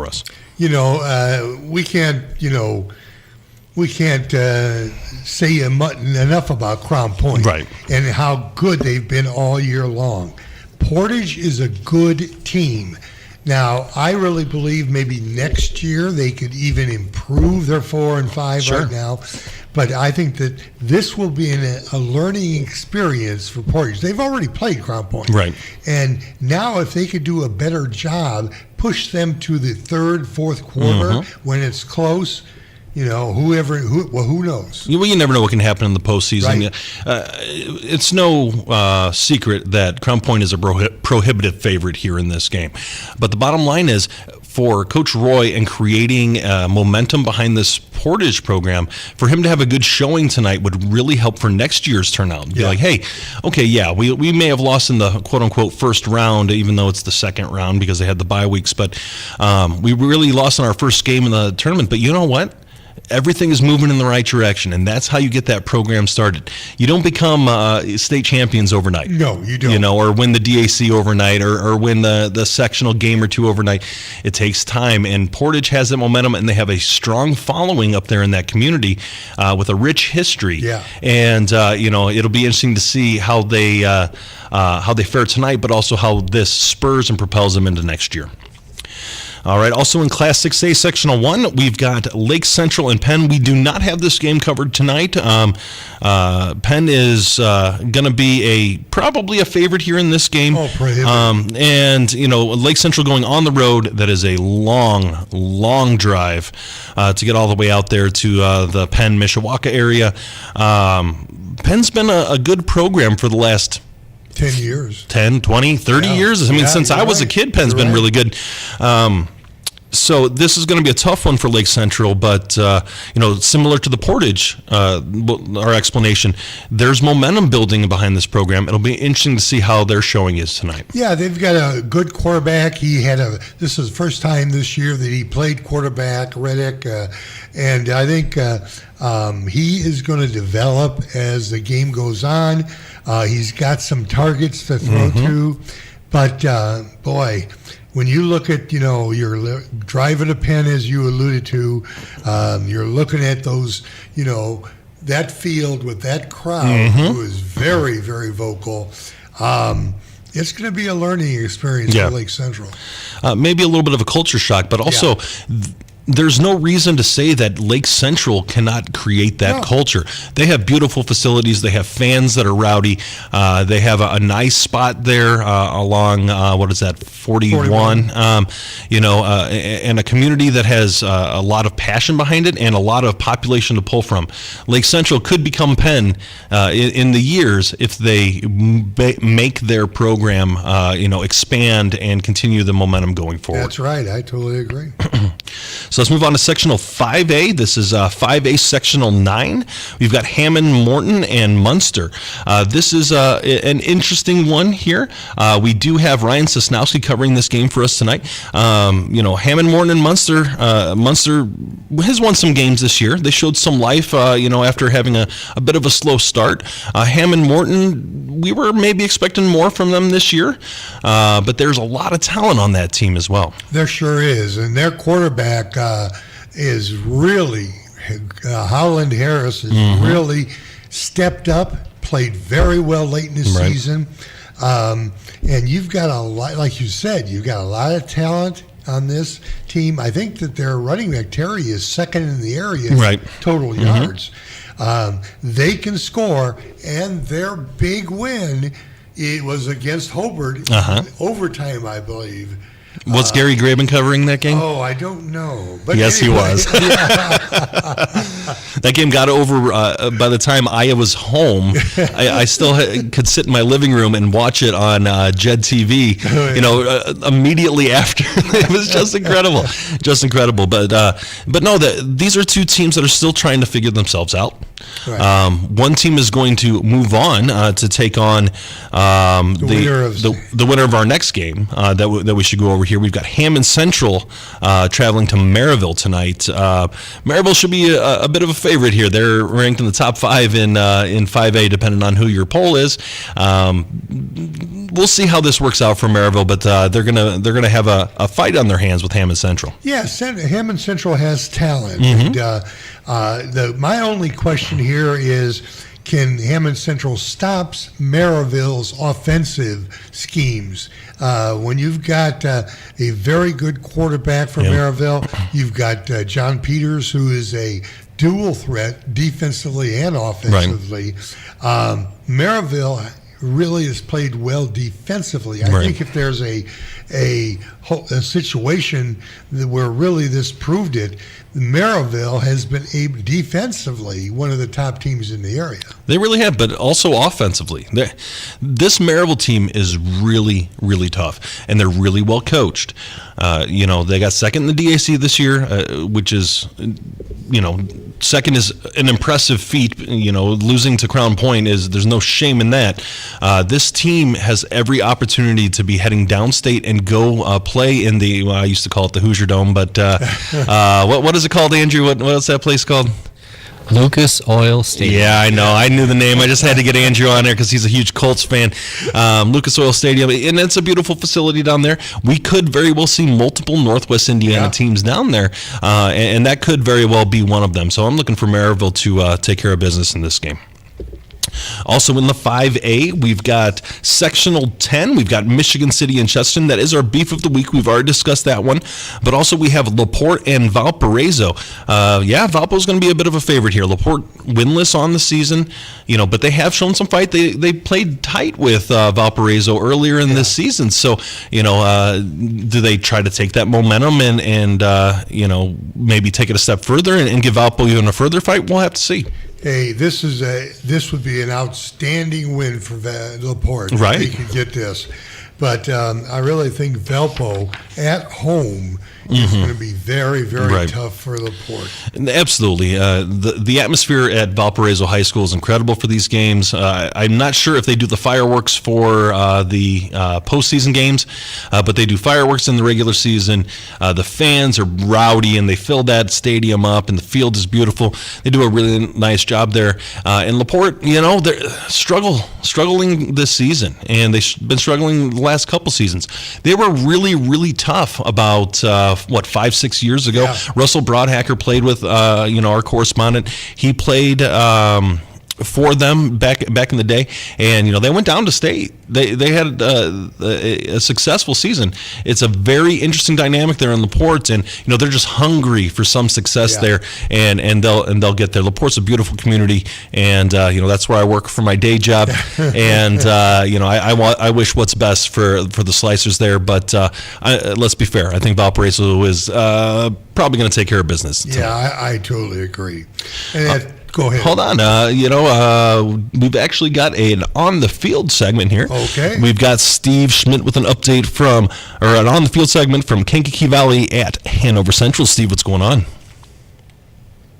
for us. We can't say enough about Crown Point, right, and how good they've been all year long. Portage is a good team. Now, I really believe maybe next year they could even improve their 4 and 5 sure. right now. But I think that this will be a learning experience for Portage. They've already played Crown Point. Right. And now if they could do a better job, push them to the third, fourth quarter when it's close, who knows? Well, you never know what can happen in the postseason. Right. It's no secret that Crown Point is a prohibitive favorite here in this game. But the bottom line is, for Coach Roy and creating momentum behind this Portage program, for him to have a good showing tonight would really help for next year's turnout. Be like, hey, okay, we may have lost in the quote-unquote first round, even though it's the second round because they had the bye weeks, but we really lost in our first game in the tournament. But you know what? Everything is moving in the right direction, and that's how you get that program started. You don't become state champions overnight. No, you don't. Or win the DAC overnight, or win the sectional game or two overnight. It takes time, and Portage has that momentum, and they have a strong following up there in that community with a rich history. Yeah. And it'll be interesting to see how they fare tonight, but also how this spurs and propels them into next year. All right, also in Class 6A Sectional 1, we've got Lake Central and Penn. We do not have this game covered tonight. Penn is going to be probably a favorite here in this game. Oh, prohibitive. And, Lake Central going on the road, that is a long, long drive to get all the way out there to the Penn, Mishawaka area. Penn's been a good program for the last 10 years. 10, 20, 30 years. I mean, since I was a kid, Penn's been really good. So this is going to be a tough one for Lake Central, but, similar to the Portage, our explanation, there's momentum building behind this program. It'll be interesting to see how their showing is tonight. Yeah, they've got a good quarterback. This is the first time this year that he played quarterback, Reddick, and I think he is going to develop as the game goes on. He's got some targets to throw to, but boy, when you look at, you're driving a Penn, as you alluded to, you're looking at those, that field with that crowd who is very, very vocal. It's going to be a learning experience for Lake Central. Maybe a little bit of a culture shock, but also there's no reason to say that Lake Central cannot create that culture. They have beautiful facilities. They have fans that are rowdy. They have a nice spot there along, 41? And a community that has a lot of passion behind it and a lot of population to pull from. Lake Central could become Penn in the years if they make their program, expand and continue the momentum going forward. That's right. I totally agree. So let's move on to Sectional 5A. This is 5A Sectional 9. We've got Hammond, Morton, and Munster. This is an interesting one here. We do have Ryan Sosnowski covering this game for us tonight. Hammond, Morton, and Munster. Munster has won some games this year. They showed some life, after having a bit of a slow start. Hammond, Morton, we were maybe expecting more from them this year, but there's a lot of talent on that team as well. There sure is, and their quarterback is really, Howland Harris has really stepped up, played very well late in the season. And you've got a lot, like you said, you've got a lot of talent on this team. I think that their running back, Terry, is second in the area in total yards. They can score, and their big win, it was against Hobart in overtime, I believe. Was Gary Graben covering that game? Oh, I don't know. But yes, anyway. he was. That game got over by the time I was home. I still could sit in my living room and watch it on Jed TV, immediately after. It was just incredible. But no, these are two teams that are still trying to figure themselves out. Right. One team is going to move on to take on the winner of our next game that we should go over here. We've got Hammond Central traveling to Maryville tonight. Maryville should be a bit of a favorite here. They're ranked in the top 5 in 5A, depending on who your poll is. We'll see how this works out for Maryville, but they're gonna have a fight on their hands with Hammond Central. Yes, Hammond Central has talent. Mm-hmm. And my only question here is, can Hammond Central stop Maryville's offensive schemes? When you've got a very good quarterback for Maryville, you've got John Peters, who is a dual threat defensively and offensively. Right. Maryville really has played well defensively. I think if there's a situation where really this proved it, Maryville has been able defensively one of the top teams in the area. They really have, but also offensively. This Maryville team is really, really tough, and they're really well coached. They got second in the DAC this year, which is, second is an impressive feat. Losing to Crown Point there's no shame in that. This team has every opportunity to be heading downstate and go play in the, I used to call it the Hoosier Dome, but what is it called, Andrew? What's that place called? Lucas Oil Stadium. Yeah, I know. I knew the name. I just had to get Andrew on there because he's a huge Colts fan. Lucas Oil Stadium, and it's a beautiful facility down there. We could very well see multiple Northwest Indiana teams down there, and that could very well be one of them. So I'm looking for Maryville to take care of business in this game. Also in the 5A, we've got Sectional 10. We've got Michigan City and Cheston. That is our beef of the week. We've already discussed that one. But also we have LaPorte and Valparaiso. Valpo's going to be a bit of a favorite here. LaPorte winless on the season, but they have shown some fight. They played tight with Valparaiso earlier in this season. So, do they try to take that momentum and maybe take it a step further and give Valpo even a further fight? We'll have to see. Hey, this would be an outstanding win for LaPorte. Right. If they could get this. But I really think Valpo at home is going to be very, very tough for LaPorte. Absolutely. The atmosphere at Valparaiso High School is incredible for these games. I'm not sure if they do the fireworks for the postseason games, but they do fireworks in the regular season. The fans are rowdy, and they fill that stadium up, and the field is beautiful. They do a really nice job there. And LaPorte, they're struggling this season, and they've been struggling the last couple seasons. They were really, really tough about 5-6 years ago. Yeah. Russell Broadhacker played with our correspondent. He played for them back in the day, and they went down to state. They had a successful season. It's a very interesting dynamic there in LaPorte, and they're just hungry for some success there, and they'll get there. LaPorte's a beautiful community, and that's where I work for my day job, and I wish what's best for the Slicers there, but let's be fair. I think Valparaiso is probably going to take care of business. Yeah, I totally agree. And go ahead. Hold on. We've actually got an on-the-field segment here. Okay. We've got Steve Schmidt with an update an on-the-field segment from Kankakee Valley at Hanover Central. Steve, what's going on?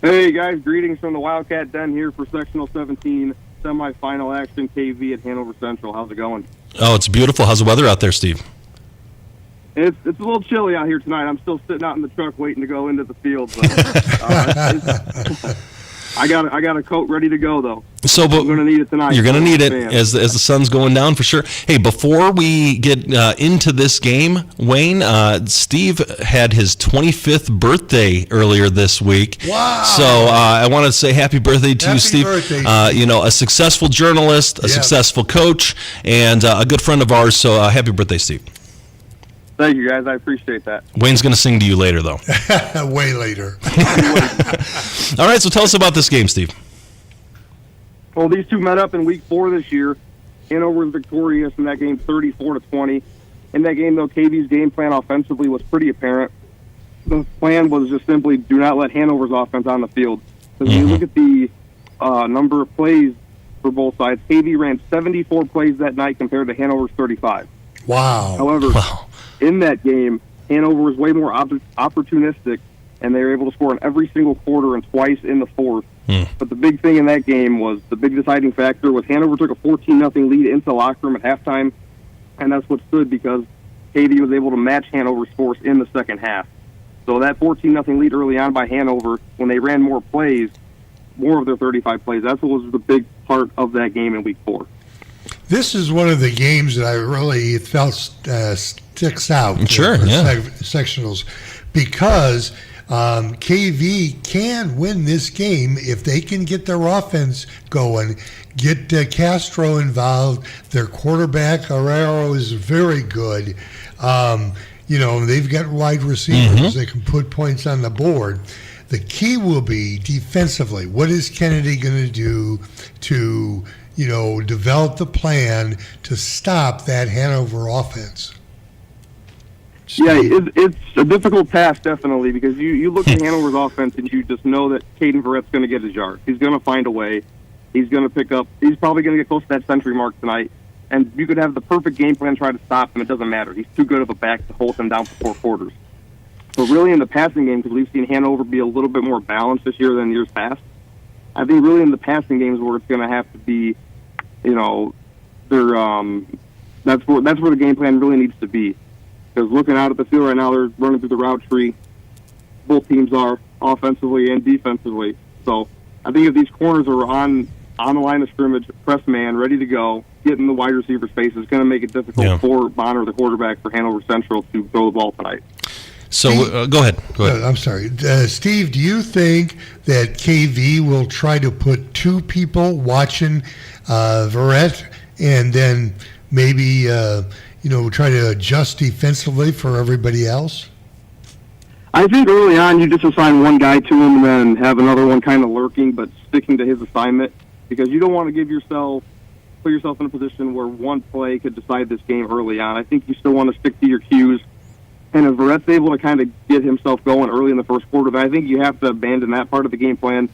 Hey, guys. Greetings from the Wildcat Den here for Sectional 17 semifinal action KV at Hanover Central. How's it going? Oh, it's beautiful. How's the weather out there, Steve? It's a little chilly out here tonight. I'm still sitting out in the truck waiting to go into the field. But, I got a coat ready to go, though. So, I'm going to need it tonight. You're going to need it as the sun's going down for sure. Hey, before we get into this game, Wayne, Steve had his 25th birthday earlier this week. Wow! So I want to say happy birthday to you, Steve. Birthday, a successful journalist, a successful coach, and a good friend of ours. So happy birthday, Steve. Thank you, guys. I appreciate that. Wayne's going to sing to you later, though. Way later. All right, so tell us about this game, Steve. Well, these two met up in Week 4 this year. Hanover was victorious in that game 34-20. In that game, though, KV's game plan offensively was pretty apparent. The plan was just simply do not let Hanover's offense on the field. Because when you look at the number of plays for both sides, KV ran 74 plays that night compared to Hanover's 35. Wow. However, in that game, Hanover was way more opportunistic, and they were able to score in every single quarter and twice in the fourth. But the big thing in that game was the big deciding factor was Hanover took a 14-0 lead into the locker room at halftime, and that's what stood because KV was able to match Hanover's force in the second half. So that 14-0 lead early on by Hanover, when they ran more plays, more of their 35 plays, that's what was the big part of that game in Week 4. This is one of the games that I really felt sticks out Sure, for yeah. sectionals because KV can win this game if they can get their offense going, get Castro involved. Their quarterback, Arrero, is very good. They've got wide receivers that can put points on the board. The key will be defensively. What is Kennedy going to do to, develop the plan to stop that Hanover offense? Yeah, it's a difficult task, definitely, because you look at Hanover's offense and you just know that Caden Verrett's going to get his yard. He's going to find a way. He's going to pick up. He's probably going to get close to that century mark tonight. And you could have the perfect game plan to try to stop him. It doesn't matter. He's too good of a back to hold him down for 4 quarters. But really in the passing game, because we've seen Hanover be a little bit more balanced this year than years past, I think really in the passing games where it's going to have to be, that's where the game plan really needs to be. Because looking out at the field right now, they're running through the route tree. Both teams are, offensively and defensively. So I think if these corners are on the line of scrimmage, press man, ready to go, get in the wide receiver space, it's going to make it difficult for Bonner, the quarterback for Hanover Central, to throw the ball tonight. So go ahead. I'm sorry. Steve, do you think that KV will try to put 2 people watching Verrett and then maybe, try to adjust defensively for everybody else? I think early on you just assign one guy to him and then have another one kind of lurking but sticking to his assignment because you don't want to put yourself in a position where one play could decide this game early on. I think you still want to stick to your cues. And if Verrett's able to kind of get himself going early in the first quarter, then I think you have to abandon that part of the game plan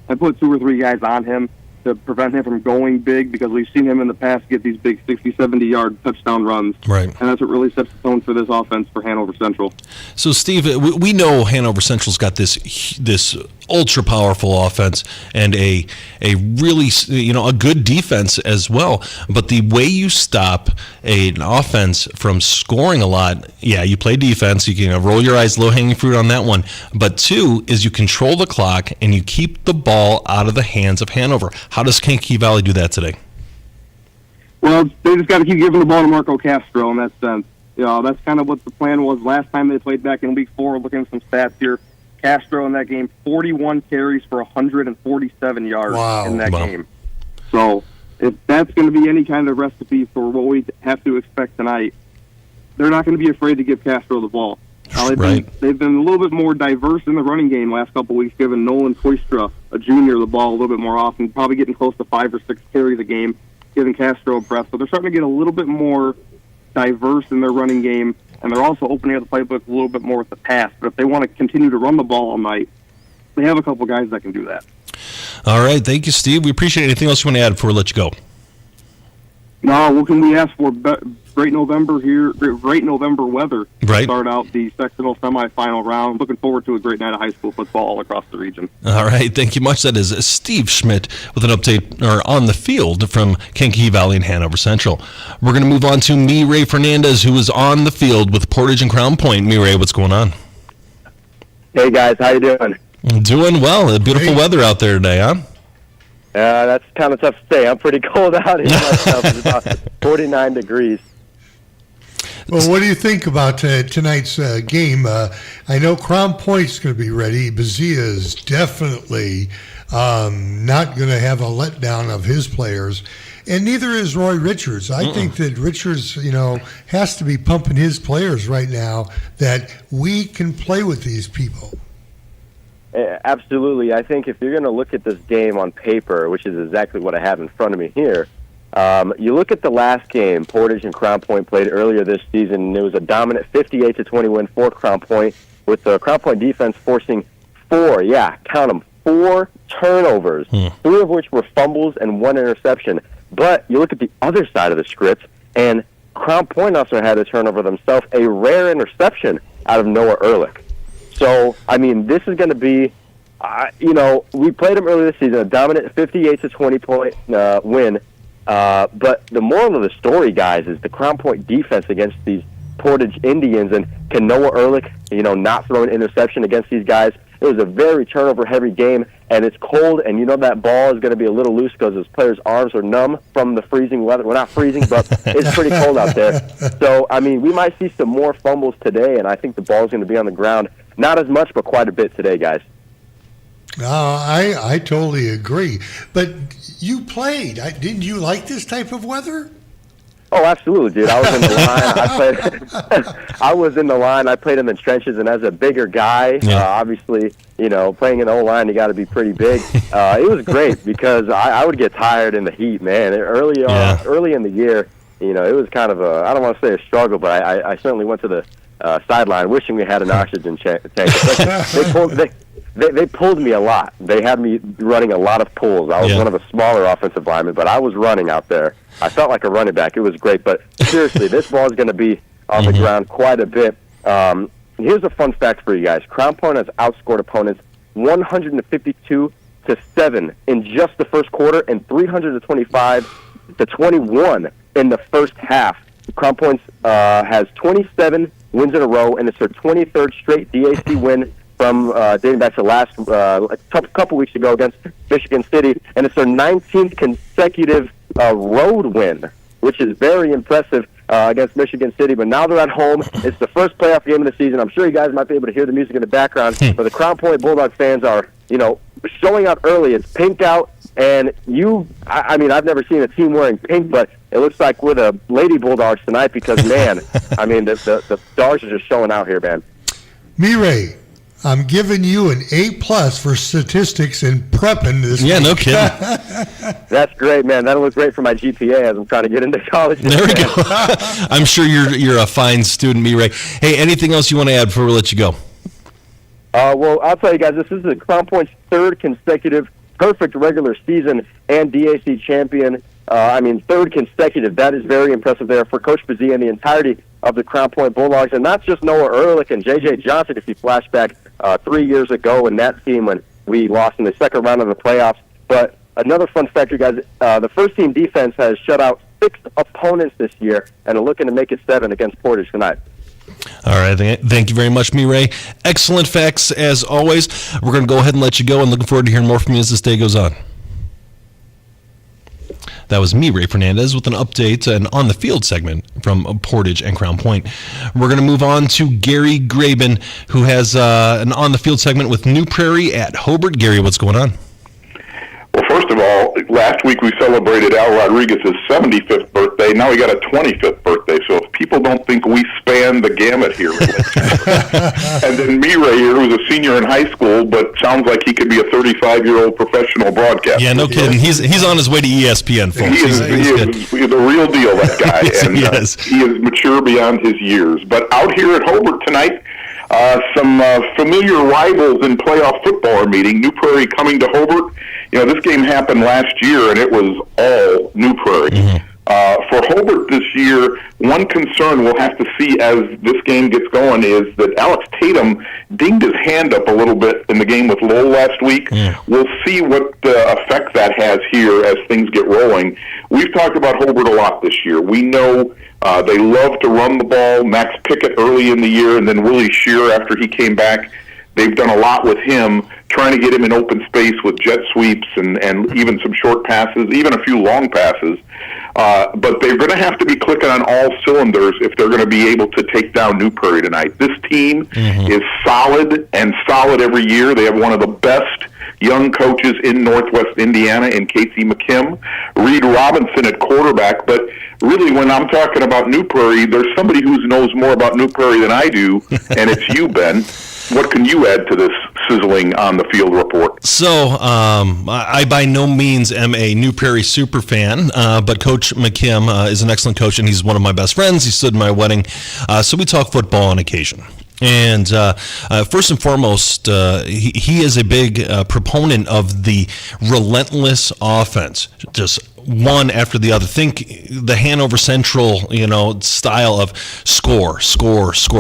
and put 2 or 3 guys on him to prevent him from going big because we've seen him in the past get these big 60, 70-yard touchdown runs. Right. And that's what really sets the tone for this offense for Hanover Central. So, Steve, we know Hanover Central's got this ultra-powerful offense and a really, a good defense as well. But the way you stop an offense from scoring a lot, you play defense. You can roll your eyes, low-hanging fruit on that one. But 2 is you control the clock and you keep the ball out of the hands of Hanover. How does Kankakee Valley do that today? Well, they just got to keep giving the ball to Marco Castro in that sense. That's kind of what the plan was last time they played back in Week 4. Looking at some stats here, Castro in that game, 41 carries for 147 yards in that game. So if that's going to be any kind of recipe for what we have to expect tonight, they're not going to be afraid to give Castro the ball. They've been a little bit more diverse in the running game last couple of weeks, giving Nolan Koistra, a junior, the ball a little bit more often, probably getting close to 5 or 6 carries a game, giving Castro a breath. So they're starting to get a little bit more diverse in their running game, and they're also opening up the playbook a little bit more with the pass. But if they want to continue to run the ball all night, they have a couple guys that can do that. All right. Thank you, Steve. We appreciate it. Anything else you want to add before we let you go? No, what can we ask for? Great November weather to start out the sectional semifinal round. Looking forward to a great night of high school football all across the region. All right, thank you much. That is Steve Schmidt with an update on the field from Kankakee Valley and Hanover Central. We're going to move on to Mireille Fernandez, who is on the field with Portage and Crown Point. Mireille, what's going on? Hey guys, how you doing? Doing well. Beautiful weather out there today, huh? That's kind of tough to say. I'm pretty cold out here myself. It's about 49 degrees. Well, what do you think about tonight's game? I know Crown Point's going to be ready. Bazia is definitely not going to have a letdown of his players, and neither is Roy Richards. I think that Richards, has to be pumping his players right now that we can play with these people. Absolutely. I think if you're going to look at this game on paper, which is exactly what I have in front of me here, you look at the last game Portage and Crown Point played earlier this season, and it was a dominant 58-20 win for Crown Point, with the Crown Point defense forcing 4 turnovers, 3 of which were fumbles and 1 interception. But you look at the other side of the script, and Crown Point also had a turnover themselves, a rare interception out of Noah Ehrlich. So, I mean, this is going to be We played them earlier this season, a dominant 58-20 point win. But the moral of the story, guys, is the Crown Point defense against these Portage Indians. And can Noah Ehrlich, not throw an interception against these guys? It was a very turnover-heavy game, and it's cold, and that ball is going to be a little loose because his players' arms are numb from the freezing weather. Well, not freezing, but it's pretty cold out there. So, we might see some more fumbles today, and I think the ball is going to be on the ground. Not as much, but quite a bit today, guys. I totally agree. But you played. Didn't you like this type of weather? Oh, absolutely, dude. I was in the line. I was in the line. I played in the trenches, and as a bigger guy, obviously, playing in the O-line, you got to be pretty big. It was great because I would get tired in the heat, man. Early in the year, it was kind of I don't want to say a struggle, but I certainly went to the sideline wishing we had an oxygen tank. They pulled me a lot. They had me running a lot of pulls. I was one of the smaller offensive linemen, but I was running out there. I felt like a running back. It was great. But seriously, this ball is going to be on the ground quite a bit. Here's a fun fact for you guys. Crown Point has outscored opponents 152-7 in just the first quarter and 325-21 in the first half. Crown Point has 27 wins in a row, and it's their 23rd straight DAC win from dating back to last a couple weeks ago against Michigan City, and it's their 19th consecutive road win, which is very impressive against Michigan City. But now they're at home. It's the first playoff game of the season. I'm sure you guys might be able to hear the music in the background, but the Crown Point Bulldog fans are, showing out early. It's pink out, and I've never seen a team wearing pink, but it looks like we're the Lady Bulldogs tonight because, man, the Dogs are just showing out here, man. Mireille, I'm giving you an A+ for statistics in prepping this week. No kidding. That's great, man. That'll look great for my GPA as I'm trying to get into college. There we go. I'm sure you're a fine student, Mireille. Hey, anything else you want to add before we let you go? Well, I'll tell you guys, this is the Crown Point's third consecutive perfect regular season and DAC champion. Third consecutive. That is very impressive there for Coach Bazzi and the entirety of the Crown Point Bulldogs. And not just Noah Ehrlich and J.J. Johnson, if you flash back 3 years ago in that team when we lost in the second round of the playoffs. But another fun factor, guys, the first-team defense has shut out 6 opponents this year and are looking to make it 7 against Portage tonight. All right. Thank you very much, Mireille. Excellent facts, as always. We're going to go ahead and let you go, and looking forward to hearing more from you as this day goes on. That was Mireille Fernandez with an update, an on-the-field segment from Portage and Crown Point. We're going to move on to Gary Graben, who has an on-the-field segment with New Prairie at Hobart. Gary, what's going on? Well, first of all, last week we celebrated Al Rodriguez's 75th birthday. Now we got a 25th birthday. So if people don't think we span the gamut here. And then Mireille here, who's a senior in high school, but sounds like he could be a 35-year-old professional broadcaster. Yeah, no kidding. He's on his way to ESPN, folks. He is the real deal, that guy. And he is mature beyond his years. But out here at Hobart tonight, some familiar rivals in playoff football are meeting. New Prairie coming to Hobart. This game happened last year, and it was all New Prairie. For Hobart this year, one concern we'll have to see as this game gets going is that Alex Tatum dinged his hand up a little bit in the game with Lowell last week. We'll see what effect that has here as things get rolling. We've talked about Hobart a lot this year. We know they love to run the ball. Max Pickett early in the year, and then Willie Shear after he came back. They've done a lot with him, trying to get him in open space with jet sweeps and even some short passes, even a few long passes. But they're going to have to be clicking on all cylinders if they're going to be able to take down New Prairie tonight. This team is solid and solid every year. They have one of the best young coaches in Northwest Indiana in Casey McKim, Reed Robinson at quarterback. But really, when I'm talking about New Prairie, there's somebody who knows more about New Prairie than I do, and it's you, Ben. What can you add to this sizzling on-the-field report? So, I by no means am a New Prairie super fan, but Coach McKim is an excellent coach, and he's one of my best friends. He stood in my wedding, so we talk football on occasion. And first and foremost, he is a big proponent of the relentless offense. Just one after the other. Think the Hanover Central, style of score.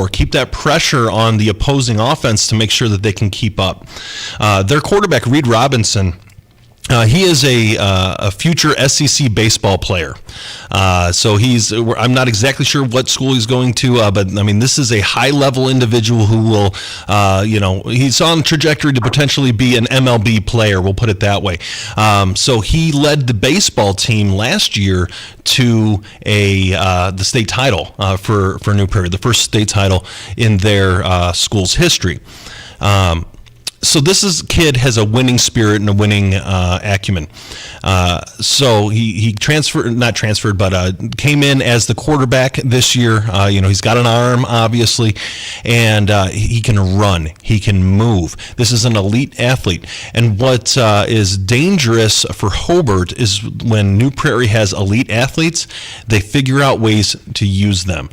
Keep that pressure on the opposing offense to make sure that they can keep up. Their quarterback, Reed Robinson, he is a future SEC baseball player. So I'm not exactly sure what school he's going to, but I mean, this is a high-level individual who will, he's on trajectory to potentially be an MLB player, we'll put it that way. So he led the baseball team last year to the state title for New Prairie, the first state title in their school's history. So this kid has a winning spirit and a winning acumen. So he came in as the quarterback this year. He's got an arm, obviously, and he can run. He can move. This is an elite athlete. And what is dangerous for Hobart is when New Prairie has elite athletes, they figure out ways to use them.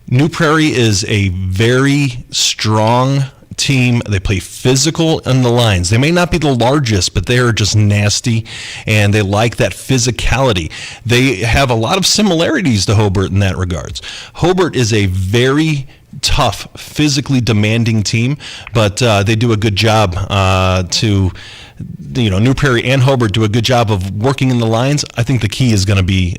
New Prairie is a very strong team. They play physical in the lines. They may not be the largest, but they are just nasty, and they like that physicality. They have a lot of similarities to Hobart in that regards. Hobart is a very tough, physically demanding team, but they do a good job New Prairie and Hobart do a good job of working in the lines. I think the key is going to be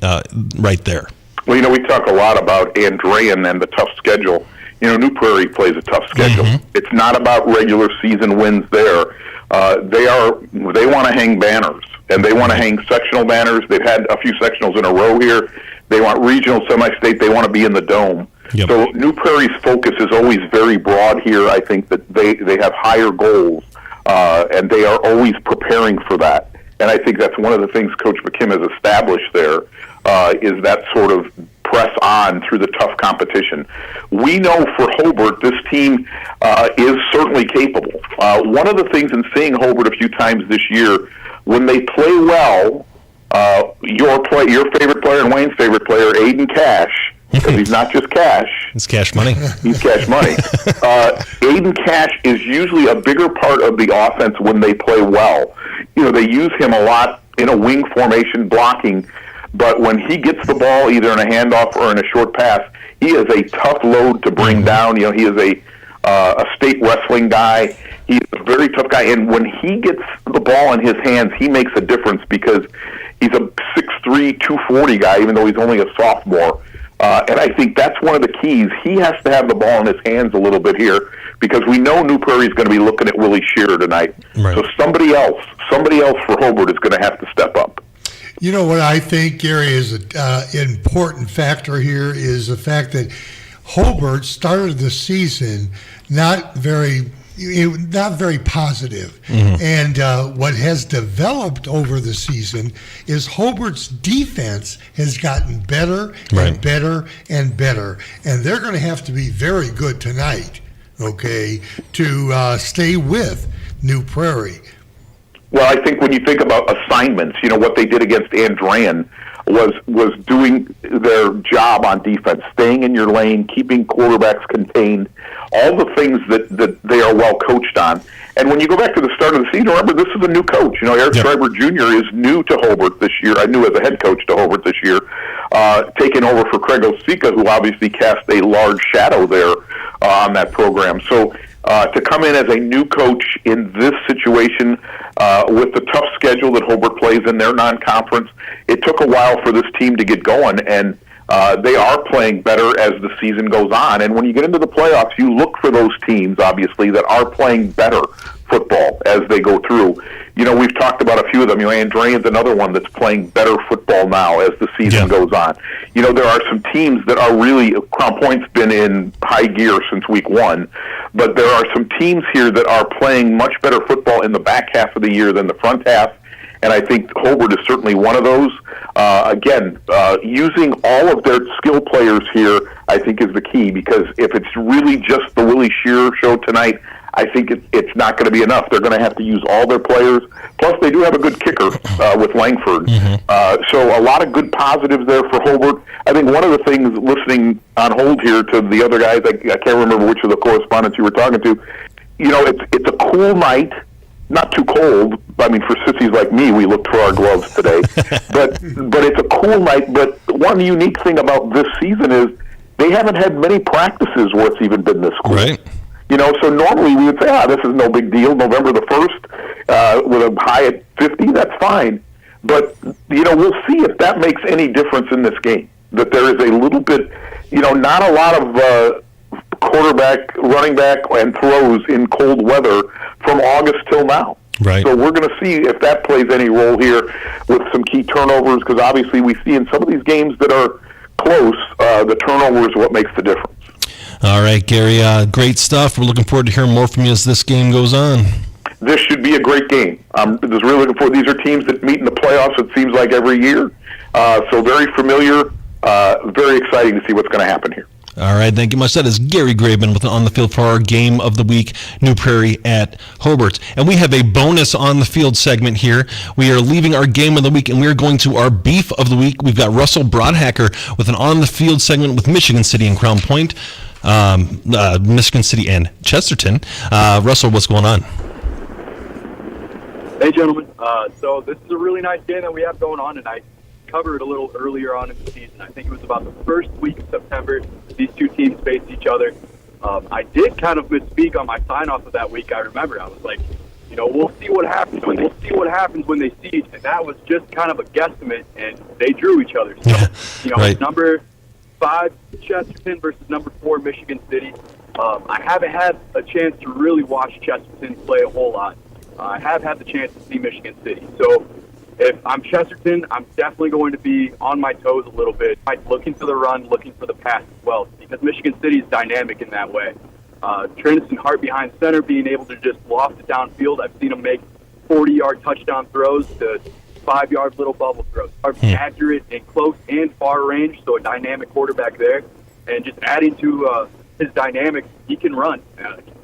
right there. Well, we talk a lot about Andrean and the tough schedule. New Prairie plays a tough schedule. Mm-hmm. It's not about regular season wins there. They want to hang banners, and they want to hang sectional banners. They've had a few sectionals in a row here. They want regional, semi-state. They want to be in the dome. Yep. So New Prairie's focus is always very broad here. I think that they have higher goals, and they are always preparing for that. And I think that's one of the things Coach McKim has established there, is that sort of press on through the tough competition. We know for Hobart, this team is certainly capable. One of the things in seeing Hobart a few times this year, when they play well, your favorite player and Wayne's favorite player, Aiden Cash, because he's not just cash. It's cash money. He's cash money. Aiden Cash is usually a bigger part of the offense when they play well. They use him a lot in a wing formation blocking, but when he gets the ball either in a handoff or in a short pass, he is a tough load to bring down. He is a state wrestling guy. He's a very tough guy, and when he gets the ball in his hands, he makes a difference because he's a 6'3", 240 guy, even though he's only a sophomore. And I think that's one of the keys. He has to have the ball in his hands a little bit here because we know New Prairie is going to be looking at Willie Shearer tonight. Right. So somebody else for Hobart is going to have to step up. What I think, Gary, is an important factor here is the fact that Hobart started the season not very positive. Mm-hmm. And what has developed over the season is Hobart's defense has gotten better and better and better. And they're going to have to be very good tonight, to stay with New Prairie. Well, I think when you think about assignments, what they did against Andrean was doing their job on defense, staying in your lane, keeping quarterbacks contained, all the things that they are well coached on. And when you go back to the start of the season, remember, this is a new coach. Eric Schreiber Jr. is new to Hobart this year. I knew as a head coach to Hobart this year, taking over for Craig Osika, who obviously cast a large shadow there on that program. So to come in as a new coach in this situation with the tough schedule that Hobart plays in their non-conference, it took a while for this team to get going, and they are playing better as the season goes on. And when you get into the playoffs, you look for those teams, obviously, that are playing better football as they go through. We've talked about a few of them. Andrean's another one that's playing better football now as the season goes on. There are some teams that are really, Crown Point's been in high gear since week 1, but there are some teams here that are playing much better football in the back half of the year than the front half. And I think Hobart is certainly one of those. Using all of their skill players here, I think, is the key, because if it's really just the Willie Shearer show tonight, I think it's not going to be enough. They're going to have to use all their players. Plus, they do have a good kicker with Langford. Mm-hmm. So a lot of good positives there for Hobart. I think one of the things, listening on hold here to the other guys, I can't remember which of the correspondents you were talking to, it's a cool night not too cold. I mean, for sissies like me, we looked for our gloves today. but it's a cool night. But one unique thing about this season is they haven't had many practices where it's even been this cool. Right. You know, so normally we would say, this is no big deal. November the 1st with a high at 50, that's fine. But, you know, we'll see if that makes any difference in this game. That there is a little bit, you know, not a lot of quarterback, running back, and throws in cold weather from August till now. Right. So we're going to see if that plays any role here with some key turnovers, because obviously we see in some of these games that are close, the turnover is what makes the difference. All right, Gary, great stuff. We're looking forward to hearing more from you as this game goes on. This should be a great game. I'm just really looking forward. These are teams that meet in the playoffs, it seems like, every year. So very familiar, very exciting to see what's going to happen here. All right, thank you much. That is Gary Graben with On the Field for our Game of the Week, New Prairie at Hobart. And we have a bonus On the Field segment here. We are leaving our Game of the Week, and we are going to our Beef of the Week. We've got Russell Broadhacker with an On the Field segment with Michigan City and Crown Point, Michigan City and Chesterton. Russell, what's going on? Hey, gentlemen. So this is a really nice game that we have going on tonight. Covered a little earlier on in the season. I think it was about the first week of September. These two teams faced each other. I did kind of misspeak on my sign-off of that week. I remember I was like, you know, we'll see what happens when they see each, and that was just kind of a guesstimate, and they drew each other. So, you know, right. Number 5 Chesterton versus number 4 Michigan City. I haven't had a chance to really watch Chesterton play a whole lot. I have had the chance to see Michigan City. So if I'm Chesterton, I'm definitely going to be on my toes a little bit, looking for the run, looking for the pass as well, because Michigan City is dynamic in that way. Trinidad Hart behind center, being able to just loft it downfield. I've seen him make 40-yard touchdown throws to 5-yard little bubble throws. Accurate and close and far range, so a dynamic quarterback there. And just adding to his dynamics, he can run.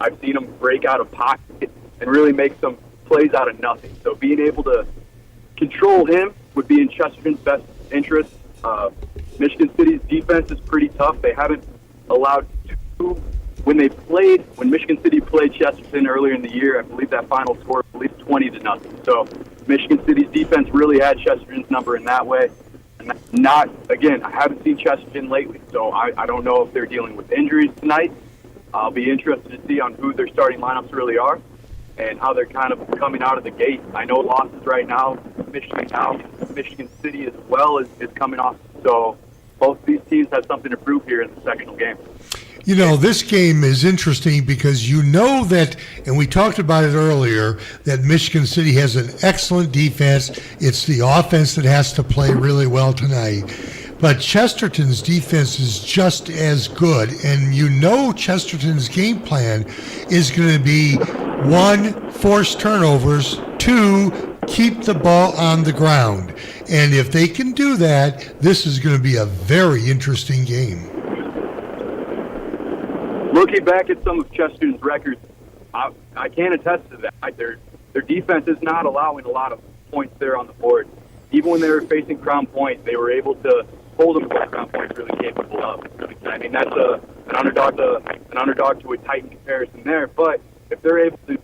I've seen him break out of pocket and really make some plays out of nothing. So being able to control him would be in Chesterton's best interest. Michigan City's defense is pretty tough. They haven't allowed when Michigan City played Chesterton earlier in the year, I believe that final score was at least 20-0. So Michigan City's defense really had Chesterton's number in that way. And I haven't seen Chesterton lately, so I don't know if they're dealing with injuries tonight. I'll be interested to see on who their starting lineups really are and how they're kind of coming out of the gate. I know losses right now. Michigan City as well is coming off. So both of these teams have something to prove here in the sectional game. You know, this game is interesting because you know that, and we talked about it earlier, that Michigan City has an excellent defense. It's the offense that has to play really well tonight. But Chesterton's defense is just as good, and you know Chesterton's game plan is going to be 1, force turnovers, 2, keep the ball on the ground. And if they can do that, this is going to be a very interesting game. Looking back at some of Chesterton's records, I can attest to that. Their defense is not allowing a lot of points there on the board. Even when they were facing Crown Point, they were able to hold them to what Crown Point's really capable of. I mean, that's an underdog to a Titan comparison there. But if they're able to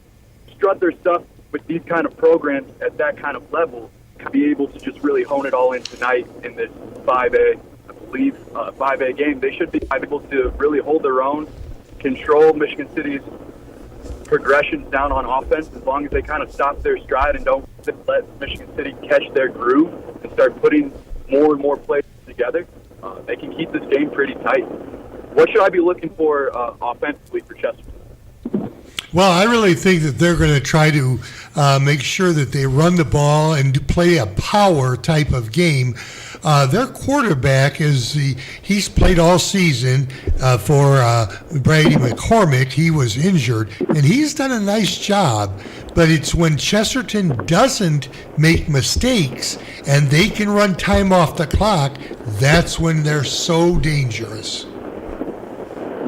strut their stuff with these kind of programs at that kind of level, be able to just really hone it all in tonight in this 5A, I believe, 5A game, they should be able to really hold their own, control Michigan City's progressions down on offense as long as they kind of stop their stride and don't let Michigan City catch their groove and start putting more and more plays together. They can keep this game pretty tight. What should I be looking for offensively for Chesterton? Well, I really think that they're going to try to make sure that they run the ball and play a power type of game. Their quarterback he's played all season for Brady McCormick. He was injured, and he's done a nice job. But it's when Chesterton doesn't make mistakes and they can run time off the clock, that's when they're so dangerous.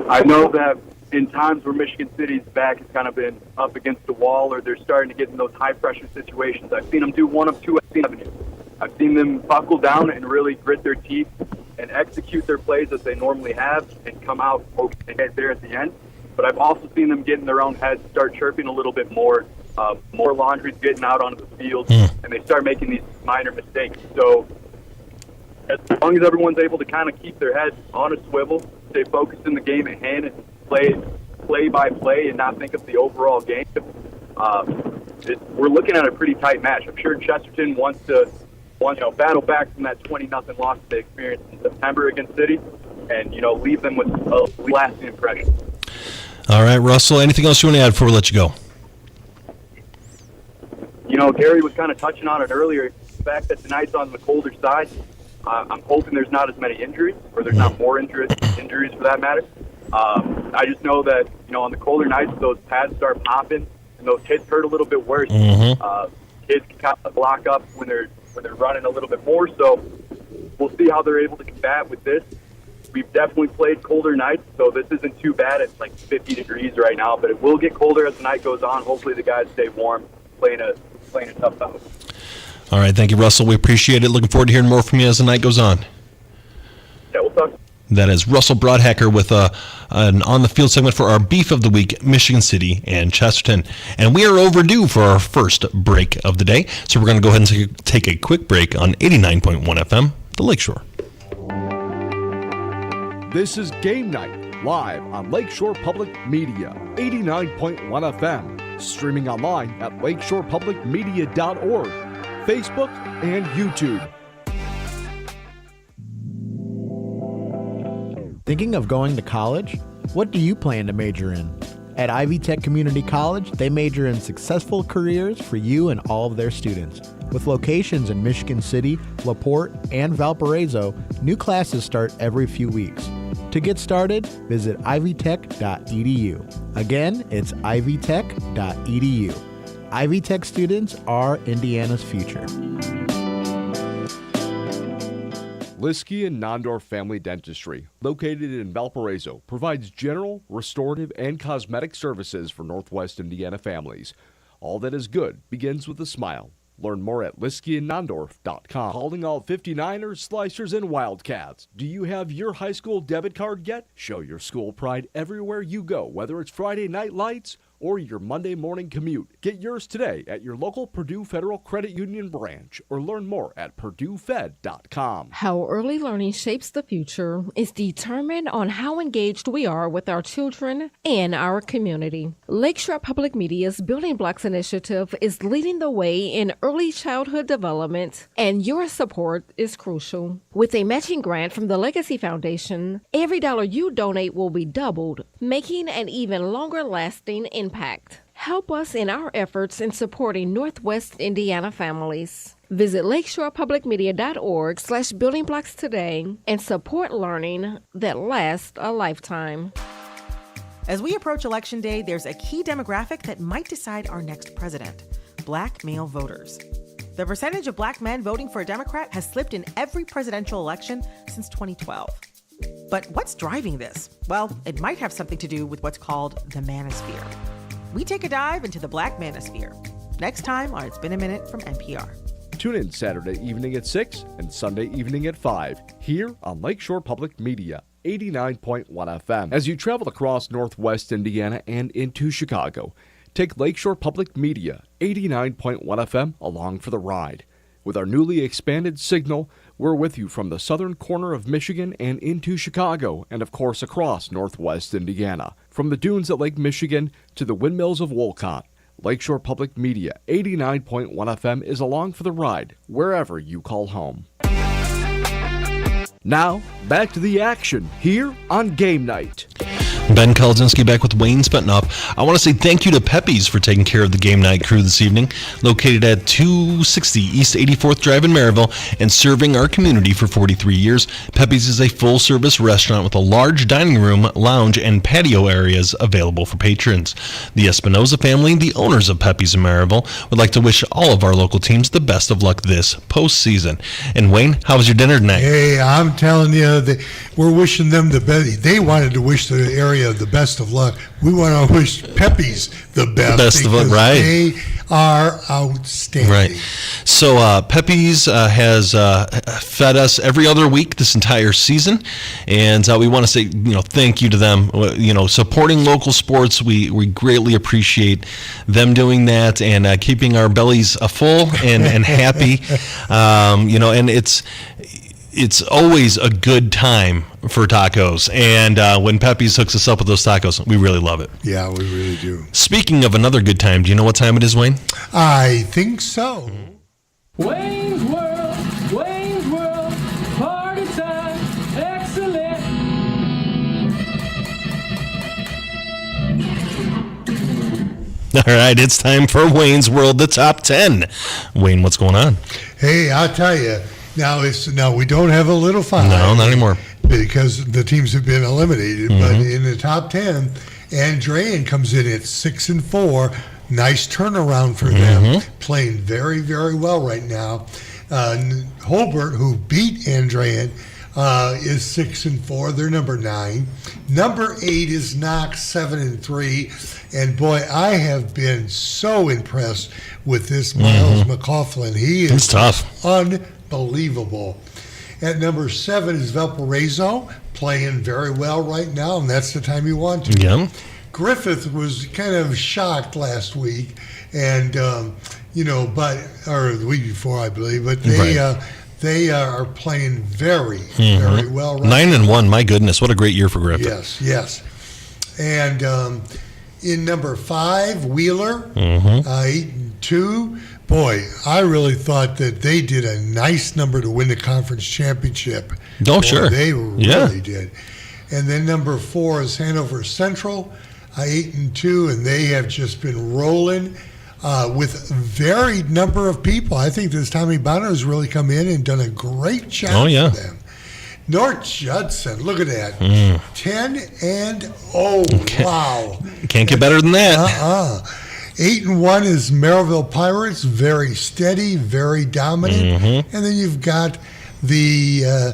I know that in times where Michigan City's back has kind of been up against the wall or they're starting to get in those high-pressure situations, I've seen them do one of two avenues. I've seen them buckle down and really grit their teeth and execute their plays as they normally have and come out and get there at the end. But I've also seen them get in their own heads, start chirping a little bit more, more laundry's getting out onto the field, and they start making these minor mistakes. So as long as everyone's able to kind of keep their head on a swivel, stay focused in the game at hand, and play by play and not think of the overall game, we're looking at a pretty tight match. I'm sure Chesterton wants to battle back from that 20-0 loss they experienced in September against City and, leave them with a lasting impression. All right, Russell, anything else you want to add before we let you go? Gary was kind of touching on it earlier, the fact that tonight's on the colder side. I'm hoping there's not as many injuries, or there's not more injuries for that matter. I just know that, on the colder nights, those pads start popping, and those hits hurt a little bit worse. Kids can kind of block up when they're running a little bit more, so we'll see how they're able to combat with this. We've definitely played colder nights, so this isn't too bad. It's like 50 degrees right now, but it will get colder as the night goes on. Hopefully the guys stay warm, playing a tough out. All right, thank you, Russell. We appreciate it. Looking forward to hearing more from you as the night goes on. Yeah, we'll talk. That is Russell Broadhacker with an on-the-field segment for our Beef of the Week, Michigan City and Chesterton. And we are overdue for our first break of the day, so we're going to go ahead and take a quick break on 89.1 FM, the Lakeshore. This is Game Night, live on Lakeshore Public Media, 89.1 FM, streaming online at lakeshorepublicmedia.org, Facebook, and YouTube. Thinking of going to college? What do you plan to major in? At Ivy Tech Community College, they major in successful careers for you and all of their students. With locations in Michigan City, LaPorte, and Valparaiso, new classes start every few weeks. To get started, visit ivytech.edu. Again, it's ivytech.edu. Ivy Tech students are Indiana's future. Liskey and Nondorf Family Dentistry, located in Valparaiso, provides general, restorative, and cosmetic services for Northwest Indiana families. All that is good begins with a smile. Learn more at liskeyandnondorf.com. Calling all 59ers, Slicers, and Wildcats. Do you have your high school debit card yet? Show your school pride everywhere you go, whether it's Friday night lights or your Monday morning commute. Get yours today at your local Purdue Federal Credit Union branch or learn more at purduefed.com. How early learning shapes the future is determined on how engaged we are with our children and our community. Lakeshore Public Media's Building Blocks initiative is leading the way in early childhood development, and your support is crucial. With a matching grant from the Legacy Foundation, every dollar you donate will be doubled, making an even longer lasting impact. Help us in our efforts in supporting Northwest Indiana families. Visit lakeshorepublicmedia.org/buildingblocks today and support learning that lasts a lifetime. As we approach Election Day, there's a key demographic that might decide our next president: Black male voters. The percentage of Black men voting for a Democrat has slipped in every presidential election since 2012. But what's driving this? Well, it might have something to do with what's called the manosphere. We take a dive into the Black manosphere next time on It's Been a Minute from NPR. Tune in Saturday evening at 6 and Sunday evening at 5 here on Lakeshore Public Media, 89.1 FM. As you travel across Northwest Indiana and into Chicago, take Lakeshore Public Media, 89.1 FM, along for the ride. With our newly expanded signal, we're with you from the southern corner of Michigan and into Chicago, and of course across Northwest Indiana. From the dunes at Lake Michigan to the windmills of Wolcott, Lakeshore Public Media, 89.1 FM is along for the ride, wherever you call home. Now, back to the action here on Game Night. Ben Kolodzinski back with Wayne Svetanoff. I want to say thank you to Pepe's for taking care of the Game Night crew this evening, located at 260 East 84th Drive in Maryville and serving our community for 43 years. Pepe's is a full-service restaurant with a large dining room, lounge, and patio areas available for patrons. The Espinoza family, the owners of Pepe's in Maryville, would like to wish all of our local teams the best of luck this postseason. And Wayne, how was your dinner tonight? Hey, I'm telling you, we're wishing them the best. They wanted to wish the area Victoria the best of luck. We want to wish Peppies the best of luck, because right? they are outstanding. Right. So Pepe's has fed us every other week this entire season, and we want to say thank you to them. Supporting local sports, we greatly appreciate them doing that and keeping our bellies full and happy. And it's always a good time for tacos, and when Pepe's hooks us up with those tacos, we really love it. Yeah, we really do. Speaking of another good time, do you know what time it is, Wayne? I think so. Wayne's World, party time, excellent. All right, it's time for Wayne's World, the top 10. Wayne, what's going on? Hey, I'll tell you. Now we don't have a little five. No, not anymore. Because the teams have been eliminated. But in the top 10, Andrean comes in at 6-4. Nice turnaround for them. Playing very, very well right now. Holbert, who beat Andrean, is 6-4. They're number 9. Number 8 is Knox, 7-3. And boy, I have been so impressed with this Miles McLaughlin. He's tough. Unbelievable. At number 7 is Valparaiso, playing very well right now, and that's the time you want to. Yeah. Griffith was kind of shocked last week, and or the week before, I believe, but they are playing very, very well right 9-1, my goodness, what a great year for Griffith. Yes. And in number 5, Wheeler, 8-2. Boy, I really thought that they did a nice number to win the conference championship. Oh, sure. They really did. And then number 4 is Hanover Central, 8-2, and they have just been rolling with a varied number of people. I think this Tommy Bonner has really come in and done a great job for them. North Judson, look at that. 10-0. Wow. Can't get better than that. 8-1 is Maryville Pirates, very steady, very dominant. And then you've got the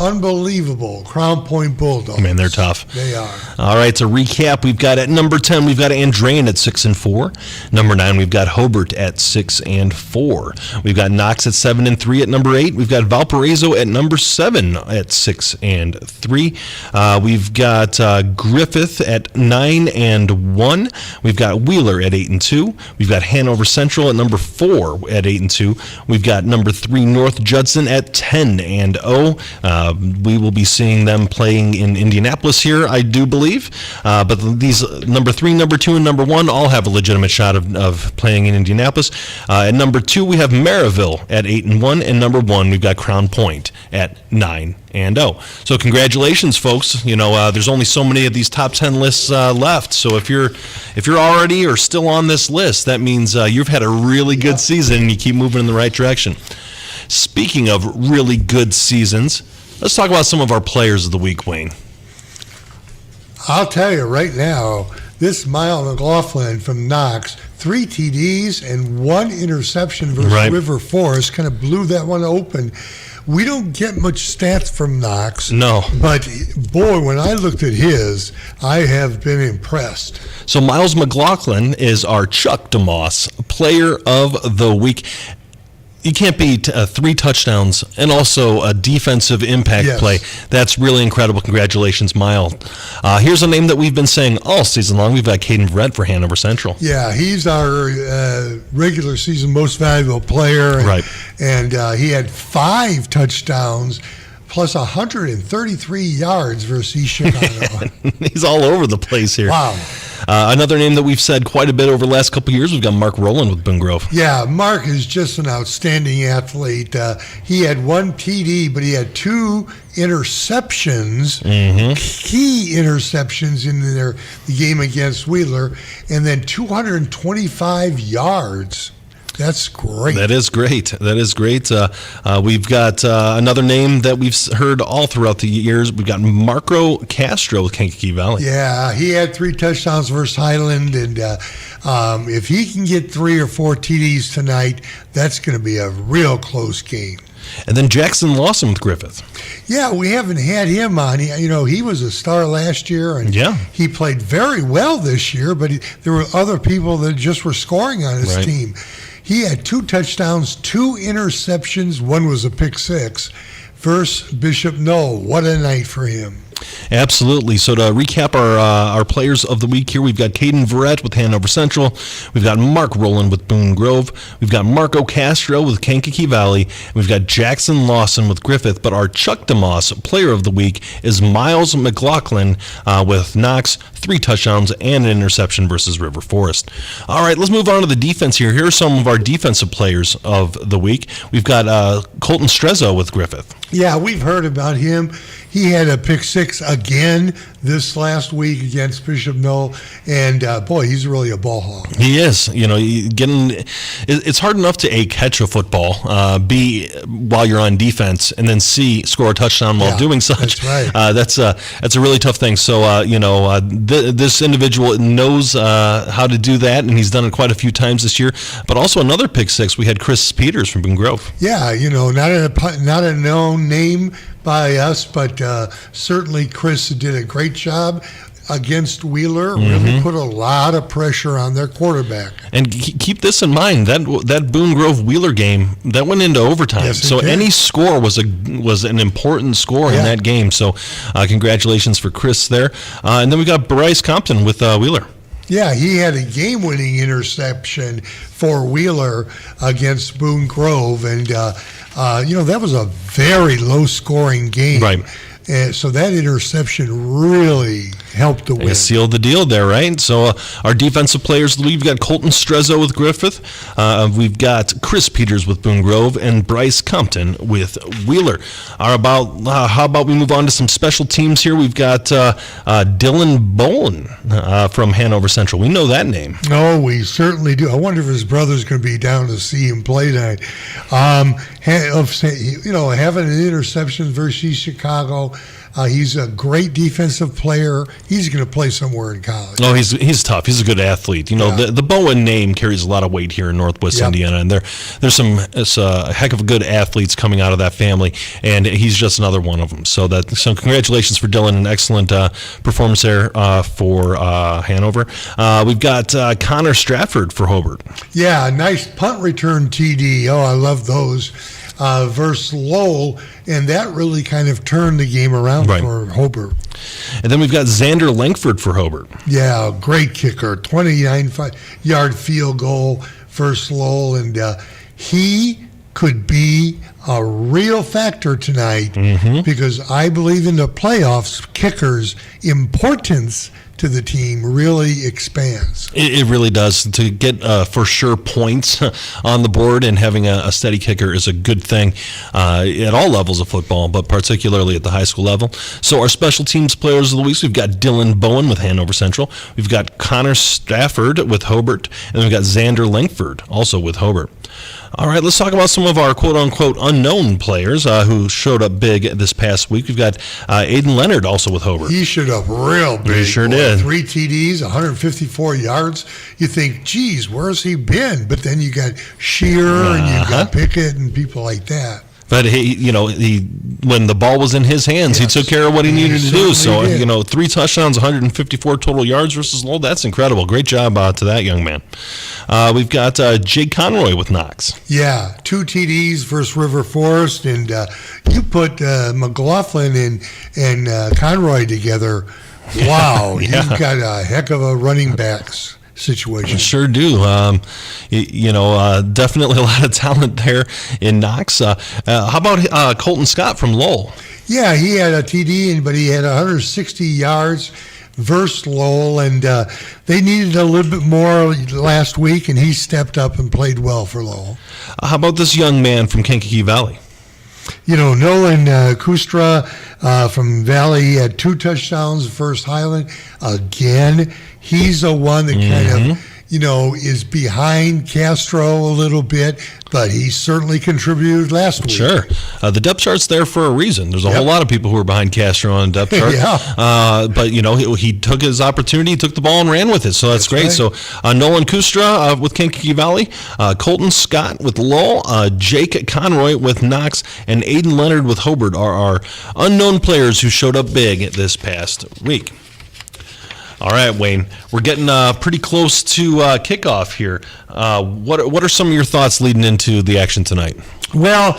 unbelievable Crown Point Bulldogs. Man, they're tough. They are. All right, to recap, we've got at number 10, we've got Andrean at 6-4. Number 9, we've got Hobart at 6-4. We've got Knox at 7-3 at number 8. We've got Valparaiso at number 7 at 6-3. We've got Griffith at 9-1. We've got Wheeler at 8-2. We've got Hanover Central at number 4 at 8-2. We've got number 3 North Judson at 10-0. We will be seeing them playing in Indianapolis here, I do believe. But these number 3, number 2, and number 1 all have a legitimate shot of playing in Indianapolis. At number 2, we have Maryville at 8-1, and number 1, we've got Crown Point at 9-0. So congratulations, folks. There's only so many of these top 10 lists left. So if you're already or still on this list, that means you've had a really good season and you keep moving in the right direction. Speaking of really good seasons, let's talk about some of our players of the week, Wayne. I'll tell you right now, this Miles McLaughlin from Knox, 3 TDs and 1 interception versus River Forest, kind of blew that one open. We don't get much stats from Knox. No. But, boy, when I looked at his, I have been impressed. So Miles McLaughlin is our Chuck DeMoss Player of the Week. You can't beat 3 touchdowns and also a defensive impact play. That's really incredible. Congratulations, Miles. Here's a name that we've been saying all season long. We've got Caden Verrett for Hanover Central. Yeah, he's our regular season most valuable player. And he had 5 touchdowns plus 133 yards versus East Chicago. He's all over the place here. Wow. Another name that we've said quite a bit over the last couple of years, we've got Mark Rowland with Boone Grove. Yeah, Mark is just an outstanding athlete. He had 1 TD, but he had 2 interceptions, key interceptions in the game against Wheeler, and then 225 yards. That's great. That is great. We've got another name that we've heard all throughout the years. We've got Marco Castro with Kankakee Valley. Yeah, he had 3 touchdowns versus Highland, and if he can get 3 or 4 TDs tonight, that's going to be a real close game. And then Jackson Lawson with Griffith. Yeah, we haven't had him on. He was a star last year, and he played very well this year, but there were other people that just were scoring on his team. He had 2 touchdowns, 2 interceptions. One was a pick six versus Bishop Knoll. What a night for him. Absolutely. So to recap our players of the week here, we've got Caden Verrett with Hanover Central. We've got Mark Rowland with Boone Grove. We've got Marco Castro with Kankakee Valley. And we've got Jackson Lawson with Griffith. But our Chuck DeMoss player of the week is Miles McLaughlin with Knox. 3 touchdowns and an interception versus River Forest. All right, let's move on to the defense here. Here are some of our defensive players of the week. We've got Colton Strezzo with Griffith. Yeah, we've heard about him. He had a pick six again this last week against Bishop Knoll, and boy, he's really a ball hawk. He is. It's hard enough to A, catch a football, B, while you're on defense, and then C, score a touchdown while doing such. That's right. That's a really tough thing. So this individual knows how to do that, and he's done it quite a few times this year. But also another pick six, we had Chris Peters from Boone Grove. Yeah, not a known name by us, but certainly Chris did a great job against Wheeler. Really put a lot of pressure on their quarterback. And keep this in mind, that Boone Grove Wheeler game, that went into overtime. Yes, so any score was an important score in that game. So congratulations for Chris there. And then we got Bryce Compton with Wheeler. Yeah, he had a game-winning interception for Wheeler against Boone Grove, and that was a very low-scoring game. Right. So that interception really helped the win. It sealed the deal there, right? So our defensive players, we've got Colton Strezzo with Griffith. We've got Chris Peters with Boone Grove and Bryce Compton with Wheeler. How about we move on to some special teams here? We've got Dylan Bowen from Hanover Central. We know that name. No, we certainly do. I wonder if his brother's going to be down to see him play tonight. Having an interception versus Chicago. He's a great defensive player. He's going to play somewhere in college. Oh, he's tough. He's a good athlete. The Bowen name carries a lot of weight here in Northwest Indiana, and there's a heck of good athletes coming out of that family, and he's just another one of them. So congratulations for Dylan, an excellent performance there for Hanover. We've got Connor Stratford for Hobart. Yeah, a nice punt return TD. Oh, I love those. Versus Lowell, and that really kind of turned the game around for Hobart. And then we've got Xander Langford for Hobart. Yeah, great kicker, 29-yard field goal versus Lowell, and he could be a real factor tonight because I believe in the playoffs, kickers' importance to the team really expands. It really does. To get for sure points on the board and having a steady kicker is a good thing at all levels of football, but particularly at the high school level. So our special teams players of the week, we've got Dylan Bowen with Hanover Central. We've got Connor Stafford with Hobart, and we've got Xander Langford also with Hobart. All right, let's talk about some of our quote-unquote unknown players who showed up big this past week. We've got Aiden Leonard also with Hobart. He showed up real big. He sure did. 3 TDs, 154 yards. You think, geez, where's he been? But then you got Shearer and you got Pickett and people like that. But when the ball was in his hands, he took care of what he needed to do. So, 3 touchdowns, 154 total yards versus Lowell. That's incredible. Great job to that young man. We've got Jake Conroy with Knox. Yeah, 2 TDs versus River Forest, and you put McLaughlin and Conroy together. Wow, you've got a heck of a running backs situation. Sure do. Definitely a lot of talent there in Knox. How about Colton Scott from Lowell? Yeah, he had a TD, but he had 160 yards versus Lowell, and they needed a little bit more last week, and he stepped up and played well for Lowell. How about this young man from Kankakee Valley? Nolan Kustra from Valley, he had 2 touchdowns versus Highland. Again, he's the one that kind of, is behind Castro a little bit, but he certainly contributed last week. Sure. The depth chart's there for a reason. There's a whole lot of people who are behind Castro on the depth chart. But, he took his opportunity, took the ball and ran with it. So that's great. Right. So Nolan Kustra with Kankakee Valley, Colton Scott with Lowell, Jake Conroy with Knox, and Aiden Leonard with Hobart are our unknown players who showed up big this past week. All right, Wayne, we're getting pretty close to kickoff here. What are some of your thoughts leading into the action tonight? Well,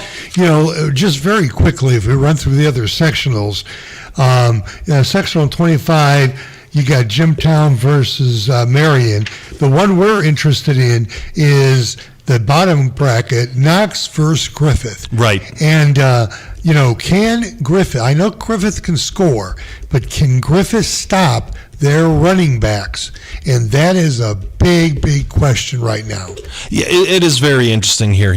just very quickly, if we run through the other sectionals, sectional 25, you got Jimtown versus Marion. The one we're interested in is the bottom bracket, Knox versus Griffith. Right. And, can Griffith, I know Griffith can score, but can Griffith stop their running backs? And that is a big, big question right now. Yeah, it is very interesting here.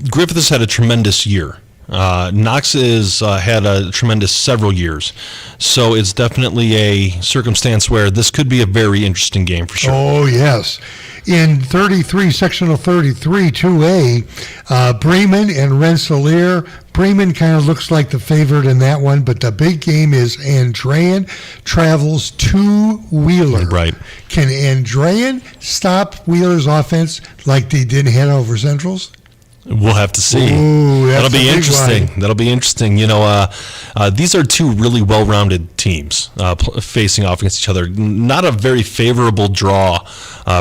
Griffith has had a tremendous year. Knox has had a tremendous several years. So it's definitely a circumstance where this could be a very interesting game for sure. Oh, yes. In 33, sectional 33, 2A, Bremen and Rensselaer. Bremen kind of looks like the favorite in that one, but the big game is Andrean travels to Wheeler. Right. Can Andrean stop Wheeler's offense like they did in Hanover Central's? We'll have to see. Ooh, that'll be interesting. One. That'll be interesting. These are two really well-rounded teams facing off against each other. Not a very favorable draw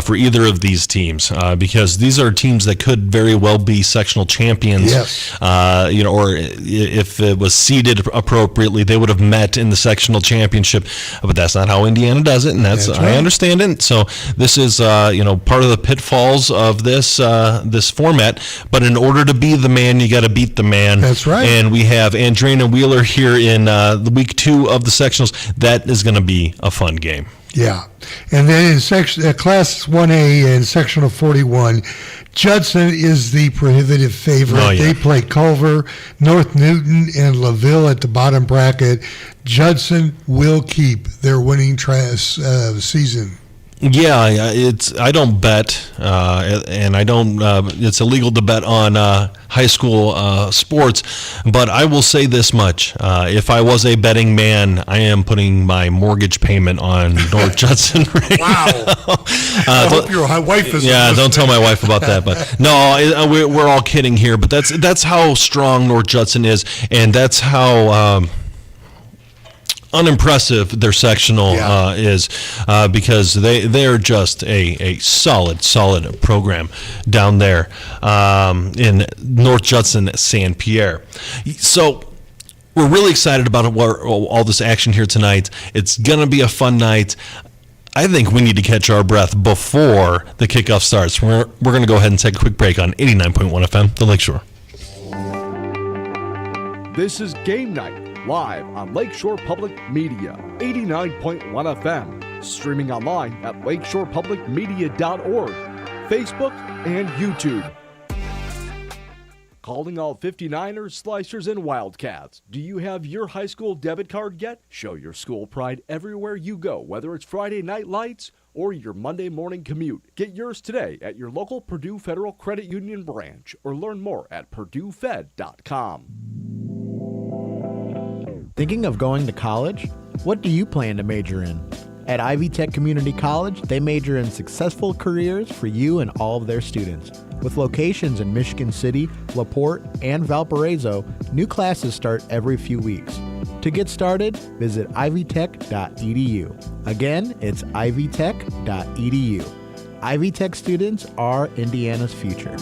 for either of these teams because these are teams that could very well be sectional champions. Yes. Or if it was seeded appropriately, they would have met in the sectional championship. But that's not how Indiana does it, and that's right. I understand it. So this is part of the pitfalls of this format. But in order to be the man, you got to beat the man. That's right. And we have Andrean and Wheeler here in the week 2 of the sectionals. That is going to be a fun game. Yeah. And then in Class 1A and Sectional 41, Judson is the prohibitive favorite. Oh, yeah. They play Culver, North Newton, and LaVille at the bottom bracket. Judson will keep their winning season. Yeah, I don't bet, and I don't. It's illegal to bet on high school sports. But I will say this much: if I was a betting man, I am putting my mortgage payment on North Judson right Wow! I hope your wife is. Yeah, don't tell my wife about that. But no, we're all kidding here. But that's how strong North Judson is, and that's how. Unimpressive their sectional is because they're just a solid program down there in North Judson, St. Pierre. So we're really excited about all this action here tonight. It's gonna be a fun night. I think we need to catch our breath before the kickoff starts. We're going to go ahead and take a quick break on 89.1 FM, the Lakeshore. This is Game Night. Live on Lakeshore Public Media, 89.1 FM. Streaming online at lakeshorepublicmedia.org, Facebook, and YouTube. Calling all 59ers, Slicers, and Wildcats. Do you have your high school debit card yet? Show your school pride everywhere you go, whether it's Friday night lights or your Monday morning commute. Get yours today at your local Purdue Federal Credit Union branch or learn more at purduefed.com. Thinking of going to college? What do you plan to major in? At Ivy Tech Community College, they major in successful careers for you and all of their students. With locations in Michigan City, LaPorte, and Valparaiso, new classes start every few weeks. To get started, visit ivytech.edu. Again, it's ivytech.edu. Ivy Tech students are Indiana's future.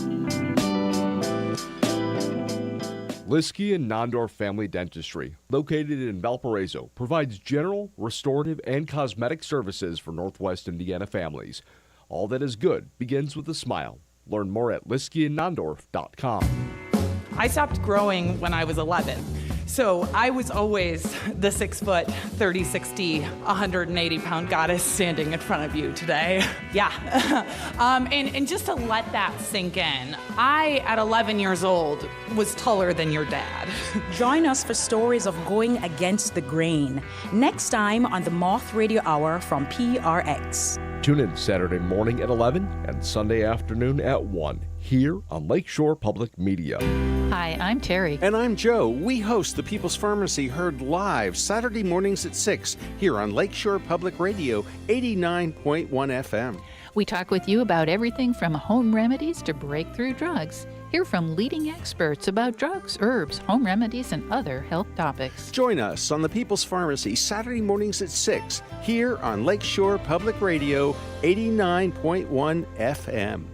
Liskey and Nondorf Family Dentistry, located in Valparaiso, provides general, restorative, and cosmetic services for Northwest Indiana families. All that is good begins with a smile. Learn more at liskeyandnondorf.com. I stopped growing when I was 11. So I was always the 6 foot, 30, 60, 180 pound goddess standing in front of you today. Yeah. And just to let that sink in, I, at 11 years old, was taller than your dad. Join us for stories of going against the grain. Next time on the Moth Radio Hour from PRX. Tune in Saturday morning at 11 and Sunday afternoon at 1 here on Lakeshore Public Media. Hi, I'm Terry. And I'm Joe. We host the People's Pharmacy heard live Saturday mornings at 6 here on Lakeshore Public Radio 89.1 FM. We talk with you about everything from home remedies to breakthrough drugs. Hear from leading experts about drugs, herbs, home remedies, and other health topics. Join us on the People's Pharmacy Saturday mornings at 6 here on Lakeshore Public Radio 89.1 FM.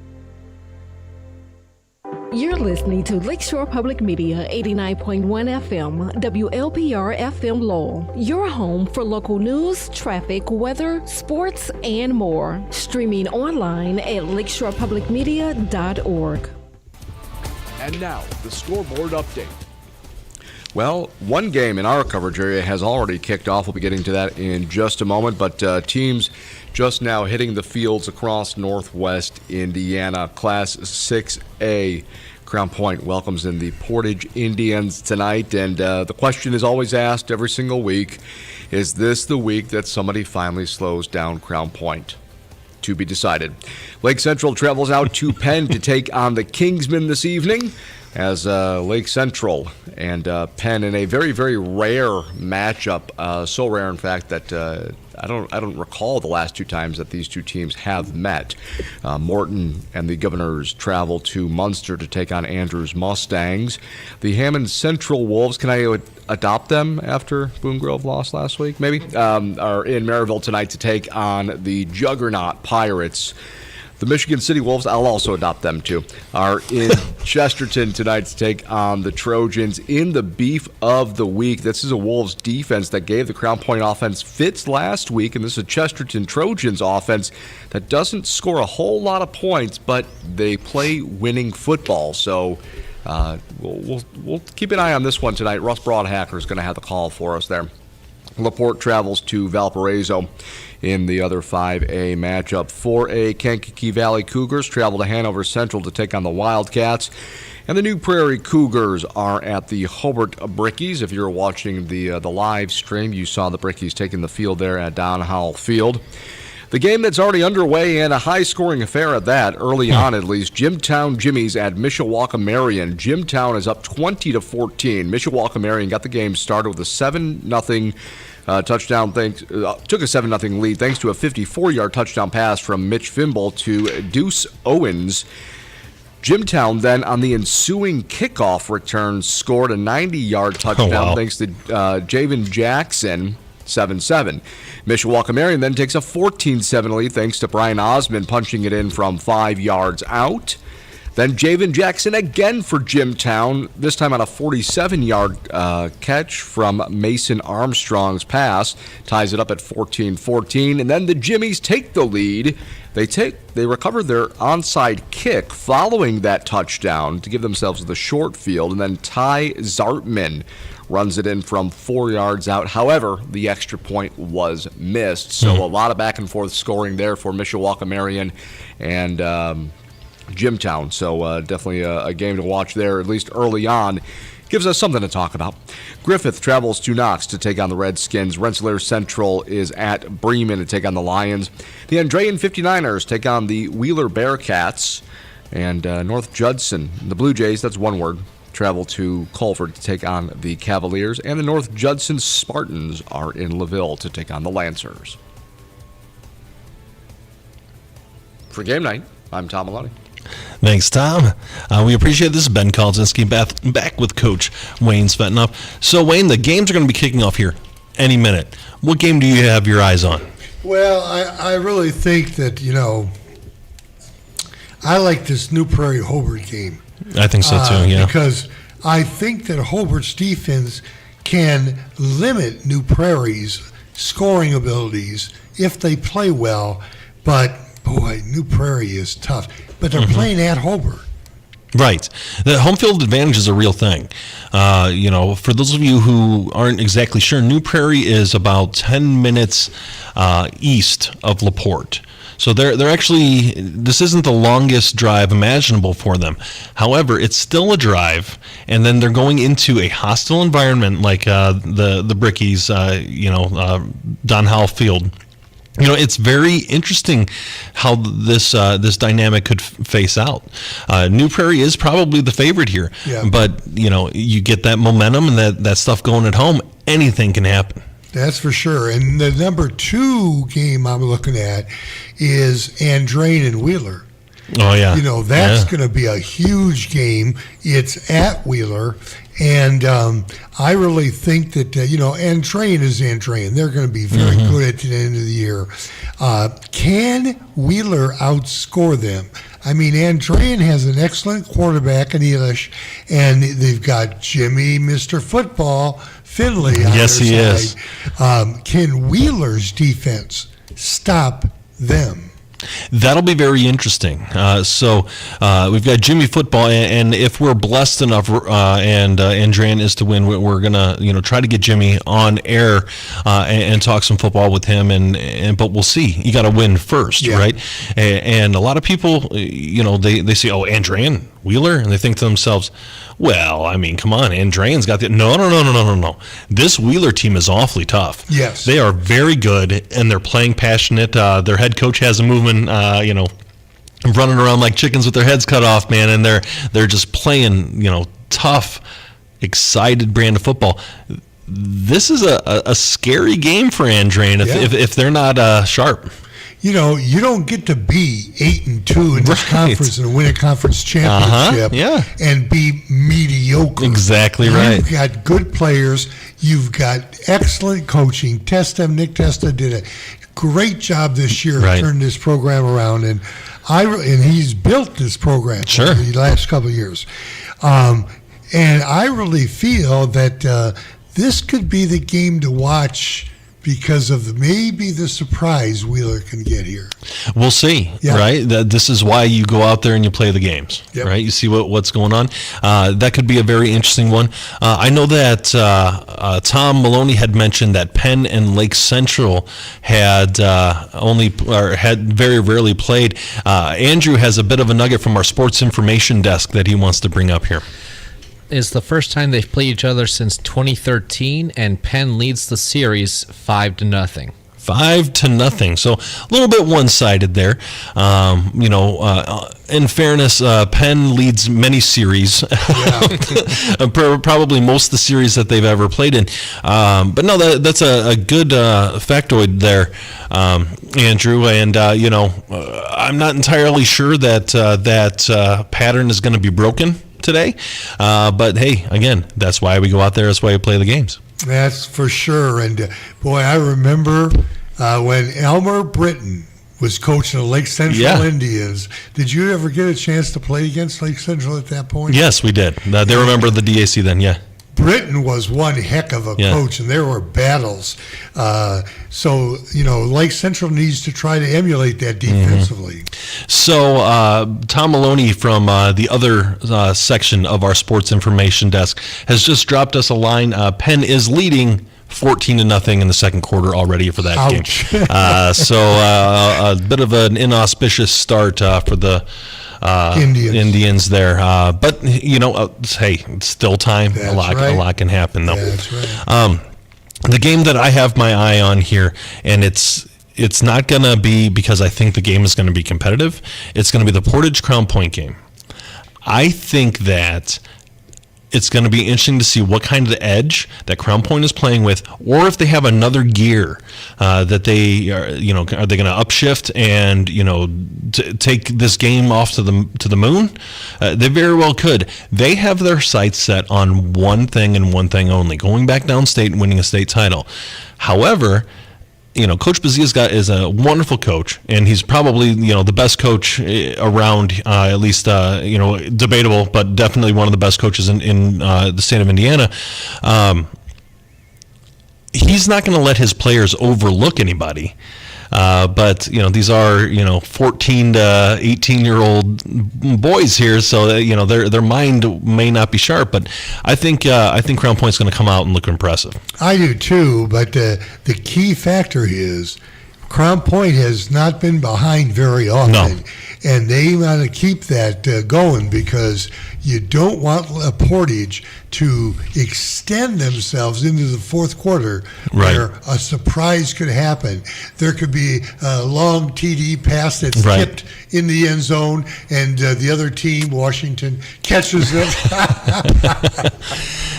You're listening to Lakeshore Public Media 89.1 FM, WLPR FM Lowell, your home for local news, traffic, weather, sports, and more. Streaming online at lakeshorepublicmedia.org. And now, the scoreboard update. Well, one game in our coverage area has already kicked off. We'll be getting to that in just a moment, but teams just now hitting the fields across Northwest Indiana. Class 6A, Crown Point welcomes in the Portage Indians tonight, and the question is always asked every single week, is this the week that somebody finally slows down Crown Point? To be decided. Lake Central travels out to Penn to take on the Kingsmen this evening, as Lake Central and Penn in a very, very rare matchup. So rare, in fact, that I don't recall the last two times that these two teams have met. Morton and the Governors travel to Munster to take on Andrews Mustangs. The Hammond Central Wolves, can I adopt them after Boone Grove lost last week, maybe? Are in Maryville tonight to take on the Juggernaut Pirates. The Michigan City Wolves, I'll also adopt them too, are in Chesterton tonight to take on the Trojans in the beef of the week. This is a Wolves defense that gave the Crown Point offense fits last week, and this is a Chesterton Trojans offense that doesn't score a whole lot of points, but they play winning football. So we'll keep an eye on this one tonight. Russ Broadhacker is going to have the call for us there. LaPorte travels to Valparaiso in the other 5A matchup. 4A Kankakee Valley Cougars travel to Hanover Central to take on the Wildcats. And the New Prairie Cougars are at the Hobart Brickies. If you're watching the live stream, you saw the Brickies taking the field there at Don Howell Field. The game that's already underway, and a high-scoring affair at that, early on at least, Jimtown Jimmies at Mishawaka Marion. Jimtown is up 20-14. Mishawaka Marion got the game started with a 7-0 touchdown. Took a 7-0 lead thanks to a 54-yard touchdown pass from Mitch Fimble to Deuce Owens. Jimtown then, on the ensuing kickoff return, scored a 90-yard touchdown thanks to Javen Jackson. 7-7. Mishawaka Marion then takes a 14-7 lead thanks to Brian Osmond punching it in from 5 yards out. Then Javen Jackson again for Jimtown, this time on a 47-yard catch from Mason Armstrong's pass. Ties it up at 14-14. And then the Jimmies take the lead. They recover their onside kick following that touchdown to give themselves the short field. And then Ty Zartman runs it in from 4 yards out. However, the extra point was missed. So a lot of back and forth scoring there for Mishawaka Marion and Jimtown. So definitely a game to watch there, at least early on. Gives us something to talk about. Griffith travels to Knox to take on the Redskins. Rensselaer Central is at Bremen to take on the Lions. The Andrean 59ers take on the Wheeler Bearcats. And North Judson, the Blue Jays, that's one word, travel to Culver to take on the Cavaliers. And the North Judson Spartans are in LaVille to take on the Lancers. For Game Night, I'm Tom Maloney. Thanks, Tom. We appreciate this. Ben Kolodzinski back with Coach Wayne Svetanoff. So, Wayne, the games are going to be kicking off here any minute. What game do you have your eyes on? Well, I really think that, I like this New Prairie Hobart game. I think so, too, yeah. Because I think that Hobart's defense can limit New Prairie's scoring abilities if they play well. But, boy, New Prairie is tough. But they're playing at Hobart. Right. The home field advantage is a real thing. For those of you who aren't exactly sure, New Prairie is about 10 minutes east of LaPorte. So they're actually, this isn't the longest drive imaginable for them. However, it's still a drive, and then they're going into a hostile environment like the Brickies, Don Howell Field. It's very interesting how this dynamic could face out. New Prairie is probably the favorite here, but you get that momentum and that stuff going at home. Anything can happen. That's for sure. And the number 2 game I'm looking at is Andrain and Wheeler. Oh, yeah. That's going to be a huge game. It's at Wheeler. And I really think that, Andrain is Andrain. They're going to be very good at the end of the year. Can Wheeler outscore them? I mean, Andrain has an excellent quarterback in Elish, and they've got Jimmy, Mr. Football, Finley on yes, he their is. side. Can Wheeler's defense stop them? That'll be very interesting. So we've got Jimmy Football, and if we're blessed enough, and Andran is to win, we're gonna try to get Jimmy on air and talk some football with him. But we'll see. You got to win first, right? And a lot of people, they say, "Oh, Andran Wheeler," and they think to themselves, "Well, I mean, come on, Andran's got the no. This Wheeler team is awfully tough. Yes, they are very good, and they're playing passionate. Their head coach has a movement, running around like chickens with their heads cut off, man, and they're just playing, tough, excited brand of football. This is a scary game for Andran if they're not sharp." You don't get to be 8-2 in this conference and win a conference championship and be mediocre. Exactly right. You've got good players. You've got excellent coaching. Nick Testa did a great job this year to turn this program around, and he's built this program over the last couple of years. And I really feel that this could be the game to watch, because of maybe the surprise Wheeler can get here. We'll see, right? This is why you go out there and you play the games, right? You see what's going on. That could be a very interesting one. I know that Tom Maloney had mentioned that Penn and Lake Central had very rarely played. Andrew has a bit of a nugget from our sports information desk that he wants to bring up here. Is the first time they've played each other since 2013, and Penn leads the series 5-0. 5-0. So a little bit one-sided there. In fairness, Penn leads many series, probably most of the series that they've ever played in. But no, that's a good factoid there, Andrew. And I'm not entirely sure that pattern is going to be broken today, but hey, again, that's why we go out there. That's why we play the games. That's for sure. And boy, I remember when Elmer Britton was coaching the Lake Central Indians. Did you ever get a chance to play against Lake Central at that point? Yes, we did. They were a member of the DAC then. Britton was one heck of a coach, and there were battles. So Lake Central needs to try to emulate that defensively. So Tom Maloney from the other section of our sports information desk has just dropped us a line. Penn is leading 14-0 in the second quarter already for that game. So a bit of an inauspicious start for the Indians there, but hey, it's still time. A lot can happen though. That's right. The game that I have my eye on here, and it's not going to be because I think the game is going to be competitive. It's going to be the Portage Crown Point game. I think that it's going to be interesting to see what kind of edge that Crown Point is playing with, or if they have another gear that they are. Are they going to upshift and take this game off to the moon? They very well could. They have their sights set on one thing and one thing only: going back downstate and winning a state title. However, Coach Bazia is a wonderful coach, and he's probably the best coach around, at least debatable, but definitely one of the best coaches in the state of Indiana. He's not going to let his players overlook anybody. But these are 14 to 18-year-old boys here, so their mind may not be sharp. But I think Crown Point's going to come out and look impressive. I do too. But the key factor is Crown Point has not been behind very often. No. and they want to keep that going because you don't want Portage to extend themselves into the fourth quarter where a surprise could happen. There could be a long TD pass that's tipped in the end zone, and the other team, Washington, catches it.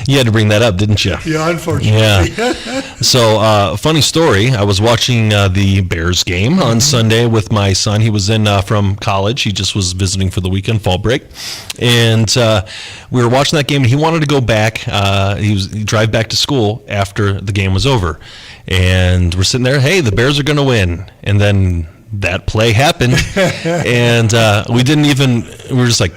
You had to bring that up, didn't you? Yeah, unfortunately. Yeah. So, funny story. I was watching the Bears game on Sunday with my son. He was in from college. He just was visiting for the weekend, fall break. And we were watching that game, and he wanted to go back. He'd drive back to school after the game was over. And we're sitting there, hey, the Bears are going to win. And then that play happened. And we were just like,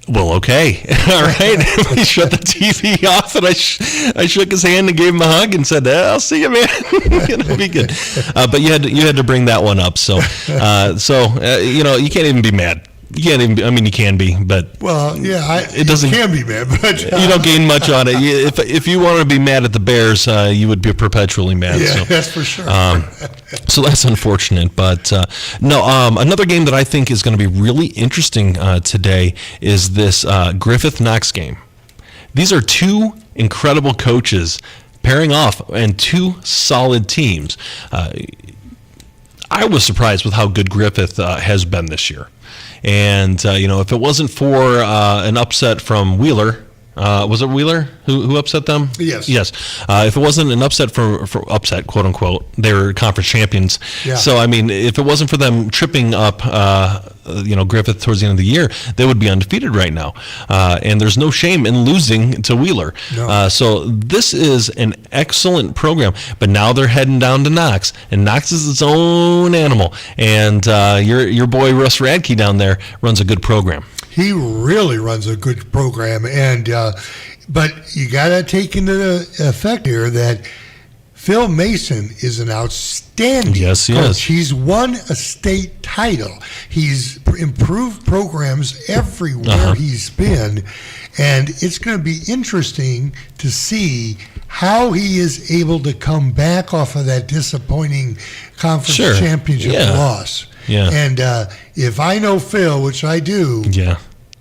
well, okay. All right. We shut the TV off, and I shook his hand and gave him a hug and said, I'll see you, man. It'll be good. But you had to bring that one up. So you can't even be mad. You can't even. I mean, you can be, but it doesn't. You can be mad, but you don't gain much on it. If you want to be mad at the Bears, you would be perpetually mad. Yeah, so, that's for sure. So that's unfortunate, but another game that I think is going to be really interesting today is this Griffith-Knox game. These are two incredible coaches pairing off and two solid teams. I was surprised with how good Griffith has been this year. And, if it wasn't for an upset from Wheeler, was it Wheeler who upset them? Yes. Yes. If it wasn't an upset for upset, quote unquote, they were conference champions. Yeah. So, I mean, if it wasn't for them tripping up, Griffith towards the end of the year, they would be undefeated right now. And there's no shame in losing to Wheeler. No. So this is an excellent program. But now they're heading down to Knox, and Knox is its own animal. And your boy Russ Radke down there runs a good program. He really runs a good program, and but you got to take into effect here that Phil Mason is an outstanding coach. Is. He's won a state title. He's improved programs everywhere he's been, and it's going to be interesting to see how he is able to come back off of that disappointing conference championship loss. Yeah. And if I know Phil, which I do,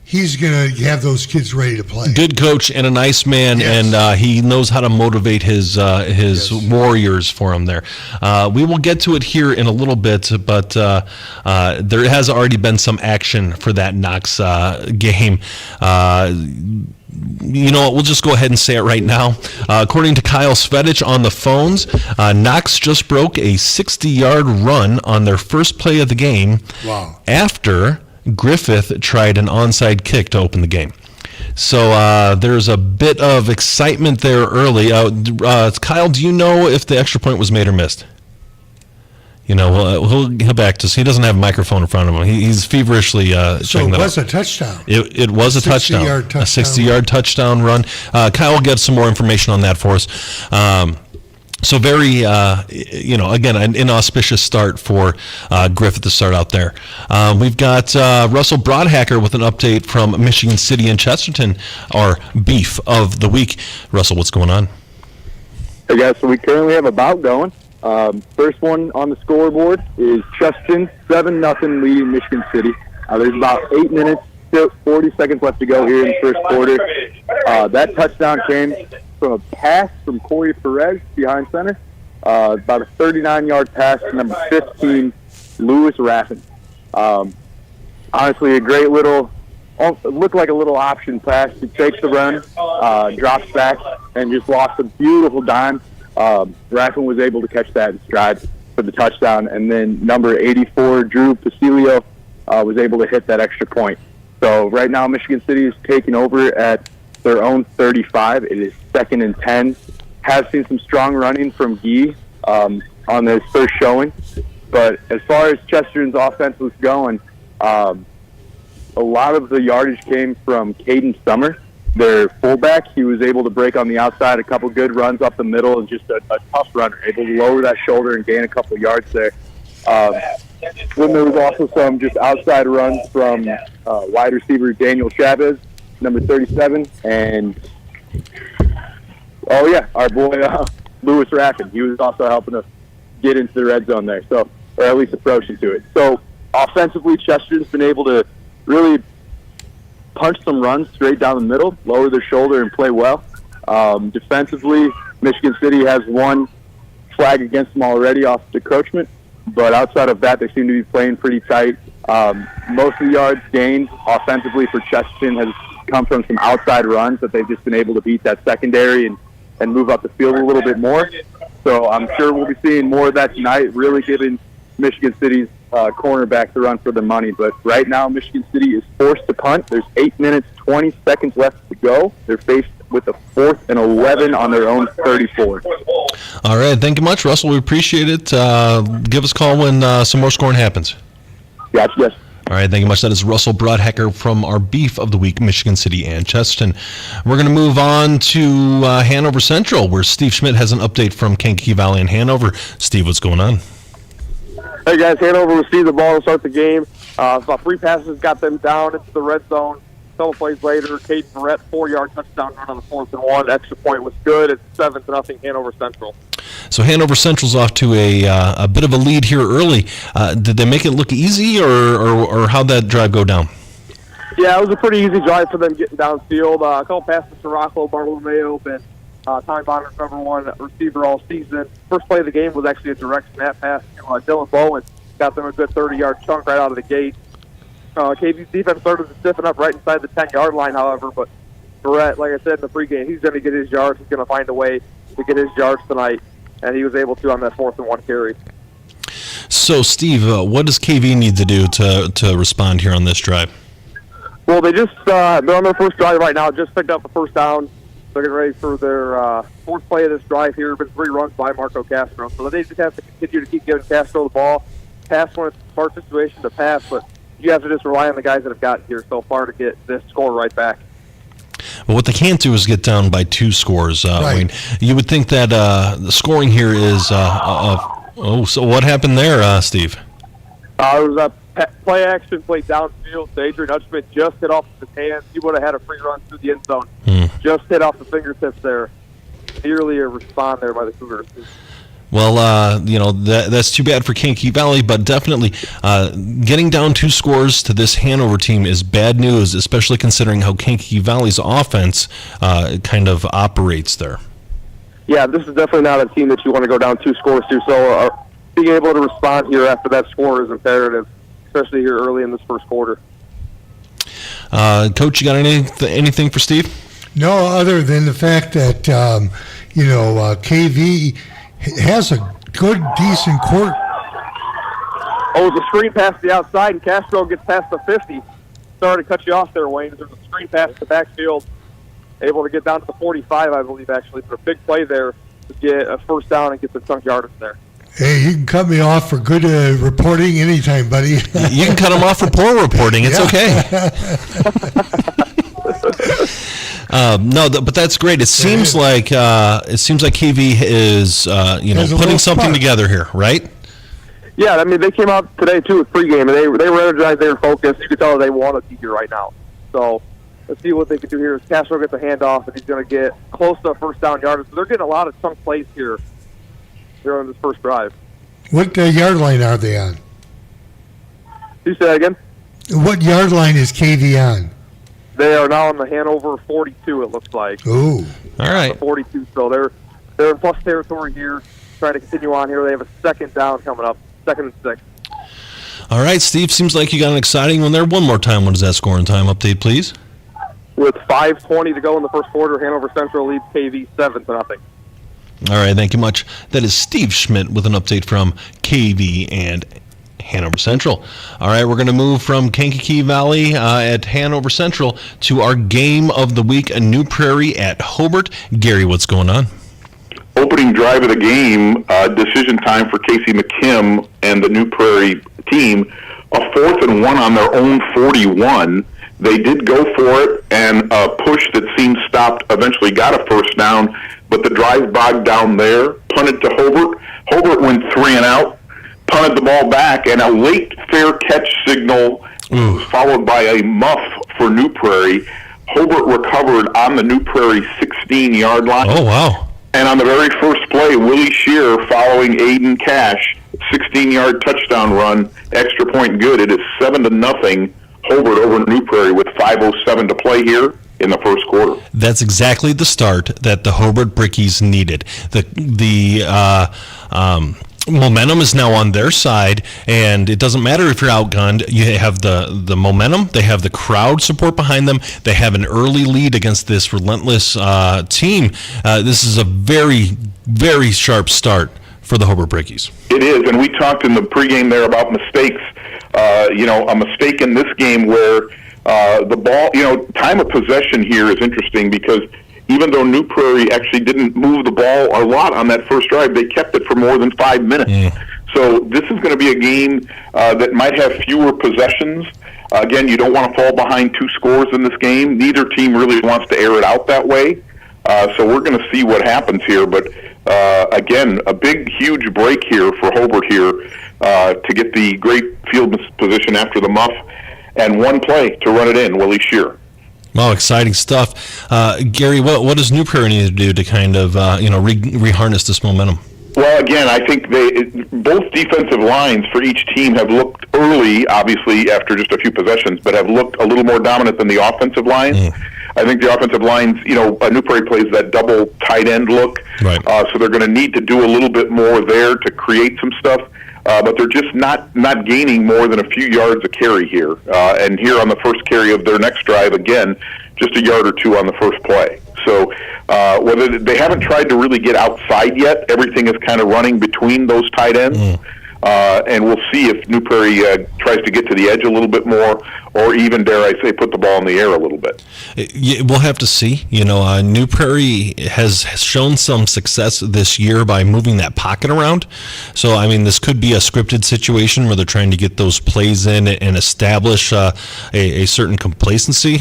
he's going to have those kids ready to play. Good coach and a nice man, and he knows how to motivate his warriors for him there. We will get to it here in a little bit, but there has already been some action for that Knox game. You know what, we'll just go ahead and say it right now. According to Kyle Svetich on the phones, Knox just broke a 60-yard run on their first play of the game after Griffith tried an onside kick to open the game. So there's a bit of excitement there early. Kyle, do you know if the extra point was made or missed? He'll back to us. He doesn't have a microphone in front of him. He's feverishly checking that out. So it was a touchdown. It was a touchdown. A 60-yard touchdown run. Kyle will get some more information on that for us. So very, again, an inauspicious start for Griffith to start out there. We've got Russell Broadhacker with an update from Michigan City and Chesterton, our beef of the week. Russell, what's going on? Hey, guys, so we currently have a bout going. First one on the scoreboard is Chesterton, 7-0 leading Michigan City. There's about 8 minutes, 40 seconds left to go here in the first quarter. That touchdown came from a pass from Corey Perez behind center. About a 39-yard pass to number 15, Lewis Raffin. Honestly, a great little, looked like a little option pass. He takes the run, drops back, and just lost a beautiful dime. Raffin was able to catch that in stride for the touchdown, and then number 84, Drew Pasilio, was able to hit that extra point. So right now, Michigan City is taking over at their own 35. It is 2nd and 10. Have seen some strong running from Guy on his first showing, but as far as Chesterton's offense was going, a lot of the yardage came from Caden Summer, their fullback. He was able to break on the outside, a couple good runs up the middle, and just a tough runner, able to lower that shoulder and gain a couple yards there. Then there was also some just outside runs from wide receiver Daniel Chavez, number 37, and our boy Lewis Raffin. He was also helping us get into the red zone there, or at least approaching to it. So Offensively, Chesterton's been able to really punch some runs straight down the middle, lower their shoulder, and play well. Defensively, Michigan City has one flag against them already off encroachment, but outside of that, they seem to be playing pretty tight. Most of the yards gained offensively for Chesterton has come from some outside runs that they've just been able to beat that secondary and move up the field a little bit more. So I'm sure we'll be seeing more of that tonight, really giving Michigan City's cornerback the run for the money. But right now, Michigan City is forced to punt. There's 8 minutes, 20 seconds left to go. They're faced with a 4th and 11 on their own 34. All right, thank you much, Russell. We appreciate it. Give us a call when some more scoring happens. Gotcha, yes. All right, thank you much. That is Russell Broadhecker from our Beef of the Week, Michigan City and Chesterton. We're going to move on to Hanover Central, where Steve Schmidt has an update from Kankakee Valley and Hanover. Steve, what's going on? Hey, guys, Hanover received the ball to start the game. About 3 passes got them down into the red zone. A couple plays later, Caden Barrett, 4-yard touchdown run on the 4th and 1. Extra point was good. It's 7-0 Hanover Central. So Hanover Central's off to a bit of a lead here early. Did they make it look easy, or how'd that drive go down? Yeah, it was a pretty easy drive for them getting downfield. A couple passes to Rocco Bartolomeo, and Tommy Bonner's number 1 receiver all season. First play of the game was actually a direct snap pass to Dylan Bowen. Got them a good 30-yard chunk right out of the gate. KV's defense started to stiffen up right inside the 10-yard line, however, but Barrett, like I said in the pregame, he's going to get his yards. He's going to find a way to get his yards tonight, and he was able to on that 4th and 1 carry. So, Steve, what does KV need to do to respond here on this drive? Well, they're on their first drive right now, just picked up the first down. They're getting ready for their 4th play of this drive here. Been 3 runs by Marco Castro. So they just have to continue to keep giving Castro the ball. Pass when it's a smart situation to pass, but you have to just rely on the guys that have gotten here so far to get this score right back. Well, what they can't do is get down by 2 scores. Right. I mean, you would think that the scoring here is so what happened there, Steve? It was a play action, play downfield. So Adrian Hutchman just hit off his hands. He would have had a free run through the end zone. Just hit off the fingertips there. Nearly a respond there by the Cougars. Well, that's too bad for Kankakee Valley, but definitely getting down 2 scores to this Hanover team is bad news, especially considering how Kankakee Valley's offense kind of operates there. Yeah, this is definitely not a team that you want to go down 2 scores to, so being able to respond here after that score is imperative, especially here early in this first quarter. Coach, you got anything for Steve? No, other than the fact that, KV has a good, decent court. Oh, it was a screen pass to the outside, and Castro gets past the 50. Sorry to cut you off there, Wayne. There's a screen pass to the backfield, able to get down to the 45, I believe, actually. But a big play there to get a first down and get the chunk yardage there. Hey, you can cut me off for good reporting anytime, buddy. You can cut him off for poor reporting. It's okay. But that's great. It seems like KV is putting something together here, right? Yeah, I mean they came out today too with pregame, and they were energized. They were focused. You could tell they want to be here right now. So let's see what they can do here. Castro gets a handoff, and he's going to get close to a first down yardage. So they're getting a lot of chunk plays here on this first drive. What yard line are they on? You say that again? What yard line is KV on? They are now on the Hanover 42, it looks like. Ooh. All right. The 42, so they're in plus territory here, trying to continue on here. They have a second down coming up, 2nd and 6. All right, Steve, seems like you got an exciting one there. One more time, what is that scoring time update, please? With 5:20 to go in the first quarter, Hanover Central leads KV 7-0. All right, thank you much. That is Steve Schmidt with an update from KV and Hanover Central. All right, we're going to move from Kankakee Valley at Hanover Central to our game of the week, New Prairie at Hobart. Gary, what's going on? Opening drive of the game, decision time for Casey McKim and the New Prairie team, a 4th and 1 on their own 41. They did go for it, and a push that seemed stopped eventually got a first down, but the drive bogged down there, punted to Hobart. Hobart went 3 and out, punted the ball back, and a late fair catch signal followed by a muff for New Prairie. Hobart recovered on the New Prairie 16-yard line. Oh, wow. And on the very first play, Willie Shear, following Aiden Cash, 16-yard touchdown run, extra point good. It is 7-0 Hobart over New Prairie with 5:07 to play here in the first quarter. That's exactly the start that the Hobart Brickies needed. The momentum is now on their side, and it doesn't matter if you're outgunned. You have the momentum. They have the crowd support behind them. They have an early lead against this relentless team. This is a very, very sharp start for the Hobart Brickies. It is, and we talked in the pregame there about mistakes. A mistake in this game where the ball, time of possession here is interesting because even though New Prairie actually didn't move the ball a lot on that first drive, they kept it for more than 5 minutes. So this is going to be a game that might have fewer possessions. Again, you don't want to fall behind 2 scores in this game. Neither team really wants to air it out that way. So we're going to see what happens here. But again, a big, huge break here for Hobart here to get the great field position after the muff, and 1 play to run it in, Willie Shear. Wow, exciting stuff. Gary, what does New Prairie need to do to kind of reharness this momentum? Well, again, I think both defensive lines for each team have looked early, obviously, after just a few possessions, but have looked a little more dominant than the offensive lines. I think the offensive lines, New Prairie plays that double tight end look, right. So they're going to need to do a little bit more there to create some stuff. But they're just not gaining more than a few yards a carry here. And here on the first carry of their next drive, again, just a yard or 2 on the first play. So whether they haven't tried to really get outside yet, everything is kind of running between those tight ends. And we'll see if New Prairie tries to get to the edge a little bit more, or even, dare I say, put the ball in the air a little bit. We'll have to see. New Prairie has shown some success this year by moving that pocket around. So, this could be a scripted situation where they're trying to get those plays in and establish a certain complacency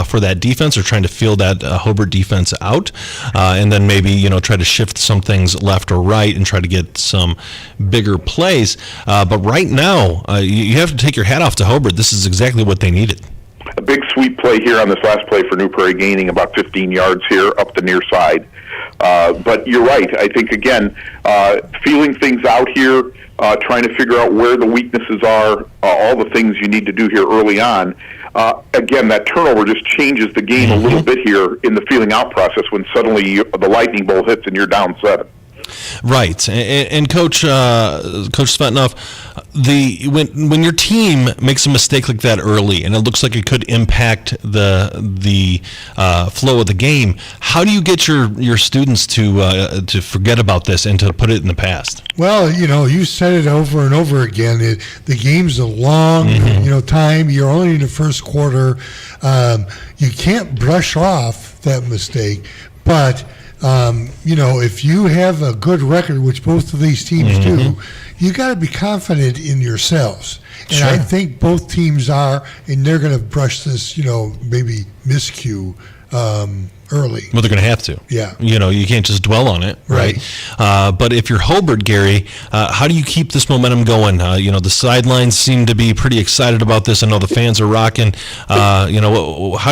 for that defense, or trying to feel that Hobart defense out, and then maybe, try to shift some things left or right and try to get some bigger plays. But right now, you have to take your hat off to Hobart. This is exactly what they needed. A big sweep play here on this last play for New Prairie, gaining about 15 yards here up the near side. But you're right. I think, again, feeling things out here, trying to figure out where the weaknesses are, all the things you need to do here early on. Again, that turnover just changes the game a little bit here in the feeling out process when suddenly the lightning bolt hits and you're down 7. Right, and Coach Svetanoff, when your team makes a mistake like that early, and it looks like it could impact the flow of the game, how do you get your students to forget about this and to put it in the past? Well, you said it over and over again. The game's a long, time. You're only in the first quarter. You can't brush off that mistake, but. If you have a good record, which both of these teams do, you got to be confident in yourselves. And I think both teams are, and they're going to brush this, maybe miscue early. Well, they're going to have to. Yeah. You can't just dwell on it, right? But if you're Hobart, Gary, how do you keep this momentum going? The sidelines seem to be pretty excited about this. I know the fans are rocking. How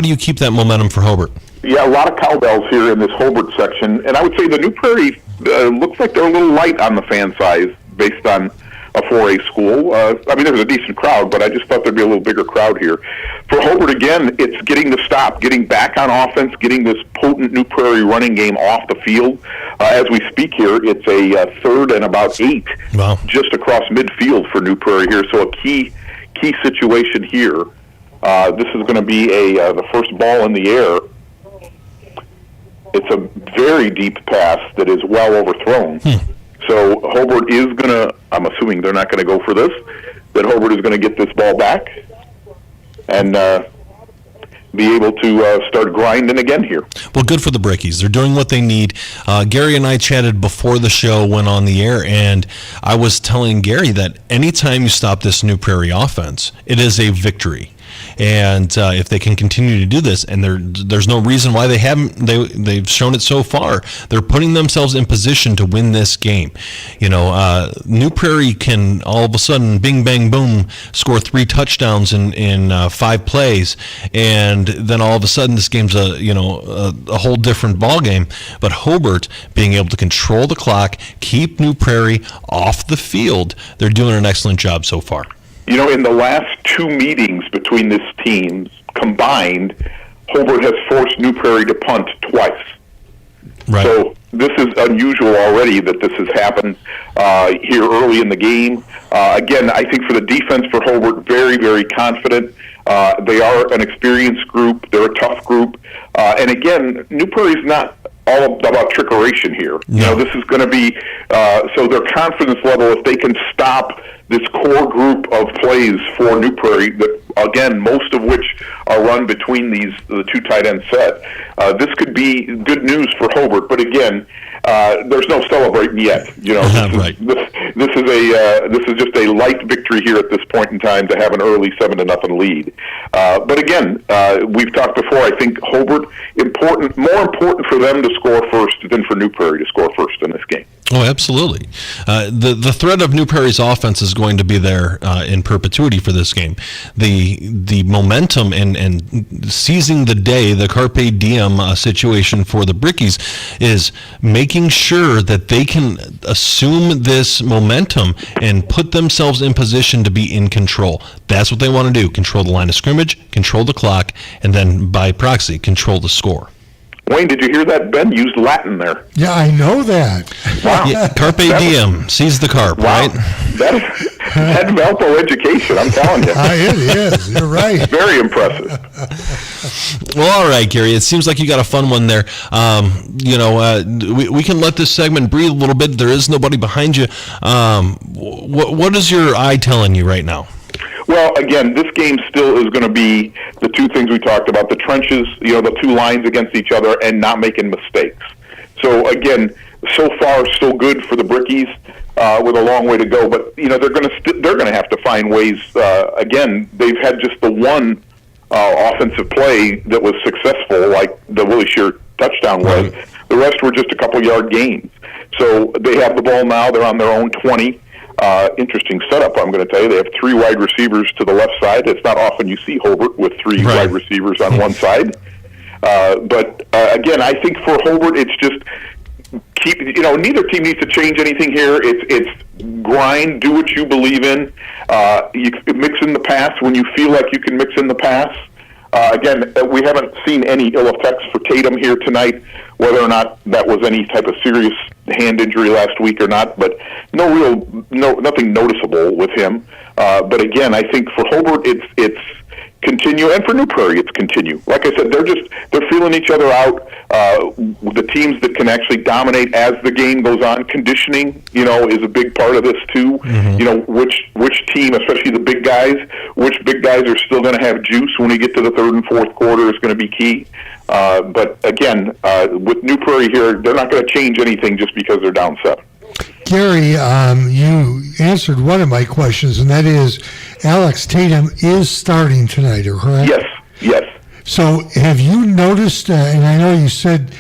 do you keep that momentum for Hobart? Yeah, a lot of cowbells here in this Hobart section. And I would say the New Prairie looks like they're a little light on the fan size based on a 4A school. There's a decent crowd, but I just thought there'd be a little bigger crowd here. For Hobart, again, it's getting the stop, getting back on offense, getting this potent New Prairie running game off the field. As we speak here, it's a 3rd and about 8 just across midfield for New Prairie here. So a key situation here. This is going to be the first ball in the air. It's a very deep pass that is well overthrown. So Hobart is going to, I'm assuming they're not going to go for this, that Hobart is going to get this ball back and be able to start grinding again here. Well, good for the Brickies. They're doing what they need. Gary and I chatted before the show went on the air, and I was telling Gary that anytime you stop this New Prairie offense, it is a victory. And if they can continue to do this, and there's no reason why they haven't, they've shown it so far. They're putting themselves in position to win this game. New Prairie can all of a sudden, bing, bang, boom, score 3 touchdowns in 5 plays, and then all of a sudden this game's a whole different ball game. But Hobart being able to control the clock, keep New Prairie off the field, they're doing an excellent job so far. In the last 2 meetings between these teams combined, Hobart has forced New Prairie to punt twice. Right. So this is unusual already that this has happened here early in the game. Again, I think for the defense for Hobart, very, very confident. They are an experienced group. They're a tough group. And again, New Prairie's not all about trickeration here. No. This is going to be, so their confidence level, if they can stop this core group of plays for New Prairie, that again, most of which are run between the 2 tight end set, this could be good news for Hobart. But again, there's no celebrating yet. Right. This is just a light victory here at this point in time to have an early 7-0 lead. But again, we've talked before. I think Hobart more important for them to score first than for New Prairie to score first in this game. Oh, absolutely. The threat of New Prairie's offense is going to be there in perpetuity for this game. The momentum and seizing the day, the carpe diem situation for the Brickies is making sure that they can assume this momentum and put themselves in position to be in control. That's what they want to do. Control the line of scrimmage, control the clock, and then by proxy, control the score. Wayne, did you hear that? Ben used Latin there. Yeah, I know that. Wow. Yeah, carpe diem, seize the carp, wow. right? That's Valpo education, I'm telling you. It is. You're right. Very impressive. Well, all right, Gary. It seems like you got a fun one there. We can let this segment breathe a little bit. There is nobody behind you. What is your eye telling you right now? Well, again, this game still is going to be the 2 things we talked about, the trenches, the 2 lines against each other, and not making mistakes. So, again, so far, so good for the Brickies with a long way to go. But, they're going to have to find ways. Again, they've had just the one offensive play that was successful, like the Willie Shear touchdown was. Right. The rest were just a couple-yard gains. So they have the ball now. They're on their own 20. Interesting setup, I'm going to tell you. They have 3 wide receivers to the left side. It's not often you see Hobart with 3 wide receivers on one side. But again, I think for Hobart, it's just neither team needs to change anything here. It's grind, do what you believe in. You mix in the pass when you feel like you can mix in the pass. Again, we haven't seen any ill effects for Tatum here tonight, whether or not that was any type of serious hand injury last week or not, but nothing noticeable with him. But again, I think for Hobart, it's continue, and for New Prairie, it's continue. Like I said, they're feeling each other out. The teams that can actually dominate as the game goes on, conditioning, is a big part of this too. Mm-hmm. Which team, especially the big guys, which big guys are still going to have juice when we get to the 3rd and 4th quarter is going to be key. But again, with New Prairie here, they're not going to change anything just because they're down 7. Gary, you answered one of my questions, and that is Alex Tatum is starting tonight, correct? Yes. So have you noticed, and I know you said,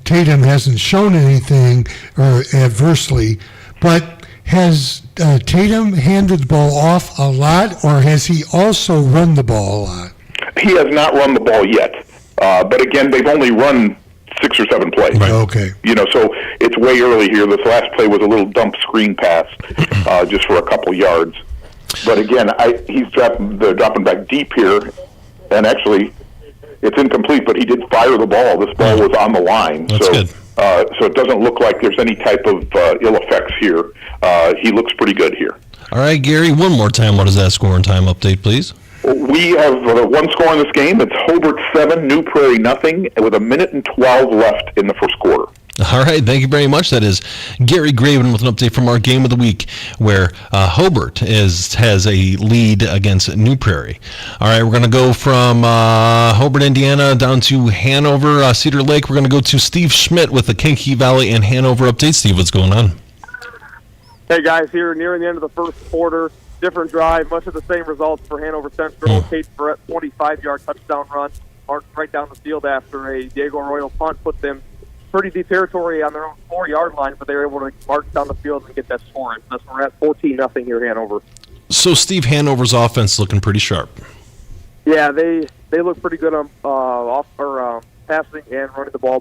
Tatum hasn't shown anything or adversely, but has Tatum handed the ball off a lot, or has he also run the ball a lot? He has not run the ball yet. But again, they've only run 6 or 7 plays. Right. Okay. So it's way early here. This last play was a little dump screen pass, just for a couple yards. But again, they're dropping back deep here, and actually, it's incomplete. But he did fire the ball. This ball was on the line. That's good. So it doesn't look like there's any type of ill effects here. He looks pretty good here. All right, Gary. One more time. What is that score and time update, please? We have one score in this game. It's Hobart 7, New Prairie nothing, with 1:12 left in the first quarter. All right, thank you very much. That is Gary Graven with an update from our game of the week, where Hobart has a lead against New Prairie. All right, we're going to go from Hobart, Indiana, down to Hanover, Cedar Lake. We're going to go to Steve Schmidt with the Kankakee Valley and Hanover update. Steve, what's going on? Hey, guys, here nearing the end of the first quarter. different drive, much of the same results for Hanover Central. Kate Brett, 25-yard touchdown run, marched right down the field after a Diego Arroyo punt, put them pretty deep territory on their own 4-yard line, but they were able to march down the field and get that score in. Thus, we're at 14-0 here, Hanover. So, Steve, Hanover's offense looking pretty sharp. Yeah, they look pretty good on passing and running the ball,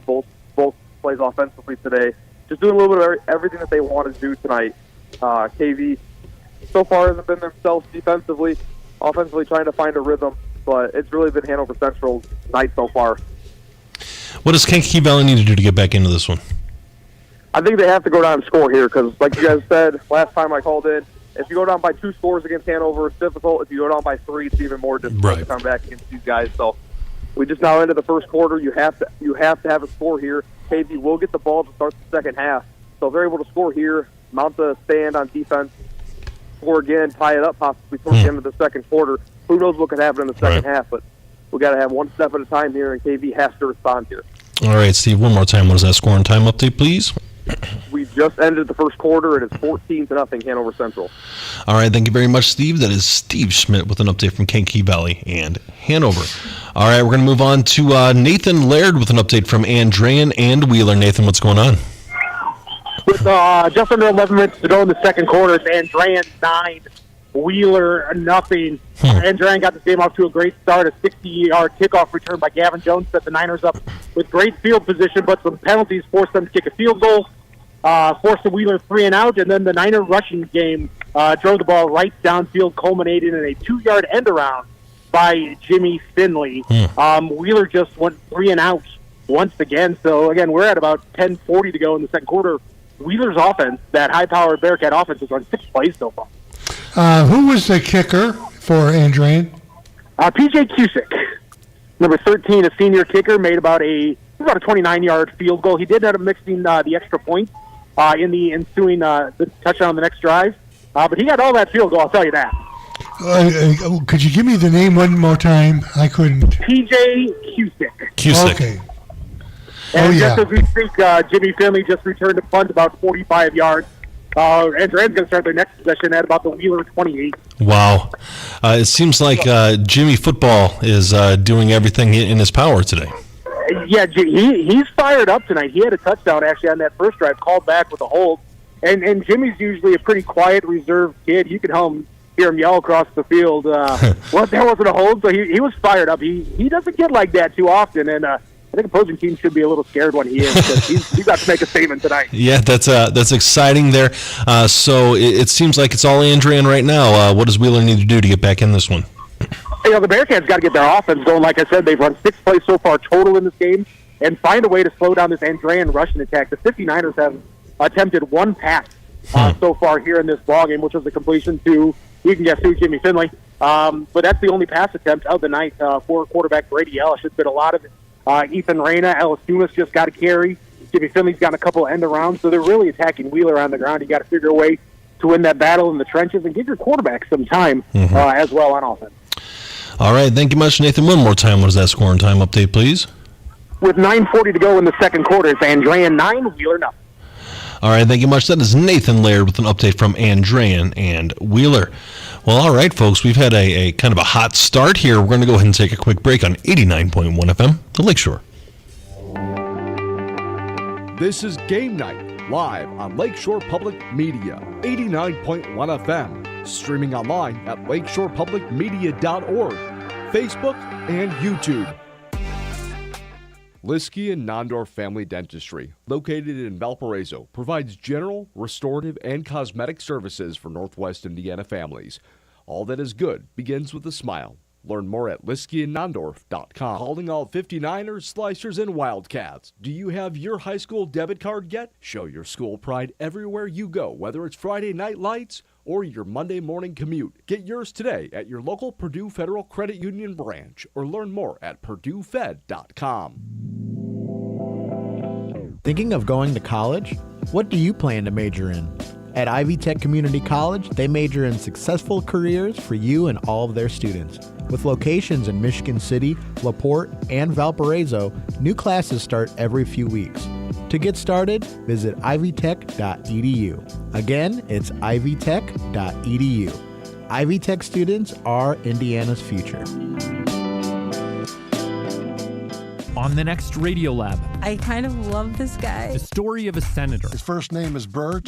both plays offensively today. Just doing a little bit of everything that they want to do tonight. KV so far hasn't been themselves defensively, offensively trying to find a rhythm, but it's really been Hanover Central's night so far. What does Kankakee Valley need to do to get back into this one? I think they have to go down and score here because, like you guys said last time I called in, if you go down by 2 scores against Hanover, it's difficult. If you go down by 3, it's even more difficult to come back against these guys. So we just now into the first quarter. You have to have a score here. KV will get the ball to start the second half. So if they're able to score here, mount the stand on defense, score again, tie it up possibly towards the end of the second quarter. Who knows what could happen in the second half, but we got to have one step at a time here, and KV has to respond here. All right, Steve, one more time. What is that score and time update, please? We just ended the first quarter, and it's 14-0 Hanover Central. All right, thank you very much, Steve. That is Steve Schmidt with an update from Kankakee Valley and Hanover. All right, we're going to move on to Nathan Laird with an update from Andrean and Wheeler. Nathan, what's going on? With just under 11 minutes to go in the second quarter, it's Andrean 9, Wheeler 0. Andrean got this game off to a great start. A 60-yard kickoff return by Gavin Jones set the Niners up with great field position, but some penalties forced them to kick a field goal, forced the Wheeler 3 and out, and then the Niner rushing game drove the ball right downfield, culminating in a 2-yard end around by Jimmy Finley. Wheeler just went 3 and out once again. So, again, we're at about 10:40 to go in the second quarter. Wheeler's offense, that high-powered Bearcat offense, has run 6 plays so far. Who was the kicker for Andrean? P.J. Cusick, number 13, a senior kicker, made about a 29-yard field goal. He did end up mixing the extra point in the ensuing the touchdown on the next drive, but he got all that field goal, I'll tell you that. Could you give me the name one more time? I couldn't. P.J. Cusick. Okay. And just as we speak, Jimmy Finley just returned a punt about 45 yards. Andrean's going to start their next possession at about the Wheeler 28. Wow. It seems like Jimmy Football is doing everything in his power today. Yeah, he's fired up tonight. He had a touchdown, actually, on that first drive, called back with a hold. And Jimmy's usually a pretty quiet, reserved kid. You can hear him yell across the field. Well, that wasn't a hold, so he was fired up. He doesn't get like that too often, and I think opposing teams should be a little scared when he is, because he's got to make a statement tonight. Yeah, that's exciting there. So it seems like it's all Andrean right now. What does Wheeler need to do to get back in this one? The Bearcats got to get their offense going. Like I said, they've run 6 plays so far total in this game, and find a way to slow down this Andrean rushing attack. The 59ers have attempted 1 pass so far here in this ballgame, which was a completion to, you can guess who, Jimmy Finley. But that's the only pass attempt of the night for quarterback Brady Ellis. It's been a lot of it. Ethan Reyna, Ellis Dumas just got a carry. Jimmy Finley's gotten a couple end arounds, so they're really attacking Wheeler on the ground. You got to figure a way to win that battle in the trenches and give your quarterback some time as well on offense. All right, thank you much, Nathan. One more time, what is that score and time update, please? With 9:40 to go in the second quarter, it's Andrean 9, Wheeler 0. All right, thank you much. That is Nathan Laird with an update from Andrean and Wheeler. Well, all right, folks, we've had a kind of a hot start here. We're going to go ahead and take a quick break on 89.1 FM, the Lakeshore. This is Game Night, live on Lakeshore Public Media, 89.1 FM, streaming online at lakeshorepublicmedia.org, Facebook, and YouTube. Liskey and Nondorf Family Dentistry, located in Valparaiso, provides general, restorative, and cosmetic services for Northwest Indiana families. All that is good begins with a smile. Learn more at liskeyandnondorf.com. Calling all 59ers, Slicers, and Wildcats. Do you have your high school debit card yet? Show your school pride everywhere you go, whether it's Friday night lights or your Monday morning commute. Get yours today at your local Purdue Federal Credit Union branch or learn more at purduefed.com. Thinking of going to college? What do you plan to major in? At Ivy Tech Community College, they major in successful careers for you and all of their students. With locations in Michigan City, LaPorte, and Valparaiso, new classes start every few weeks. To get started, visit ivytech.edu. Again, it's ivytech.edu. Ivy Tech students are Indiana's future. On the next Radio Lab, I kind of love this guy. the story of a senator. His first name is Birch.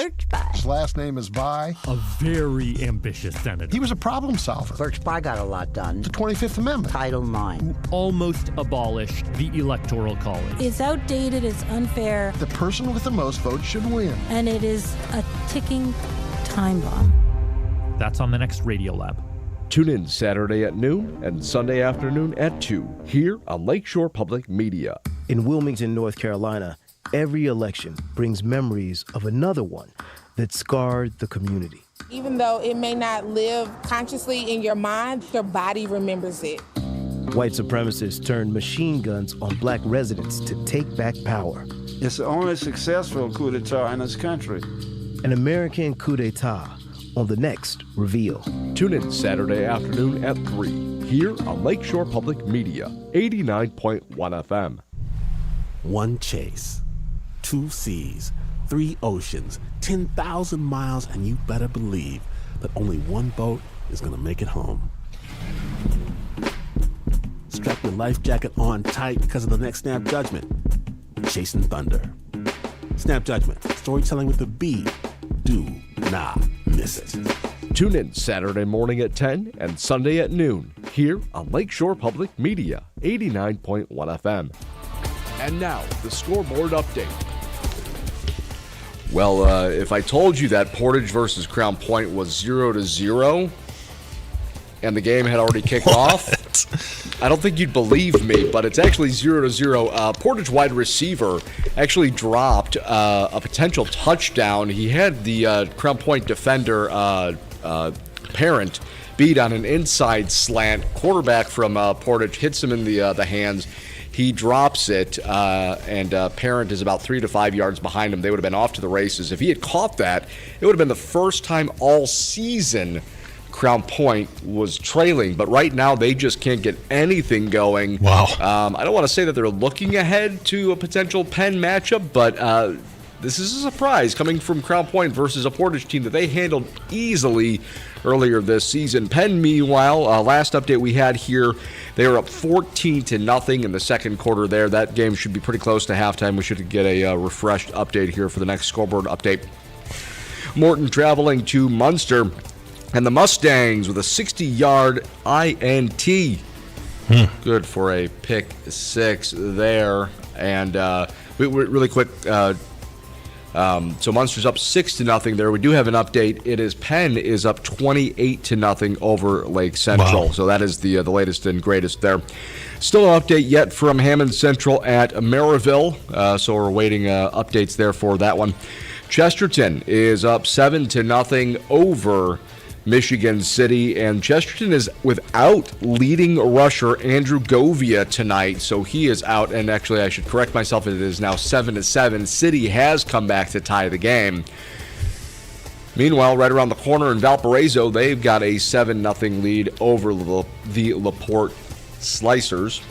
His last name is Bai. A very ambitious senator. He was a problem solver. Birch Bai got a lot done. The 25th Amendment. Title IX. Who almost abolished the Electoral College. It's outdated, it's unfair, The person with the most votes should win. and it is a ticking time bomb. That's on the next Radio Lab. Tune in Saturday at noon and Sunday afternoon at 2 here on Lakeshore Public Media. In Wilmington, North Carolina, every election brings memories of another one that scarred the community. Even though it may not live consciously in your mind, your body remembers it. White supremacists turned machine guns on black residents to take back power. It's the only successful coup d'etat in this country. An American coup d'etat on the next Reveal. Tune in Saturday afternoon at 3 here on Lakeshore Public Media, 89.1 FM. One chase, 2 seas, 3 oceans, 10,000 miles, and you better believe that only one boat is going to make it home. Strap your life jacket on tight because of the next Snap Judgment. Chasing Thunder. Snap Judgment, storytelling with a B. Do not miss it. Tune in Saturday morning at 10 and Sunday at noon here on Lakeshore Public Media, 89.1 FM. And now, the scoreboard update. Well, if I told you that Portage versus Crown Point was 0-0 and the game had already kicked off, I don't think you'd believe me, but it's actually 0-0. Portage wide receiver actually dropped a potential touchdown. He had the Crown Point defender, Parent, beat on an inside slant. Quarterback from Portage hits him in the hands. He drops it, and Parent is about 3 to 5 yards behind him. They would have been off to the races. If he had caught that, it would have been the first time all season Crown Point was trailing, but right now they just can't get anything going. Wow. I don't want to say that they're looking ahead to a potential Penn matchup, but this is a surprise coming from Crown Point versus a Portage team that they handled easily earlier this season. Penn, meanwhile, last update we had here, they were up 14-0 in the second quarter there. That game should be pretty close to halftime. We should get a refreshed update here for the next scoreboard update. Morton traveling to Munster. And the Mustangs with a 60-yard INT. Good for a pick 6 there. And really quick, so Munster's up 6-0 there. We do have an update. It is Penn is up 28-0 over Lake Central. Wow. So that is the latest and greatest there. Still no update yet from Hammond Central at Maryville. So we're waiting updates there for that one. Chesterton is up 7-0 over Michigan City, and Chesterton is without leading rusher Andrew Govia tonight, so he is out. And actually, I should correct myself, it is now 7-7. City has come back to tie the game. Meanwhile, right around the corner in Valparaiso, they've got a 7-0 lead over the LaPorte Slicers.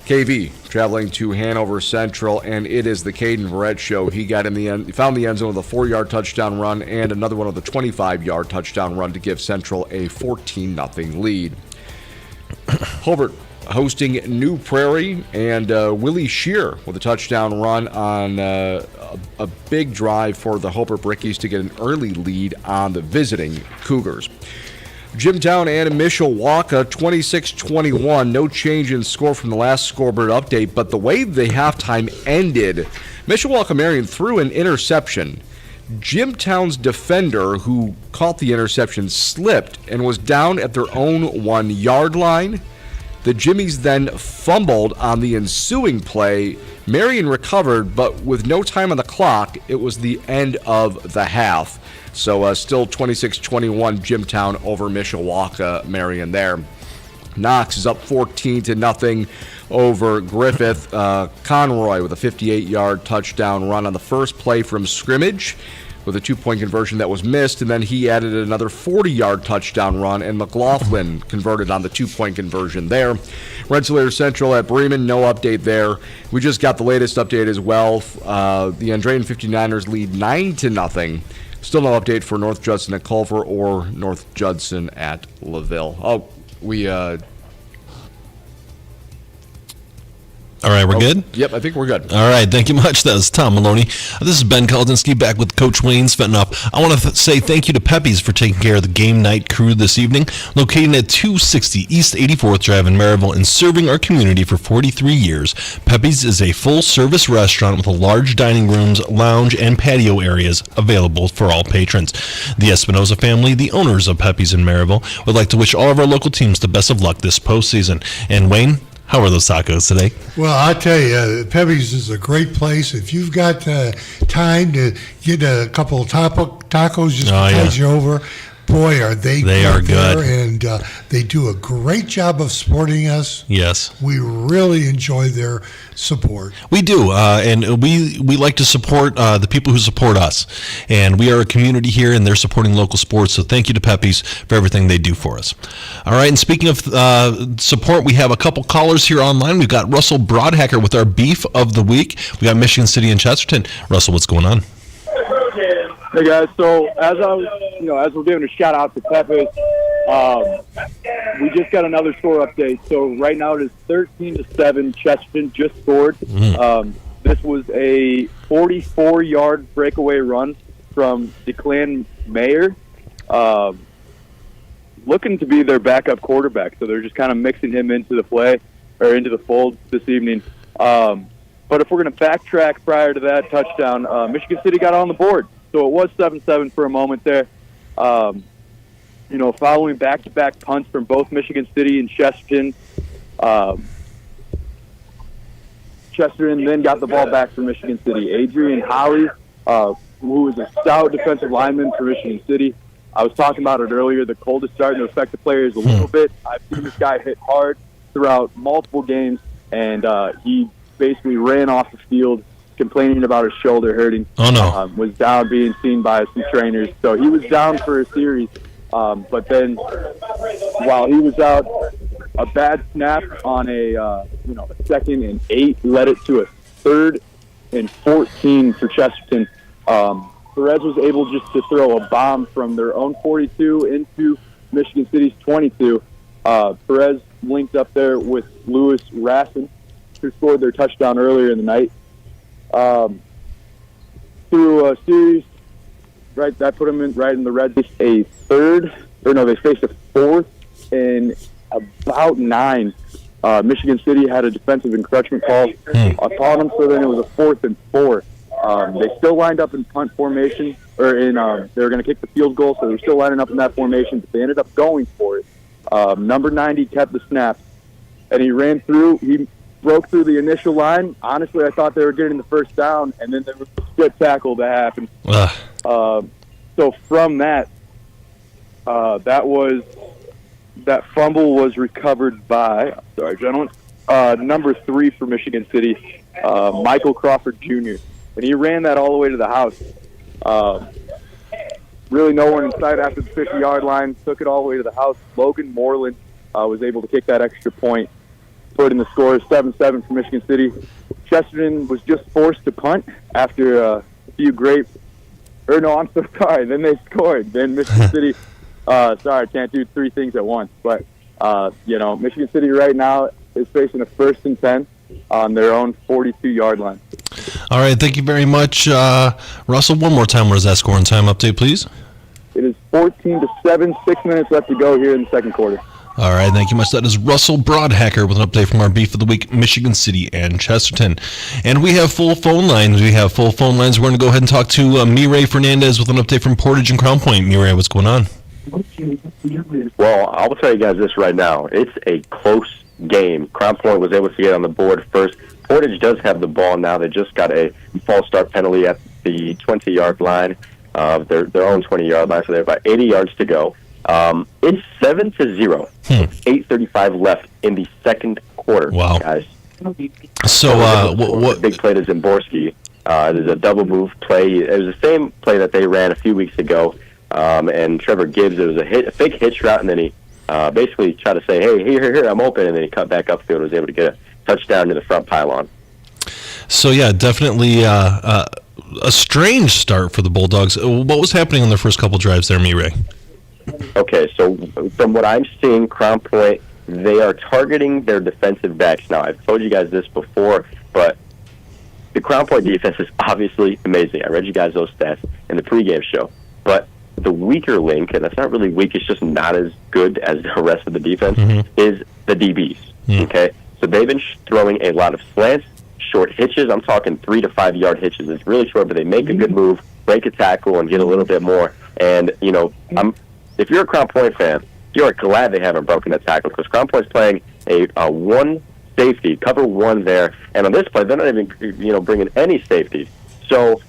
KV traveling to Hanover Central, and it is the Caden Verrett show. He got in the end, found the end zone with a 4-yard touchdown run and another one with a 25-yard touchdown run to give Central a 14-0 lead. Hobart hosting New Prairie, and Willie Shear with a touchdown run on a big drive for the Hobart Brickies to get an early lead on the visiting Cougars. Jimtown and Mishawaka 26-21. No change in score from the last scoreboard update, but the way the halftime ended, Mishawaka Marion threw an interception. Jimtown's defender, who caught the interception, slipped and was down at their own 1-yard line. The Jimmies then fumbled on the ensuing play. Marion recovered, but with no time on the clock, it was the end of the half. So still 26-21 Jimtown over Mishawaka Marion there. Knox is up 14-0 over Griffith. Conroy with a 58-yard touchdown run on the first play from scrimmage with a 2-point conversion that was missed, and then he added another 40-yard touchdown run, and McLaughlin converted on the 2-point conversion there. Rensselaer Central at Bremen, no update there. We just got the latest update as well. The Andrean 59ers lead 9-0 Still no update for North Judson at Culver or North Judson at LaVille. All right, we're good? Yep, I think we're good. All right, thank you much. That was Tom Maloney. This is Ben Kolodzinski back with Coach Wayne Svetanoff. I want to say thank you to Pepe's for taking care of the game night crew this evening, located at 260 East 84th Drive in Maryville and serving our community for 43 years. Pepe's is a full-service restaurant with large dining rooms, lounge, and patio areas available for all patrons. The Espinoza family, the owners of Pepe's in Maryville, would like to wish all of our local teams the best of luck this postseason. And Wayne, how are those tacos today? Well, I tell you, Pepe's is a great place. If you've got time to get a couple of tacos just to tide you over, boy, are they good. They are good. And they do a great job of supporting us. Yes. We really enjoy their support. We do, and we like to support the people who support us. And we are a community here, and they're supporting local sports, so thank you to Pepe's for everything they do for us. All right, and speaking of support, we have a couple callers here online. We've got Russell Broadhacker with our beef of the week. We got Michigan City and Chesterton. Russell, what's going on? Hey guys, so as we're giving a shout out to Pepe's, we just got another score update. So right now it is 13-7. Chesterton just scored. This was a 44-yard breakaway run from Declan Mayer, looking to be their backup quarterback. So they're just kind of mixing him into the play or into the fold this evening. But if we're going to backtrack prior to that touchdown, Michigan City got on the board. So it was 7-7 for a moment there. Following back-to-back punts from both Michigan City and Chesterton. Chesterton then got the ball back for Michigan City. Adrian Holly, who is a stout defensive lineman for Michigan City. I was talking about it earlier. The cold is starting to affect the players a little bit. I've seen this guy hit hard throughout multiple games, and he basically ran off the field complaining about his shoulder hurting. Oh, no. Was down being seen by some trainers. So he was down for a series. But then while he was out, a bad snap on a 2nd and 8 led it to a 3rd and 14 for Chesterton. Perez was able just to throw a bomb from their own 42 into Michigan City's 22. Perez linked up there with Lewis Rassin, who scored their touchdown earlier in the night. Through a series, right, that put them right in the red. They faced a 4th and about 9. Michigan City had a defensive encroachment call upon them, so then it was a 4th and 4. They still lined up in punt formation, they were going to kick the field goal, so they were still lining up in that formation, but they ended up going for it. Number 90 kept the snap, and he ran through. He broke through the initial line. Honestly, I thought they were getting the first down, and then there was a split tackle that happened. So from that, that fumble was recovered by, number 3 for Michigan City, Michael Crawford Jr., and he ran that all the way to the house. Really no one in sight after the 50-yard line, took it all the way to the house. Logan Moreland was able to kick that extra point, put in the score 7-7 for Michigan City. Chesterton was just forced to punt after a few great – I'm so sorry. Then they scored. Then Michigan City sorry, I can't do 3 things at once. But, Michigan City right now is facing a 1st and 10 on their own 42-yard line. All right, thank you very much. Russell, one more time, what is that scoring time update, please? It is 14-7, 6 minutes left to go here in the second quarter. All right, thank you much. That is Russell Broadhacker with an update from our Beef of the Week, Michigan City and Chesterton. And we have full phone lines. We're going to go ahead and talk to Mireille Fernandez with an update from Portage and Crown Point. Mireille, what's going on? Well, I'll tell you guys this right now. It's a close game. Crown Point was able to get on the board first. Portage does have the ball now. They just got a false start penalty at the 20-yard line, their own 20-yard line, so they have about 80 yards to go. It's 7-0. 8:35 left in the second quarter, guys. So, what big play to Zimborski? There's a double move play. It was the same play that they ran a few weeks ago. And Trevor Gibbs, it was a fake hitch route, and then he basically tried to say, "Hey, here, I'm open," and then he cut back upfield and was able to get a touchdown to the front pylon. So yeah, definitely a strange start for the Bulldogs. What was happening on their first couple drives there, Mireille? Okay, so from what I'm seeing, Crown Point, they are targeting their defensive backs. Now, I've told you guys this before, but the Crown Point defense is obviously amazing. I read you guys those stats in the pregame show. But the weaker link, and it's not really weak, it's just not as good as the rest of the defense, is the DBs. Okay? So they've been throwing a lot of slants, short hitches. I'm talking 3 to 5 yard hitches. It's really short, but they make a good move, break a tackle, and get a little bit more. And, you know, if you're a Crown Point fan, you're glad they haven't broken that tackle because Crown Point's playing a one safety, cover one there, and on this play, they're not even, bringing any safeties. So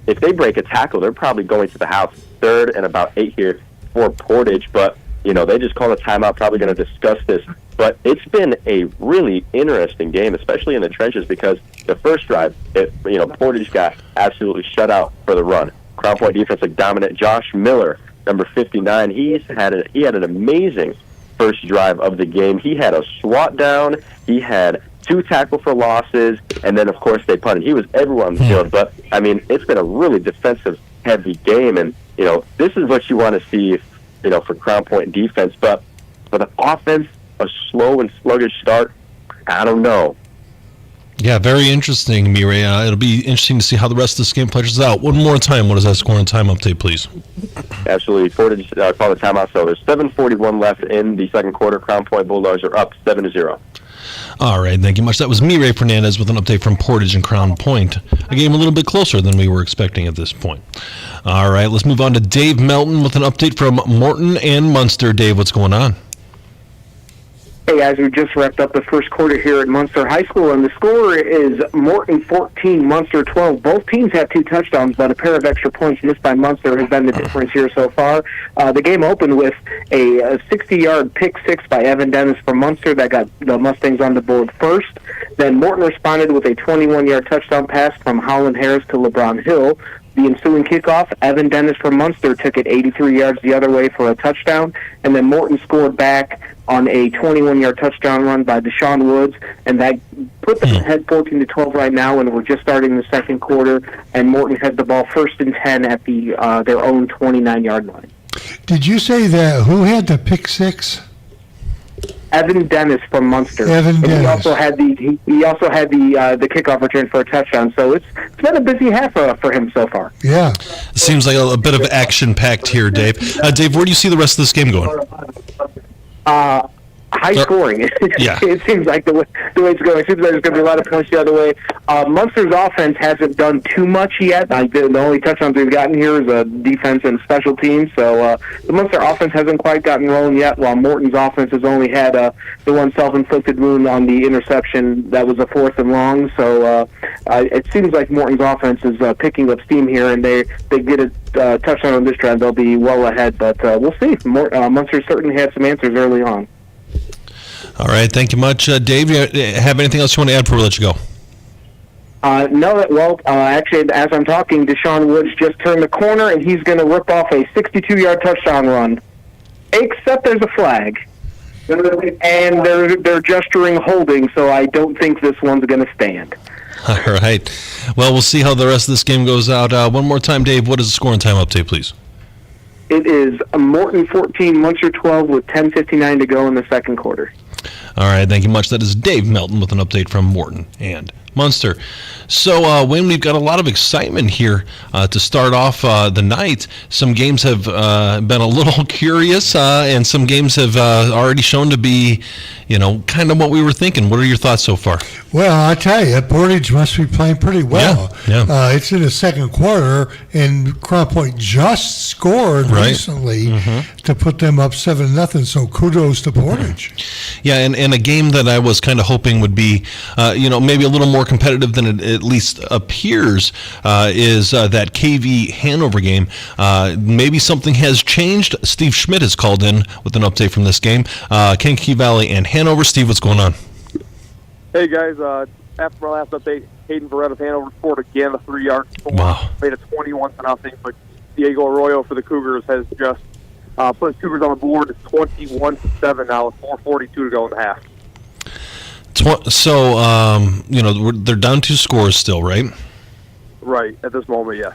if they break a tackle, they're probably going to the house. 3rd and about 8 here for Portage, but, they just called a timeout, probably going to discuss this. But it's been a really interesting game, especially in the trenches, because the first drive, Portage got absolutely shut out for the run. Crown Point defense like dominant. Josh Miller, number 59, he had an amazing first drive of the game. He had a swat down. He had 2 tackle for losses, and then, of course, they punted. He was everywhere on the field. But, it's been a really defensive-heavy game, and, this is what you want to see, for Crown Point defense. But for the offense, a slow and sluggish start, I don't know. Yeah, very interesting, Mireille. It'll be interesting to see how the rest of this game plays out. One more time, what is that score and time update, please? Absolutely. Portage called a timeout, so there's 7:41 left in the second quarter. Crown Point Bulldogs are up 7-0. All right, thank you much. That was Mireille Fernandez with an update from Portage and Crown Point. A game a little bit closer than we were expecting at this point. All right, let's move on to Dave Melton with an update from Morton and Munster. Dave, what's going on? Hey guys, we just wrapped up the first quarter here at Munster High School, and the score is Morton 14, Munster 12. Both teams have 2 touchdowns, but a pair of extra points missed by Munster has been the difference here so far. The game opened with a 60-yard pick six by Evan Dennis from Munster that got the Mustangs on the board first. Then Morton responded with a 21-yard touchdown pass from Holland Harris to LeBron Hill. The ensuing kickoff, Evan Dennis from Munster took it 83 yards the other way for a touchdown, and then Morton scored back on a 21-yard touchdown run by Deshaun Woods, and that put them ahead 14-12 right now, and we're just starting the second quarter, and Morton had the ball 1st and 10 at their own 29-yard line. Did you say that who had the pick six? Evan Dennis from Munster. Evan Dennis. He also had the kickoff return for a touchdown. So it's been a busy half for him so far. Yeah. It seems like a bit of action-packed here, Dave. Dave, where do you see the rest of this game going? High scoring. Yeah. It seems like the way it's going. It seems like there's going to be a lot of points the other way. Munster's offense hasn't done too much yet. The only touchdowns we've gotten here is defense and special teams. So the Munster offense hasn't quite gotten rolling yet, while Morton's offense has only had the one self-inflicted wound on the interception that was a 4th and long. So it seems like Morton's offense is picking up steam here, and they get a touchdown on this drive, they'll be well ahead. But we'll see. Munster certainly had some answers early on. All right, thank you much. Dave, you have anything else you want to add before we let you go? No, well, actually, as I'm talking, Deshaun Woods just turned the corner, and he's going to rip off a 62-yard touchdown run. Except there's a flag. And they're gesturing holding, so I don't think this one's going to stand. All right. Well, we'll see how the rest of this game goes out. One more time, Dave, what is the score and time update, please? It is Morton 14, Munster 12 with 10:59 to go in the second quarter. All right, thank you much. That is Dave Melton with an update from Morton and Munster. So, Wayne, we've got a lot of excitement here to start off the night. Some games have been a little curious, and some games have already shown to be, kind of what we were thinking. What are your thoughts so far? Well, I tell you, Portage must be playing pretty well. Yeah. It's in the second quarter, and Crown Point just scored recently to put them up 7-0. So kudos to Portage. Yeah, and a game that I was kind of hoping would be, maybe a little more competitive than it at least appears, is that KV Hanover game. Maybe something has changed. Steve Schmidt has called in with an update from this game. Kankakee Valley and Hanover. Steve, what's going on? Hey guys, after my last update, Hayden Barrett of Hanover scored again a 3-yard score. Wow. Made it 21-0, but Diego Arroyo for the Cougars has just put the Cougars on the board. It's 21-7 now with 4:42 to go in the half. So, they're down 2 scores still, right? Right, at this moment, yeah.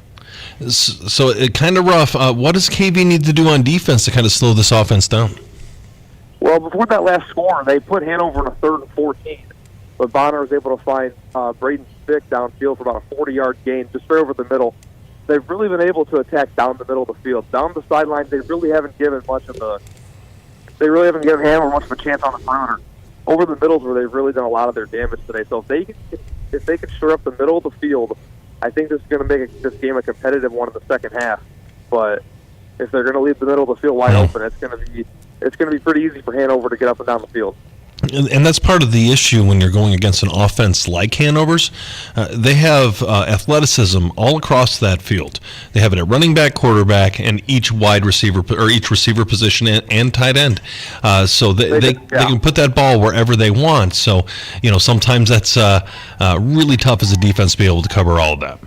So it kind of rough. What does KV need to do on defense to kind of slow this offense down? Well, before that last score, they put Hanover in a 3rd and 14, but Bonner was able to find Braden Spick downfield for about a 40-yard gain, just straight over the middle. They've really been able to attack down the middle of the field. Down the sideline, they really haven't given Hanover much of a chance on the perimeter. Over the middles where they've really done a lot of their damage today. So if they can shore up the middle of the field, I think this is going to make this game a competitive one in the second half. But if they're going to leave the middle of the field wide open, it's going to be pretty easy for Hanover to get up and down the field. And that's part of the issue when you're going against an offense like Hanover's. They have athleticism all across that field. They have it at running back, quarterback, and each wide receiver or each receiver position and tight end. So they can put that ball wherever they want. So sometimes that's really tough as a defense to be able to cover all of that.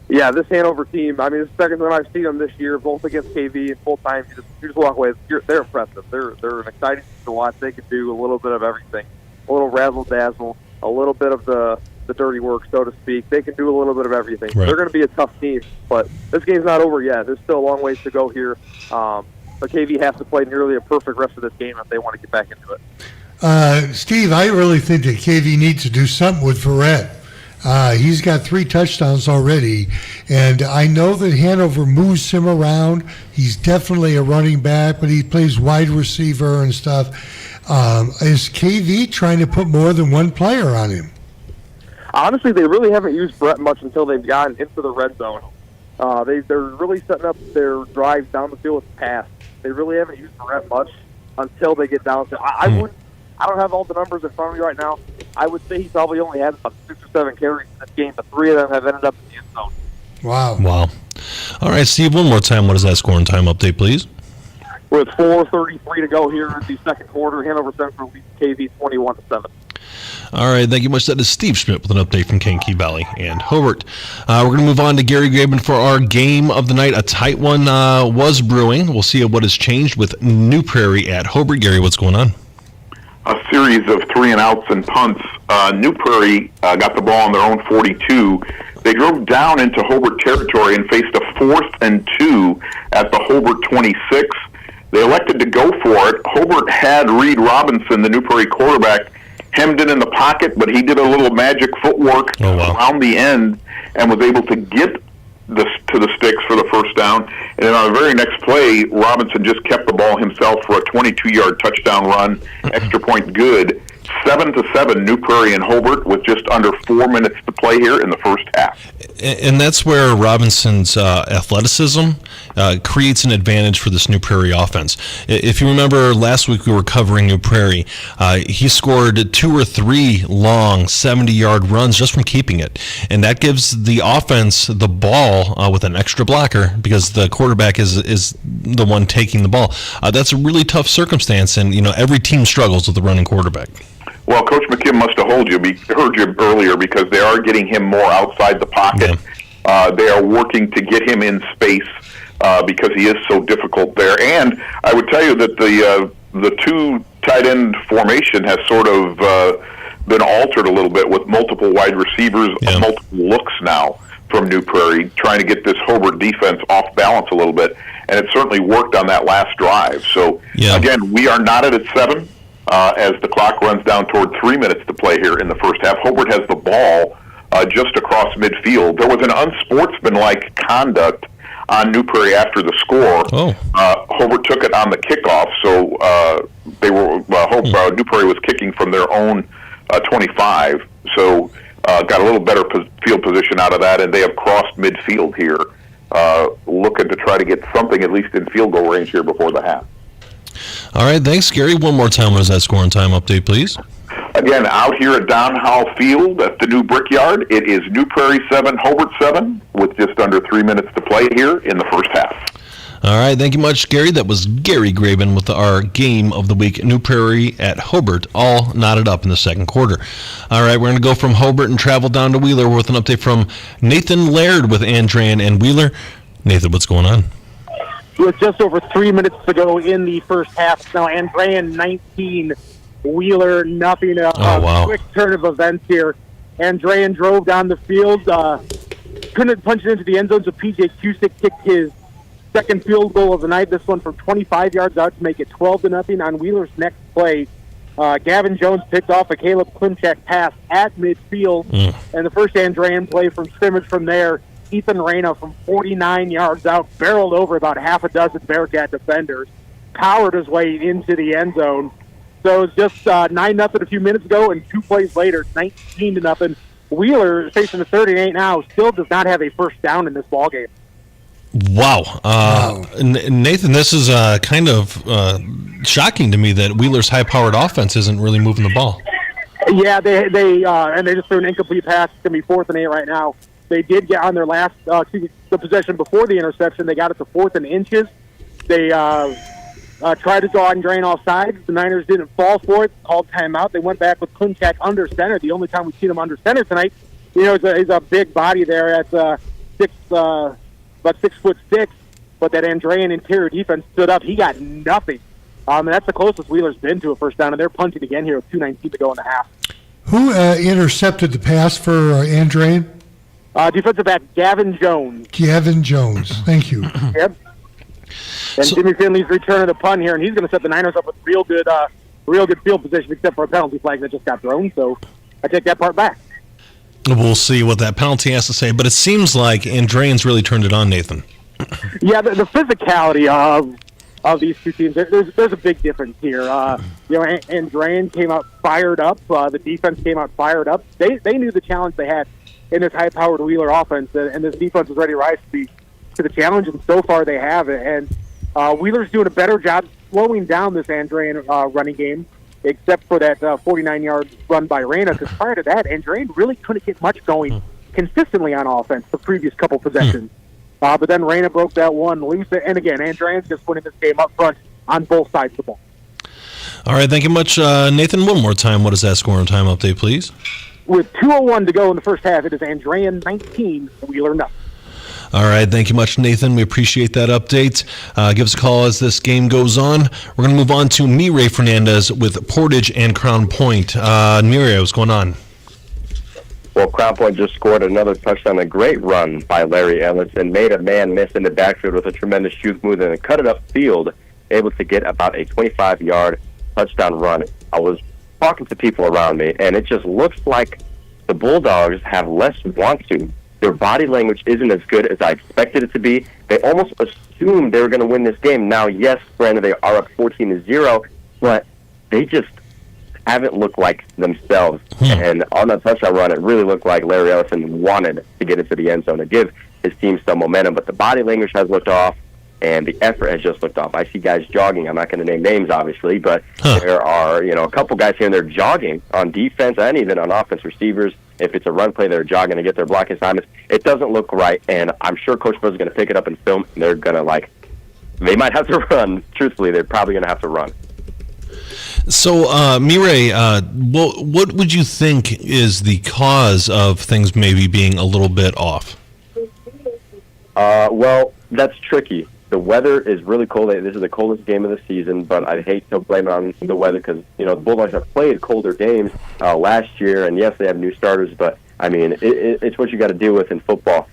Yeah, this Hanover team, I mean, it's the second time I've seen them this year, both against KV and full time. You just walk away. They're impressive. They're an exciting team to watch. They can do a little bit of everything, a little razzle-dazzle, a little bit of the dirty work, so to speak. They can do a little bit of everything. Right. They're going to be a tough team, but this game's not over yet. There's still a long ways to go here. But KV has to play nearly a perfect rest of this game if they want to get back into it. Steve, I really think that KV needs to do something with Verrett. He's got 3 touchdowns already, and I know that Hanover moves him around. He's definitely a running back, but he plays wide receiver and stuff. Is KV trying to put more than one player on him? Honestly, they really haven't used Brett much until they've gotten into the red zone. They're really setting up their drives down the field with pass. They really haven't used Brett much until they get down to. I don't have all the numbers in front of me right now. I would say he probably only had about 6 or 7 carries in this game, but 3 of them have ended up in the end zone. Wow. All right, Steve, one more time. What is that scoring time update, please? With 4:33 to go here in the second quarter, Hanover Central leads KV 21-7. All right, thank you much. That is Steve Schmidt with an update from Kankakee Valley and Hobart. We're going to move on to Gary Graben for our game of the night. A tight one was brewing. We'll see what has changed with New Prairie at Hobart. Gary, what's going on? A series of 3-and-outs and punts. New Prairie got the ball on their own 42. They drove down into Hobart territory and faced a 4th and 2 at the Hobart 26. They elected to go for it. Hobart had Reed Robinson, the New Prairie quarterback, hemmed in the pocket, but he did a little magic footwork around the end and was able to get to the sticks for the first down. And then on the very next play, Robinson just kept the ball himself for a 22-yard touchdown run, extra point good. 7-7 New Prairie and Hobart with just under 4 minutes to play here in the first half. And that's where Robinson's athleticism creates an advantage for this New Prairie offense. If you remember last week we were covering New Prairie, he scored 2 or 3 long 70-yard runs just from keeping it. And that gives the offense the ball with an extra blocker because the quarterback is the one taking the ball. That's a really tough circumstance, and every team struggles with the running quarterback. Well, Coach McKim must have heard you earlier because they are getting him more outside the pocket. Yeah. They are working to get him in space because he is so difficult there. And I would tell you that the 2 tight end formation has sort of been altered a little bit with multiple wide receivers, multiple looks now from New Prairie, trying to get this Hobart defense off balance a little bit. And it certainly worked on that last drive. So, again, we are knotted at 7. As the clock runs down toward 3 minutes to play here in the first half. Hobart has the ball just across midfield. There was an unsportsmanlike conduct on New Prairie after the score. Hobart took it on the kickoff, so New Prairie was kicking from their own 25, so got a little better field position out of that, and they have crossed midfield here, looking to try to get something at least in field goal range here before the half. All right, thanks, Gary. One more time, what is that scoring time update, please? Again, out here at Downhow Field at the new Brickyard, it is New Prairie 7, Hobart 7, with just under 3 minutes to play here in the first half. All right, thank you much, Gary. That was Gary Graben with our game of the week, New Prairie at Hobart, all knotted up in the second quarter. All right, we're going to go from Hobart and travel down to Wheeler with an update from Nathan Laird with Andran and Wheeler. Nathan, what's going on? With just over 3 minutes to go in the first half, now Andran 19, Wheeler nothing. Quick turn of events here. Andran drove down the field, couldn't punch it into the end zone, so P.J. Cusick kicked his second field goal of the night. This one from 25 yards out to make it 12-0 on Wheeler's next play. Gavin Jones picked off a Caleb Klimchak pass at midfield, and the first Andrean play from scrimmage from there, Ethan Reyna from 49 yards out barreled over about half a dozen Bearcat defenders, powered his way into the end zone. So it's just 9-0 a few minutes ago, and 2 plays later, 19-0. Wheeler, facing the 38 now, still does not have a first down in this ballgame. Wow. Nathan, this is kind of shocking to me that Wheeler's high-powered offense isn't really moving the ball. Yeah, they just threw an incomplete pass. It's going to be 4th and 8 right now. They did get on their last the possession before the interception. They got it to 4th and inches. They tried to go out and drain off sides. The Niners didn't fall for it, called timeout. They went back with Klimchak under center. The only time we've seen him under center tonight, he's a big body there at about 6'6", but that Andrean interior defense stood up. He got nothing. And that's the closest Wheeler's been to a first down, and they're punting again here with 2:19 to go in the half. Who intercepted the pass for Andrean? Defensive back Gavin Jones. Gavin Jones. Thank you. Yep. And Jimmy Finley's returning the punt here, and he's going to set the Niners up with real good field position, except for a penalty flag that just got thrown. So I take that part back. We'll see what that penalty has to say, but it seems like Andrean's really turned it on, Nathan. Yeah, the physicality of these two teams, there's a big difference here. Andrean came out fired up. The defense came out fired up. They knew the challenge they had in this high-powered Wheeler offense, and this defense was ready to rise to the challenge, and so far they have it. And Wheeler's doing a better job slowing down this Andrean running game, except for that 49-yard run by Reyna, because prior to that, Andrean really couldn't get much going consistently on offense the previous couple possessions. But then Reyna broke that one loose, and again, Andrean's just winning this game up front on both sides of the ball. All right, thank you much, Nathan. One more time, what is that score and time update, please? With 2:01 to go in the first half, it is Andrean 19, Wheeler nothing. All right, thank you much, Nathan. We appreciate that update. Give us a call as this game goes on. We're going to move on to Mireille Fernandez with Portage and Crown Point. Mireille, what's going on? Well, Crown Point just scored another touchdown, a great run by Larry Ellis, and made a man miss in the backfield with a tremendous shoot move and cut it upfield, able to get about a 25-yard touchdown run. I was talking to people around me, and it just looks like the Bulldogs have less want to. Their body language isn't as good as I expected it to be. They almost assumed they were going to win this game. Now, yes, granted, they are up 14-0, but they just haven't looked like themselves. And on that touchdown run, it really looked like Larry Ellison wanted to get into the end zone to give his team some momentum, but the body language has looked off, and the effort has just looked off. I see guys jogging. I'm not going to name names, obviously, but there are a couple guys here and there jogging on defense and even on offense receivers. If it's a run play, they're jogging to get their blocking assignments. It doesn't look right, and I'm sure Coach Buzz is going to pick it up and film, and they're going to, they might have to run. Truthfully, they're probably going to have to run. So, Mireille, what would you think is the cause of things maybe being a little bit off? Well, that's tricky. The weather is really cold. This is the coldest game of the season, but I hate to blame it on the weather because, the Bulldogs have played colder games last year, and yes, they have new starters, but, it's what you got to deal with in football.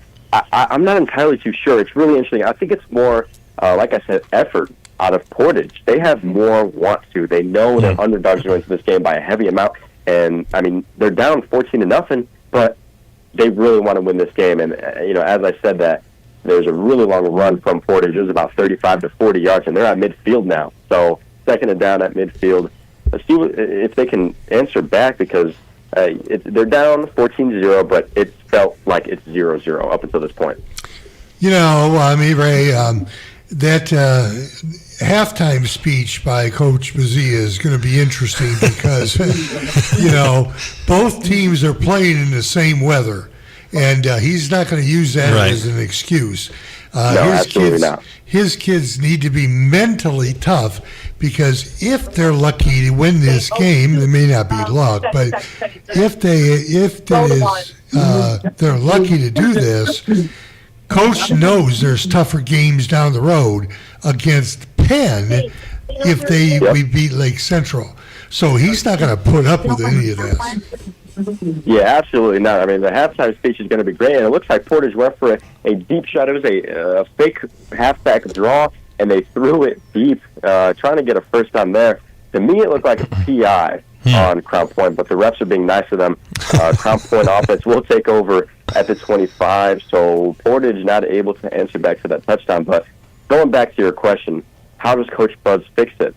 I'm not entirely too sure. It's really interesting. I think it's more, like I said, effort out of Portage. They have more want to. They know they're underdogs going into this game by a heavy amount, and, they're down 14-0, but they really want to win this game, and, as I said that, there's a really long run from Portage. It was about 35 to 40 yards, and they're at midfield now. So second and down at midfield. Let's see if they can answer back because they're down 14-0, but it felt like it's 0-0 up until this point. Mireille, that halftime speech by Coach Bazia is going to be interesting because, both teams are playing in the same weather. And he's not going to use that as an excuse. His kids need to be mentally tough because if they're lucky to win this game, it may not be luck, but if they're lucky to do this, Coach knows there's tougher games down the road against Penn if we beat Lake Central. So he's not going to put up with any of this. Yeah, absolutely not. I mean, the halftime speech is going to be great, and it looks like Portage went for a deep shot. It was a fake halfback draw, and they threw it deep, trying to get a first down there. To me, it looked like a PI on Crown Point, but the refs are being nice to them. Crown Point offense will take over at the 25, so Portage not able to answer back to that touchdown. But going back to your question, how does Coach Buzz fix it?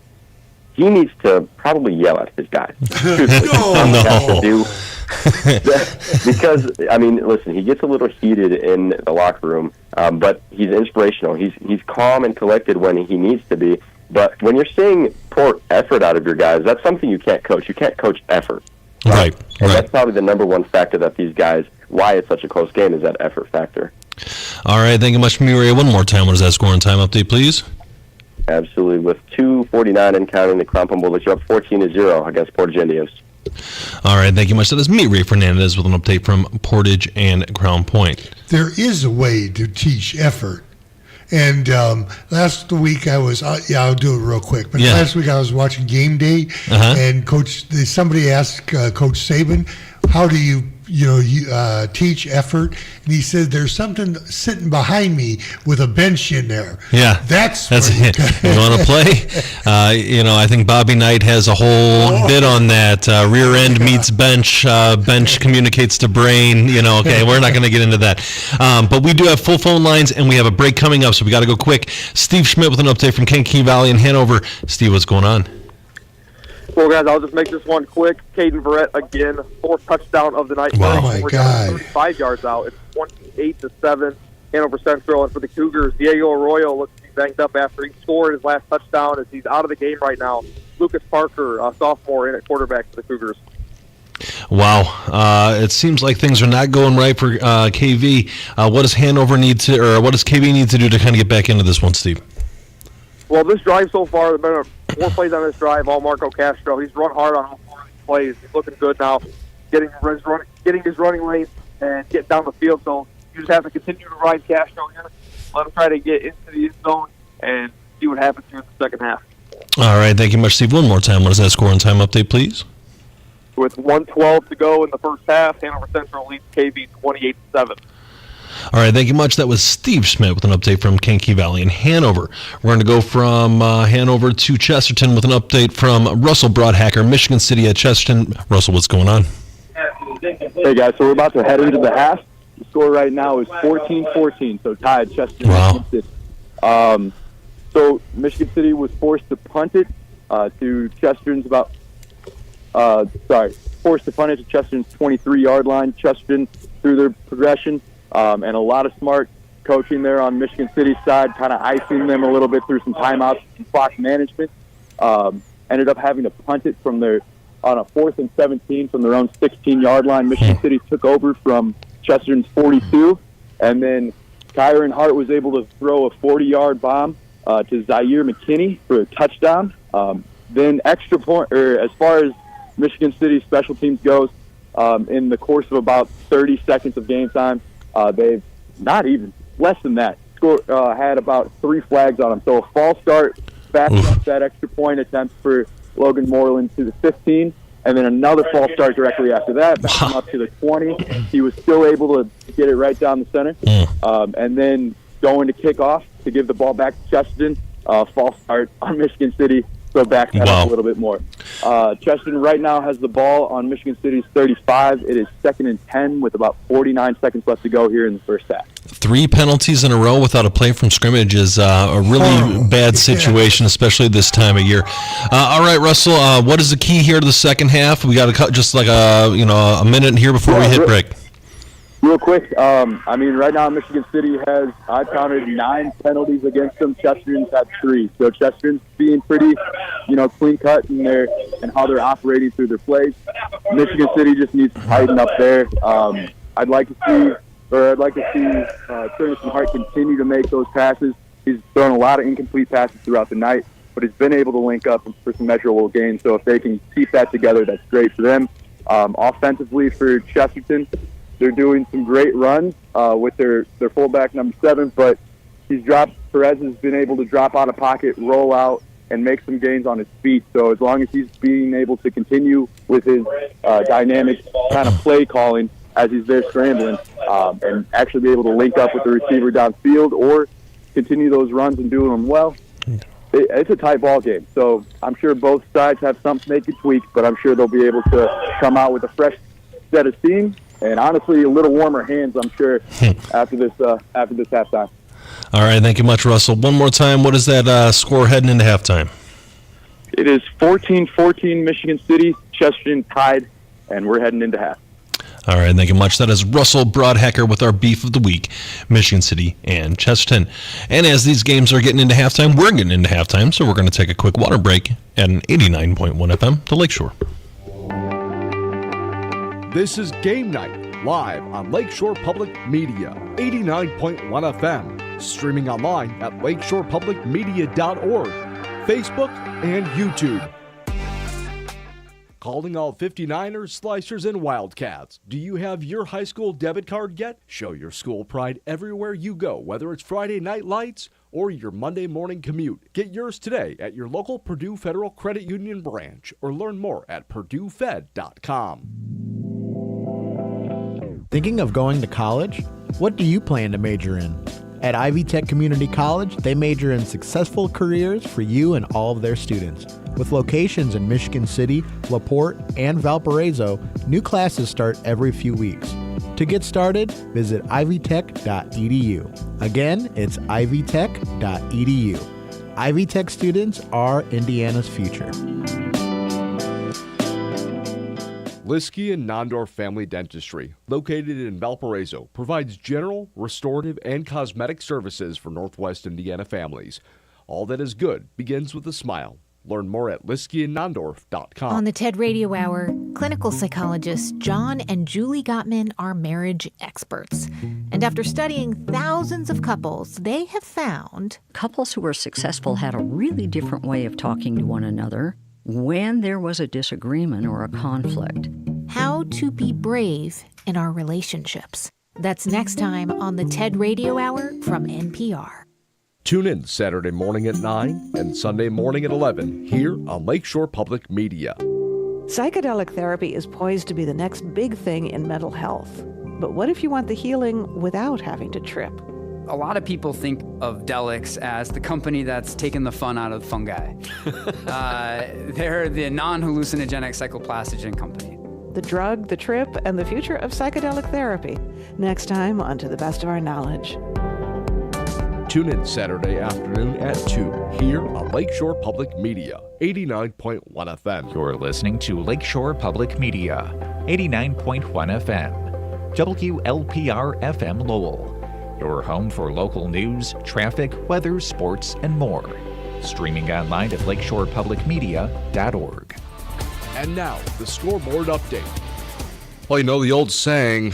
He needs to probably yell at his guys. Because, I mean, listen, he gets a little heated in the locker room, but he's inspirational. He's calm and collected when he needs to be. But when you're seeing poor effort out of your guys, that's something you can't coach. You can't coach effort. Right. And that's probably the number one factor that these guys, why it's such a close game, is that effort factor. All right, thank you much, Mireille. One more time, what is that scoring time update, please? Absolutely. With 2:49 and counting, the Crown Point Bullets are up 14-0 against Portage Indios. All right, thank you much. That is me, Ray Fernandez, with an update from Portage and Crown Point. There is a way to teach effort. And last week I was, I'll do it real quick. But last week I was watching Game Day, and somebody asked Coach Saban, how do you teach effort? And he said, there's something sitting behind me with a bench in there. Yeah. That's it. You want to play? I think Bobby Knight has a whole bit on that. Rear end meets bench. Bench communicates to brain. Okay, we're not going to get into that. But we do have full phone lines, and we have a break coming up, so we got to go quick. Steve Schmidt with an update from Kankakee Valley in Hanover. Steve, what's going on? Well, guys, I'll just make this one quick. Caden Verrett, again, fourth touchdown of the night. Oh, my God. 35 yards out. It's 28-7, Hanover Central. And for the Cougars, Diego Arroyo looks to be banged up after he scored his last touchdown as he's out of the game right now. Lucas Parker, a sophomore, in at quarterback for the Cougars. Wow. It seems like things are not going right for KV. What does Hanover need to, or what does KV need to do to kind of get back into this one, Steve? Well, this drive so far, there have been 4 plays on this drive, all Marco Castro. He's run hard on all 4 of these plays. He's looking good now, getting his running lane and getting down the field. So you just have to continue to ride Castro here. Let him try to get into the end zone and see what happens here in the second half. All right, thank you much, Steve. One more time. What is that score and time update, please? With 1:12 to go in the first half, Hanover Central leads KV 28-7. All right, thank you much. That was Steve Schmidt with an update from Kankakee Valley in Hanover. We're going to go from Hanover to Chesterton with an update from Russell Broadhacker, Michigan City at Chesterton. Russell, what's going on? Hey, guys, so we're about to head into the half. The score right now is 14-14, so tied Chesterton. Wow. So Michigan City was forced to punt it to Chesterton's forced to punt it to Chesterton's 23-yard line. Chesterton, through their progression, and a lot of smart coaching there on Michigan City's side, kind of icing them a little bit through some timeouts and clock management. Ended up having to punt it from on a 4th and 17 from their own 16-yard line. Michigan City took over from Chesterton's 42, and then Kyron Hart was able to throw a 40-yard bomb to Zaire McKinney for a touchdown. Then extra point, or as far as Michigan City special teams goes, in the course of about 30 seconds of game time, they've not even less than that had about 3 flags on them. So a false start back up that extra point attempt for Logan Moreland to the 15, and then another false start directly after that, back him up to the 20. He was still able to get it right down the center, and then going to kick off to give the ball back to Chesterton. False start on Michigan City. So back that up a little bit more. Chesterton right now has the ball on Michigan City's 35. It is 2nd and 10 with about 49 seconds left to go here in the first half. 3 penalties in a row without a play from scrimmage is a really bad situation, especially this time of year. All right, Russell, what is the key here to the second half? We got to cut just like a minute here before we hit break. Real quick, right now Michigan City has, I counted 9 penalties against them. Chesterton's had 3. So Chesterton's being pretty, clean cut in and how they're operating through their plays. Michigan City just needs to tighten up there. I'd like to see Turnison Hart continue to make those passes. He's thrown a lot of incomplete passes throughout the night, but he's been able to link up for some measurable gains. So if they can keep that together, that's great for them. Offensively for Chesterton, they're doing some great runs with their fullback number 7, but Perez has been able to drop out of pocket, roll out, and make some gains on his feet. So as long as he's being able to continue with his dynamic kind of play calling as he's there scrambling, and actually be able to link up with the receiver downfield or continue those runs and doing them well, it's a tight ball game. So I'm sure both sides have something they could tweak, but I'm sure they'll be able to come out with a fresh set of steam and honestly a little warmer hands, I'm sure, after this halftime. All right, thank you much, Russell. One more time, what is that score heading into halftime? It is 14-14 Michigan City, Chesterton tied, and we're heading into half. All right, thank you much. That is Russell Broadhacker with our Beef of the Week, Michigan City and Chesterton. And as these games are getting into halftime, we're getting into halftime, so we're going to take a quick water break at an 89.1 FM to Lakeshore. This is Game Night, live on Lakeshore Public Media, 89.1 FM, streaming online at lakeshorepublicmedia.org, Facebook, and YouTube. Calling all 59ers, Slicers, and Wildcats. Do you have your high school debit card yet? Show your school pride everywhere you go, whether it's Friday night lights or your Monday morning commute. Get yours today at your local Purdue Federal Credit Union branch or learn more at purduefed.com. Thinking of going to college? What do you plan to major in? At Ivy Tech Community College, they major in successful careers for you and all of their students. With locations in Michigan City, LaPorte, and Valparaiso, new classes start every few weeks. To get started, visit ivytech.edu. Again, it's ivytech.edu. Ivy Tech students are Indiana's future. Liskey and Nondorf Family Dentistry, located in Valparaiso, provides general, restorative, and cosmetic services for Northwest Indiana families. All that is good begins with a smile. Learn more at liskeyandnondorf.com. On the TED Radio Hour, clinical psychologists John and Julie Gottman are marriage experts. And after studying thousands of couples, they have found couples who were successful had a really different way of talking to one another when there was a disagreement or a conflict. How to be brave in our relationships. That's next time on the TED Radio Hour from NPR. Tune in Saturday morning at 9 and Sunday morning at 11 here on Lakeshore Public Media. Psychedelic therapy is poised to be the next big thing in mental health. But what if you want the healing without having to trip? A lot of people think of Delix as the company that's taken the fun out of fungi. They're the non-hallucinogenic psychoplastogen company. The drug, the trip, and the future of psychedelic therapy. Next time on To the Best of Our Knowledge. Tune in Saturday afternoon at 2 here on Lakeshore Public Media, 89.1 FM. You're listening to Lakeshore Public Media, 89.1 FM. WLPR FM Lowell. Your home for local news, traffic, weather, sports, and more. Streaming online at lakeshorepublicmedia.org. And now, the scoreboard update. Well, you know the old saying,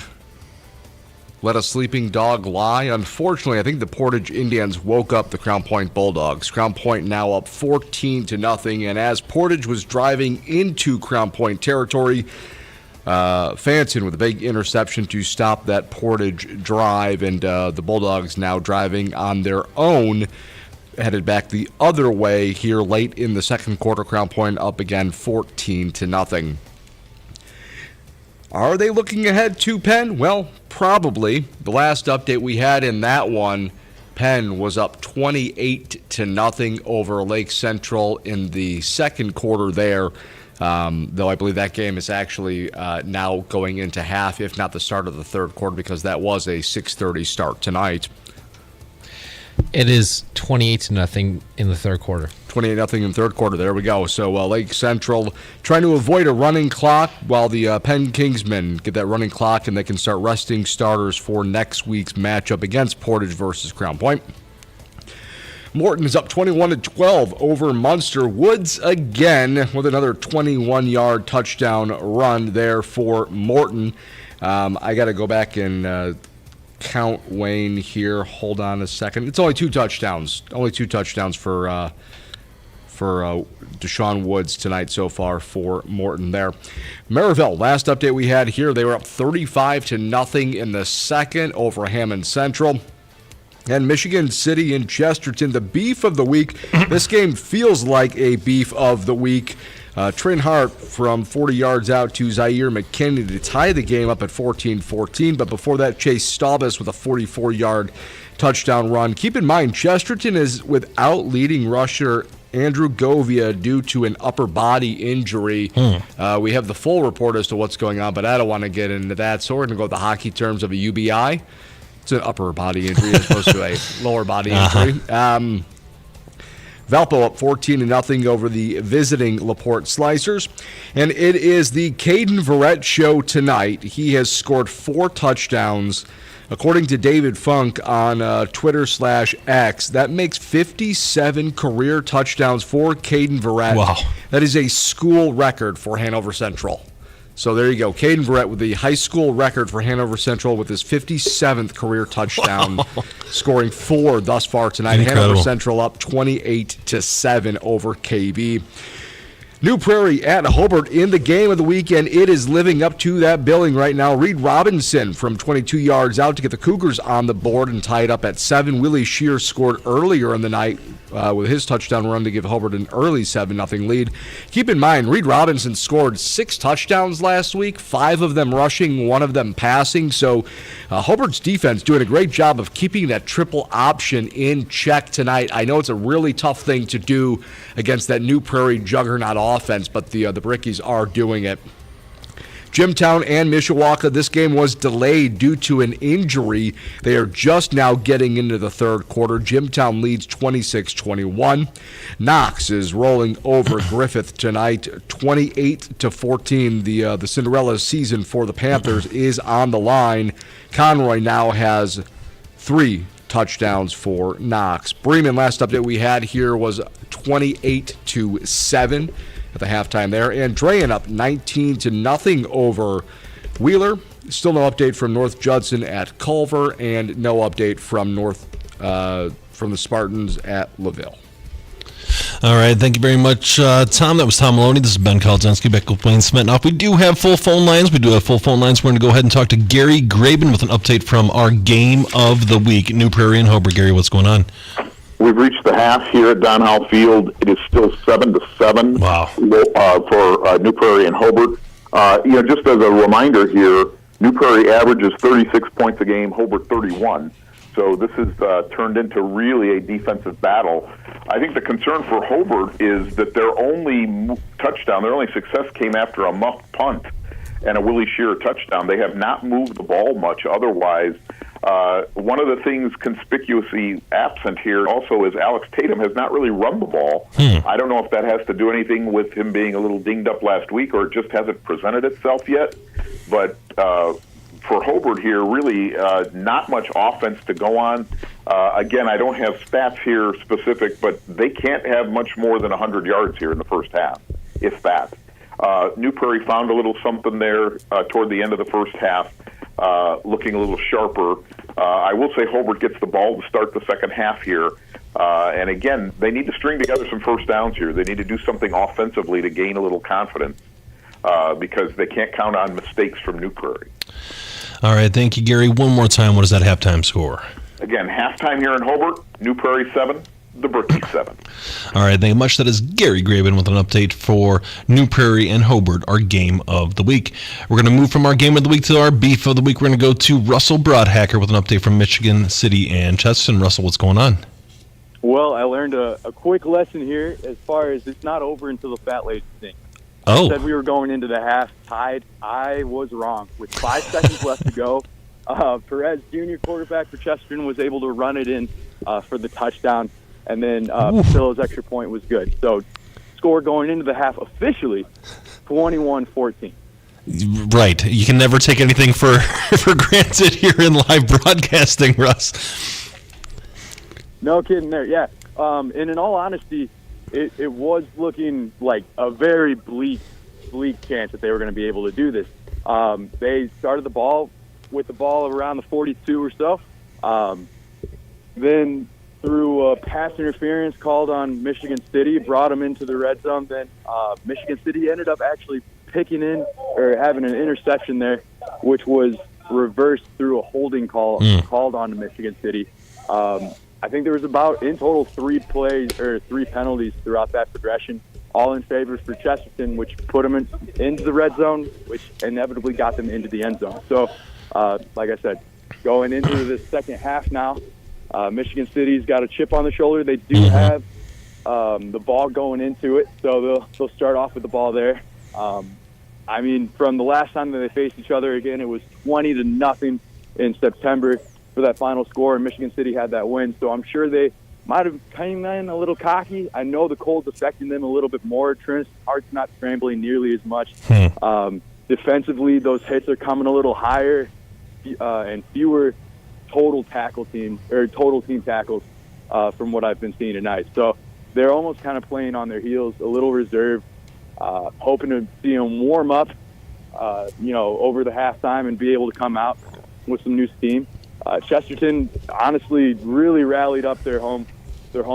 let a sleeping dog lie. Unfortunately, I think the Portage Indians woke up the Crown Point Bulldogs. Crown Point now up 14-0, and as Portage was driving into Crown Point territory, Fanson with a big interception to stop that Portage drive, and the Bulldogs now driving on their own, headed back the other way here late in the second quarter. Crown Point up again 14-0. Are they looking ahead to Penn? Well, probably. The last update we had in that one, Penn was up 28-0 over Lake Central in the second quarter there. Though I believe that game is actually now going into half, if not the start of the third quarter, because that was a 6:30 start tonight. It is 28-0 in the third quarter. 28-0 in the third quarter. There we go. So Lake Central trying to avoid a running clock while the Penn Kingsmen get that running clock and they can start resting starters for next week's matchup against Portage versus Crown Point. Morton is up 21-12 over Munster. Woods again with another 21-yard touchdown run there for Morton. I got to go back and count Wayne here. Hold on a second. It's only two touchdowns. Only two touchdowns for Deshaun Woods tonight so far for Morton there. Maryville, last update we had here, they were up 35-0 in the second over Hammond Central. and Michigan City and Chesterton, the beef of the week. This game feels like a beef of the week. Trent Hart from 40 yards out to Zaire McKinney to tie the game up at 14-14. But before that, Chase Staubus with a 44-yard touchdown run. Keep in mind, Chesterton is without leading rusher Andrew Govia due to an upper body injury. We have the full report as to what's going on, but I don't want to get into that. So we're going to go with the hockey terms of a UBI. It's an upper body injury as opposed to a lower body injury. Valpo up 14-0 over the visiting LaPorte Slicers. And it is the Caden Verrett show tonight. He has scored 4 touchdowns. According to David Funk on Twitter/X, that makes 57 career touchdowns for Caden Verrett. Wow. That is a school record for Hanover Central. So there you go. Caden Verrett with the high school record for Hanover Central with his 57th career touchdown, scoring 4 thus far tonight. Incredible. Hanover Central up 28-7 over KB. New Prairie at Hobart in the game of the weekend. It is living up to that billing right now. Reed Robinson from 22 yards out to get the Cougars on the board and tied up at 7. Willie Shear scored earlier in the night with his touchdown run to give Hobart an early 7-0 lead. Keep in mind, Reed Robinson scored 6 touchdowns last week, 5 of them rushing, 1 of them passing. So Hobart's defense doing a great job of keeping that triple option in check tonight. I know it's a really tough thing to do against that New Prairie juggernaut offense, but the Brickies are doing it. Jimtown and Mishawaka, this game was delayed due to an injury. They are just now getting into the third quarter. Jimtown leads 26-21. Knox is rolling over Griffith tonight, 28-14. The Cinderella season for the Panthers is on the line. Conroy now has 3 touchdowns for Knox. Bremen, last update we had here was 28-7 at the halftime there. Andrean up 19-0 over Wheeler. Still no update from North Judson at Culver, and no update from from the Spartans at LaVille. All right, thank you very much, Tom. That was Tom Maloney. This is Ben Kolodzinski back with Wayne Svetanoff. We do have full phone lines. We're going to go ahead and talk to Gary Graben with an update from our game of the week, New Prairie and Hobart. Gary, what's going on? We've reached the half here at Don Howe Field. It is still 7-7 for New Prairie and Hobart. Just as a reminder here, New Prairie averages 36 points a game, Hobart 31. So this has turned into really a defensive battle. I think the concern for Hobart is that their only touchdown, their only success came after a muffed punt and a Willie Shearer touchdown. They have not moved the ball much otherwise. One of the things conspicuously absent here also is Alex Tatum has not really run the ball. I don't know if that has to do anything with him being a little dinged up last week or it just hasn't presented itself yet. But for Hobart here, really not much offense to go on. Again, I don't have stats here specific, but they can't have much more than 100 yards here in the first half, if that. New Prairie found a little something there toward the end of the first half, looking a little sharper. I will say Hobart gets the ball to start the second half here. And again, they need to string together some first downs here. They need to do something offensively to gain a little confidence because they can't count on mistakes from New Prairie. All right, thank you, Gary. One more time, what is that halftime score? Again, halftime here in Hobart, New Prairie 7, the Brickies 7. All right, thank you much. That is Gary Graben with an update for New Prairie and Hobart, our game of the week. We're going to move from our game of the week to our beef of the week. We're going to go to Russell Broadhacker with an update from Michigan City and Chesterton. Russell, what's going on? Well, I learned a quick lesson here as far as it's not over until the fat lady thing. Oh. I said we were going into the half tied. I was wrong. With 5 seconds left to go, Perez, junior quarterback for Chesterton, was able to run it in for the touchdown, and then Pasillo's extra point was good. So score going into the half officially 21-14. Right. You can never take anything for granted here in live broadcasting, Russ. No kidding there, yeah. And in all honesty, it was looking like a very bleak chance that they were going to be able to do this. They started the ball with the ball around the 42 or so. Then through pass interference called on Michigan City, brought them into the red zone. Then Michigan City ended up actually picking in or having an interception there, which was reversed through a holding call called on to Michigan City. I think there was about, in total, 3 penalties throughout that progression, all in favor for Chesterton, which put them into the red zone, which inevitably got them into the end zone. So, like I said, going into the second half now, Michigan City's got a chip on the shoulder. They do have the ball going into it, so they'll start off with the ball there. I mean, from the last time that they faced each other, again, it was 20-0 in September for that final score, and Michigan City had that win. So I'm sure they might have came in a little cocky. I know the cold's affecting them a little bit more. Trent Hart's not scrambling nearly as much. Defensively, those hits are coming a little higher, and fewer total team tackles from what I've been seeing tonight. So they're almost kind of playing on their heels, a little reserved, hoping to see them warm up, over the halftime and be able to come out with some new steam. Chesterton honestly really rallied up their home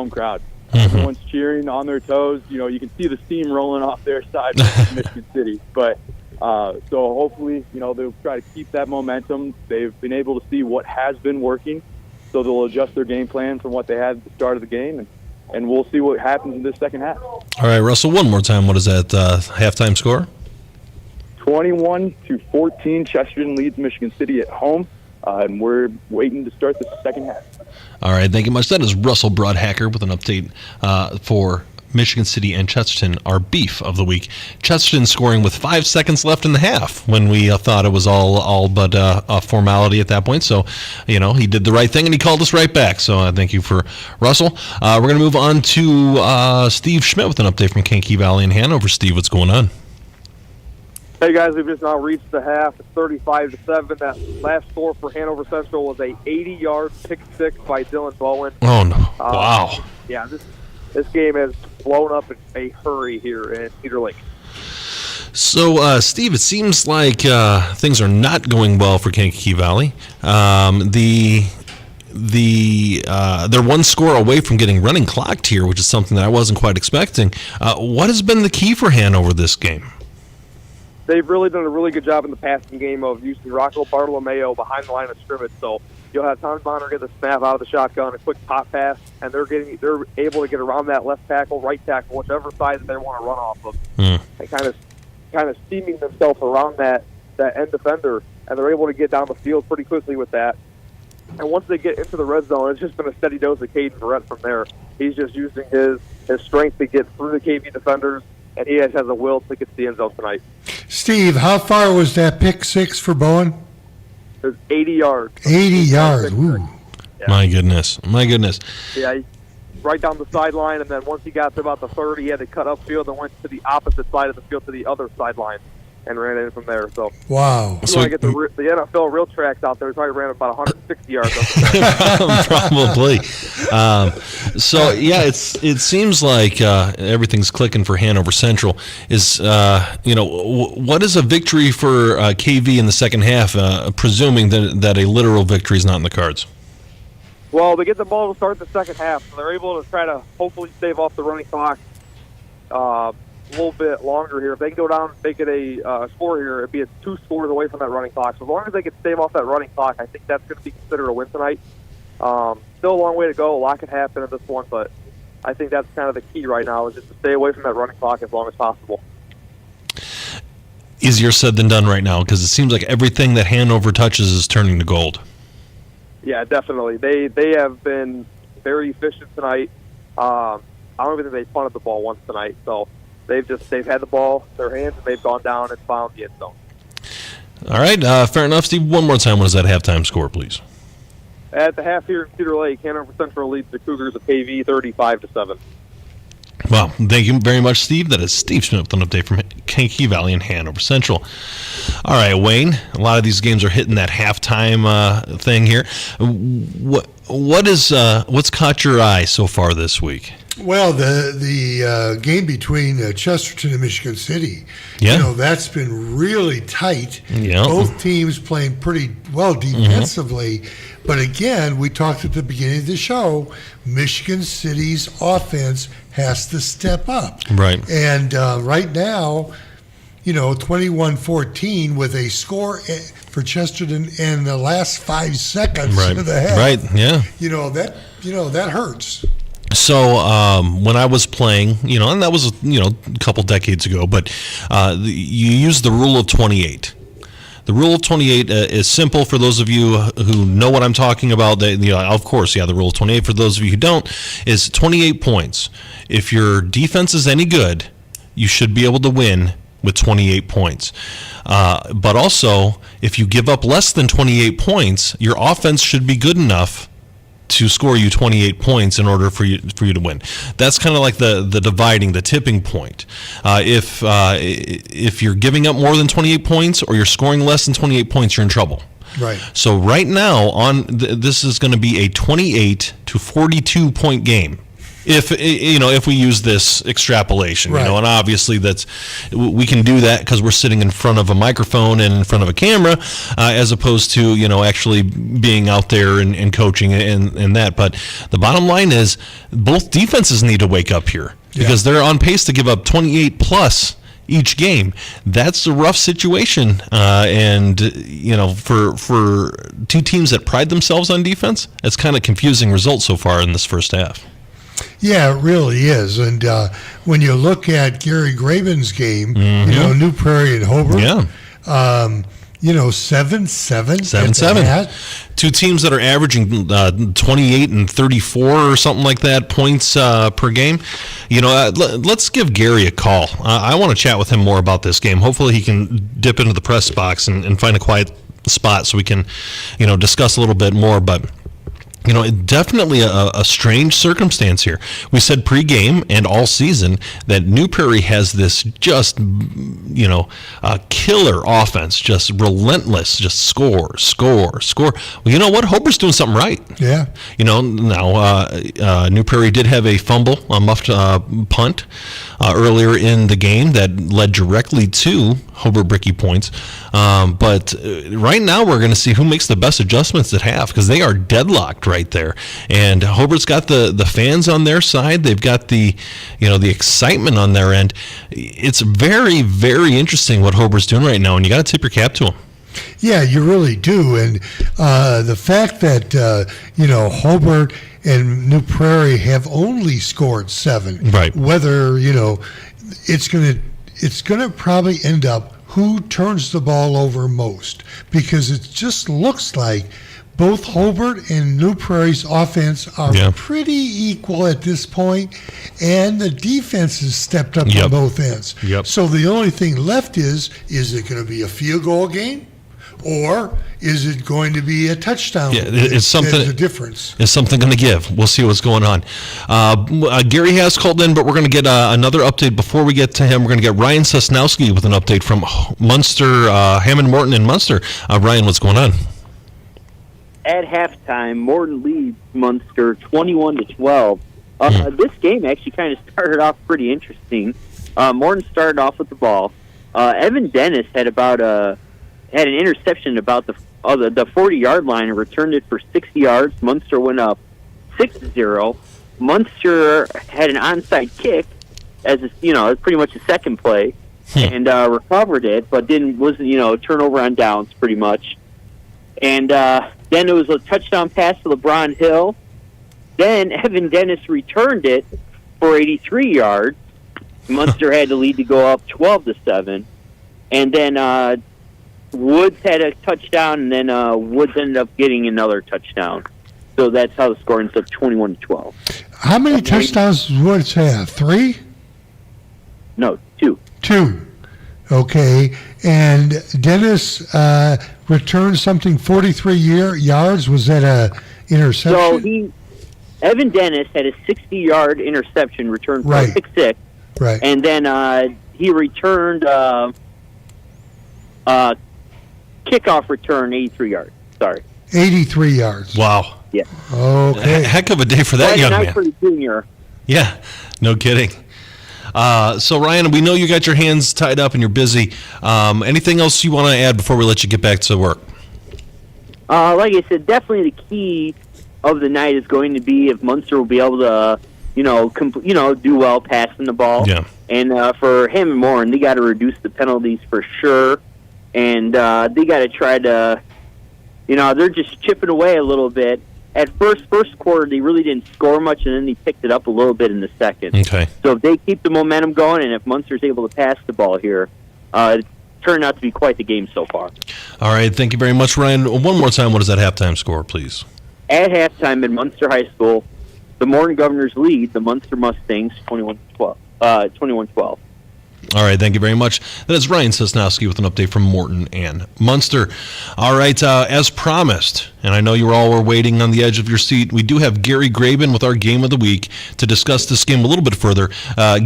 crowd. Everyone's cheering on their toes. You can see the steam rolling off their side of Michigan City. But so hopefully, they'll try to keep that momentum. They've been able to see what has been working, so they'll adjust their game plan from what they had at the start of the game, and we'll see what happens in this second half. All right, Russell, one more time. What is that halftime score? 21-14. Chesterton leads Michigan City at home. And we're waiting to start the second half. All right, thank you much. That is Russell Broadhacker with an update for Michigan City and Chesterton, our beef of the week. Chesterton scoring with 5 seconds left in the half when we thought it was all but a formality at that point. So, he did the right thing and he called us right back. So thank you for Russell. We're going to move on to Steve Schmidt with an update from Kankakee Valley in Hanover. Steve, what's going on? Hey guys, we've just now reached the half. It's 35-7. That last score for Hanover Central was a 80-yard pick six by Dylan Bowen. Oh no! Wow. Yeah, this game has blown up in a hurry here in Cedar Lake. So, Steve, it seems like things are not going well for Kankakee Valley. They're one score away from getting running clocked here, which is something that I wasn't quite expecting. What has been the key for Hanover this game? They've really done a really good job in the passing game of using Rocco Bartolomeo behind the line of scrimmage. So you'll have Tom Bonner get the snap out of the shotgun, a quick pop pass, and they're able to get around that left tackle, right tackle, whichever side that they want to run off of, and kind of steaming themselves around that end defender, and they're able to get down the field pretty quickly with that. And once they get into the red zone, it's just been a steady dose of Caden Barrett from there. He's just using his strength to get through the KB defenders, and he has a will to get to the end zone tonight. Steve, how far was that pick six for Bowen? It was 80 yards. 80 yards. Ooh. Yeah. My goodness. Yeah, right down the sideline, and then once he got to about the 30, he had to cut upfield and went to the opposite side of the field to the other sideline and ran in from there. So wow. If you want to get the NFL real tracks out there, he probably ran about 160 yards up there. Probably. So, yeah, it seems like everything's clicking for Hanover Central. What is a victory for KV in the second half, presuming that a literal victory is not in the cards? Well, they get the ball to start the second half, so they're able to try to hopefully stave off the running clock a little bit longer here. If they can go down and make it a score here, it'd be 2 scores away from that running clock. So as long as they can stave off that running clock, I think that's going to be considered a win tonight. Still a long way to go. A lot could happen in this one, but I think that's kind of the key right now is just to stay away from that running clock as long as possible. Easier said than done right now because it seems like everything that Hanover touches is turning to gold. Yeah, definitely. They have been very efficient tonight. I don't even think they punted the ball once tonight, so they've had the ball in their hands and they've gone down and found the end zone. All right, fair enough, Steve. One more time, what is that halftime score, please? At the half here in Cedar Lake, Hanover Central leads the Cougars of KV 35-7. Well, thank you very much, Steve. That is Steve Smith with an update from Kankakee Valley and Hanover Central. All right, Wayne, a lot of these games are hitting that halftime thing here. What's caught your eye so far this week? Well, the game between Chesterton and Michigan City, that's been really tight. Yeah. Both teams playing pretty well defensively. But again, we talked at the beginning of the show, Michigan City's offense has to step up. Right. And right now, 21-14 with a score for Chesterton in the last 5 seconds of the half. Right, yeah. That hurts. So when I was playing, and that was a couple decades ago, but you use the rule of 28. The rule of 28 is simple for those of you who know what I'm talking about. Of course, the rule of 28. For those of you who don't, is 28 points. If your defense is any good, you should be able to win with 28 points. But also, if you give up less than 28 points, your offense should be good enough to score you 28 points in order for you to win. That's kind of like the tipping point. If you're giving up more than 28 points or you're scoring less than 28 points, you're in trouble. Right. So right now this is going to be a 28 to 42 point game. If we use this extrapolation, right. And obviously we can do that because we're sitting in front of a microphone and in front of a camera, as opposed to, actually being out there and coaching and that. But the bottom line is both defenses need to wake up here because they're on pace to give up 28 plus each game. That's a rough situation. And for two teams that pride themselves on defense, it's kind of confusing result so far in this first half. Yeah, it really is. And when you look at Gary Graven's game, New Prairie and Hobart, 7-7. 7-7. Two teams that are averaging 28 and 34 or something like that points per game. Let's give Gary a call. I want to chat with him more about this game. Hopefully he can dip into the press box and find a quiet spot so we can, discuss a little bit more. But definitely a strange circumstance here. We said pregame and all season that New Prairie has this just, killer offense, just relentless, just score. Well, you know what? Hobart's doing something right. Yeah. Now New Prairie did have a fumble, a muffed punt earlier in the game that led directly to Hobart Bricky points. But right now we're going to see who makes the best adjustments at half because they are deadlocked right there. And Hobart's got the fans on their side. They've got the excitement on their end. It's very, very interesting what Hobart's doing right now, and you got to tip your cap to them. Yeah, you really do. And the fact that, Hobart and New Prairie have only scored 7. Right. Whether, it's going to probably end up who turns the ball over most, because it just looks like both Hobart and New Prairie's offense are pretty equal at this point, and the defense has stepped up on both ends. Yep. So the only thing left is it going to be a field goal game, or is it going to be a touchdown? Yeah, it's something. There's a difference. Is something going to give? We'll see what's going on. Gary has called in, but we're going to get another update before we get to him. We're going to get Ryan Sosnowski with an update from Munster, Hammond Morton and Munster. Ryan, what's going on? At halftime, Morton leads Munster 21-12. This game actually kind of started off pretty interesting. Morton started off with the ball. Evan Dennis had an interception about the 40-yard line and returned it for 60 yards. Munster went up 6-0. Munster had an onside kick as pretty much a second play and recovered it, but wasn't turnover on downs pretty much. And then there was a touchdown pass to LeBron Hill. Then Evan Dennis returned it for 83 yards. Munster had the lead to go up 12-7, and then Woods had a touchdown, and then Woods ended up getting another touchdown. So that's how the score ends up 21-12. How many touchdowns does Woods have? 3? No, 2. 2. Okay, and Dennis returned something 43 yards. Was that a interception? So Evan Dennis had a 60-yard interception return for a 6-6. Right. And then he returned kickoff return 83 yards. Sorry. 83 yards. Wow. Yeah. Okay. Heck of a day for that young man. For the junior. Yeah, no kidding. So, Ryan, we know you got your hands tied up and you're busy. Anything else you want to add before we let you get back to work? Like I said, definitely the key of the night is going to be if Munster will be able to do well passing the ball. Yeah. And for him and Morin, they got to reduce the penalties for sure. And they got to try to, they're just chipping away a little bit. At first quarter, they really didn't score much, and then they picked it up a little bit in the second. Okay. So if they keep the momentum going, and if Munster's able to pass the ball here, it turned out to be quite the game so far. All right, thank you very much, Ryan. One more time, what is that halftime score, please? At halftime at Munster High School, the Morton Governors lead the Munster Mustangs 21-12. All right, thank you very much. That is Ryan Sosnowski with an update from Morton and Munster. All right, as promised, and I know you all were waiting on the edge of your seat, we do have Gary Graben with our Game of the Week to discuss this game a little bit further.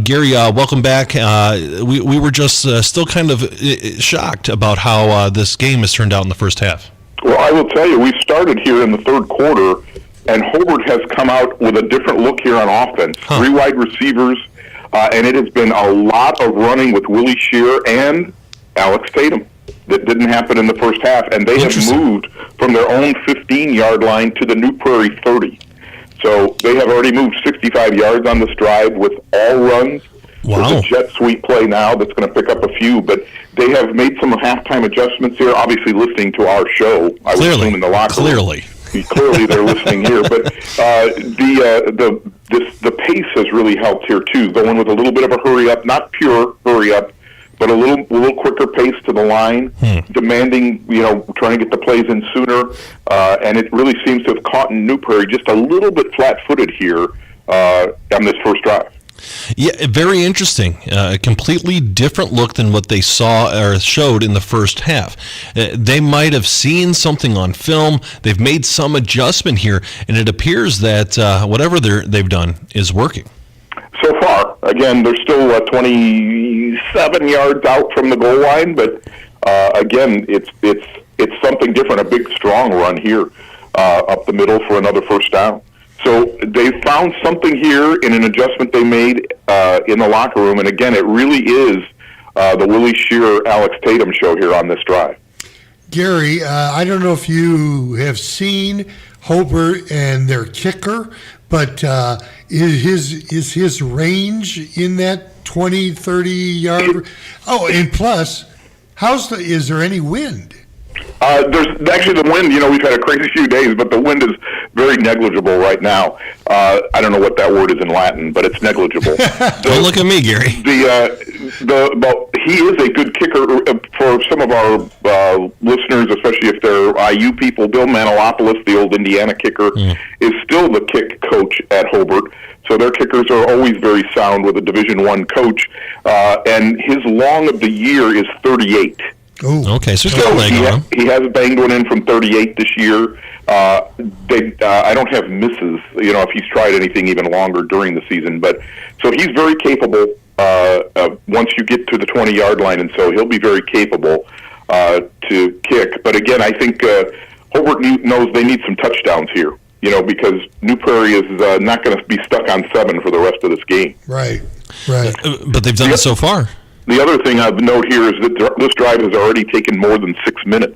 Gary, welcome back. We were just still kind of shocked about how this game has turned out in the first half. Well, I will tell you, we started here in the third quarter, and Hobart has come out with a different look here on offense. 3 wide receivers. And it has been a lot of running with Willie Shear and Alex Tatum that didn't happen in the first half. And they have moved from their own 15-yard line to the New Prairie 30. So they have already moved 65 yards on this drive with all runs. Wow. There's a jet sweep play now that's going to pick up a few. But they have made some halftime adjustments here, obviously listening to our show, I would assume, in the locker room. Clearly they're listening here, but the pace has really helped here too. Going with a little bit of a hurry up, not pure hurry up, but a little quicker pace to the line, demanding, trying to get the plays in sooner, and it really seems to have caught in New Prairie just a little bit flat-footed here on this first drive. Yeah, very interesting. A completely different look than what they saw or showed in the first half. They might have seen something on film. They've made some adjustment here, and it appears that whatever they've done is working. So far, again, they're still 27 yards out from the goal line, but again, it's something different. A big, strong run here up the middle for another first down. So they found something here in an adjustment they made in the locker room, and again, it really is the Willie Shear, Alex Tatum show here on this drive. Gary, I don't know if you have seen Hobart and their kicker, but is his range in that 20, 30-yard? Oh, and plus, is there any wind? There's actually the wind. We've had a crazy few days, but the wind is very negligible right now. I don't know what that word is in Latin, but it's negligible. Don't look at me, Gary. He is a good kicker for some of our listeners, especially if they're IU people. Bill Manilopoulos, the old Indiana kicker, is still the kick coach at Hobart. So their kickers are always very sound with a Division I coach, and his long of the year is 38. Ooh. Okay, so he has banged one in from 38 this year. I don't have misses, if he's tried anything even longer during the season. But so he's very capable once you get to the 20-yard line, and so he'll be very capable to kick. But again, I think Hobart knows they need some touchdowns here, because New Prairie is not going to be stuck on 7 for the rest of this game. Right. But they've done it so far. The other thing I've noted here is that this drive has already taken more than 6 minutes.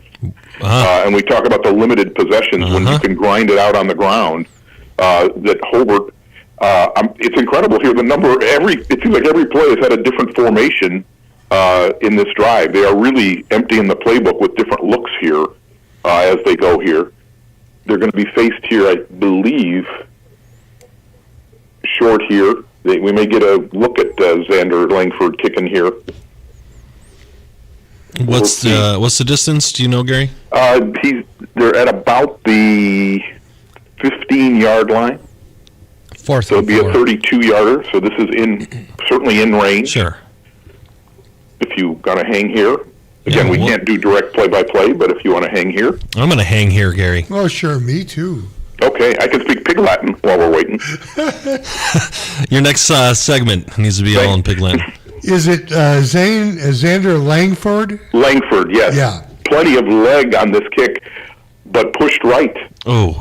And we talk about the limited possessions when you can grind it out on the ground. That Hobart, it's incredible here. The number, it seems like every play has had a different formation in this drive. They are really emptying the playbook with different looks here as they go here. They're going to be faced here, I believe, short here. We may get a look at Xander Langford kicking here. What's the distance? Do you know, Gary? They're at about the 15-yard line. So it'll be a 32-yarder. So this is certainly in range. Sure. If you got to hang here. Again, we can't do direct play-by-play, but if you want to hang here. I'm going to hang here, Gary. Oh, sure. Me too. Okay, I can speak Pig Latin while we're waiting. Your next segment needs to be all in Pig Latin. Is it Xander Langford? Langford, yes. Yeah. Plenty of leg on this kick, but pushed right. Oh.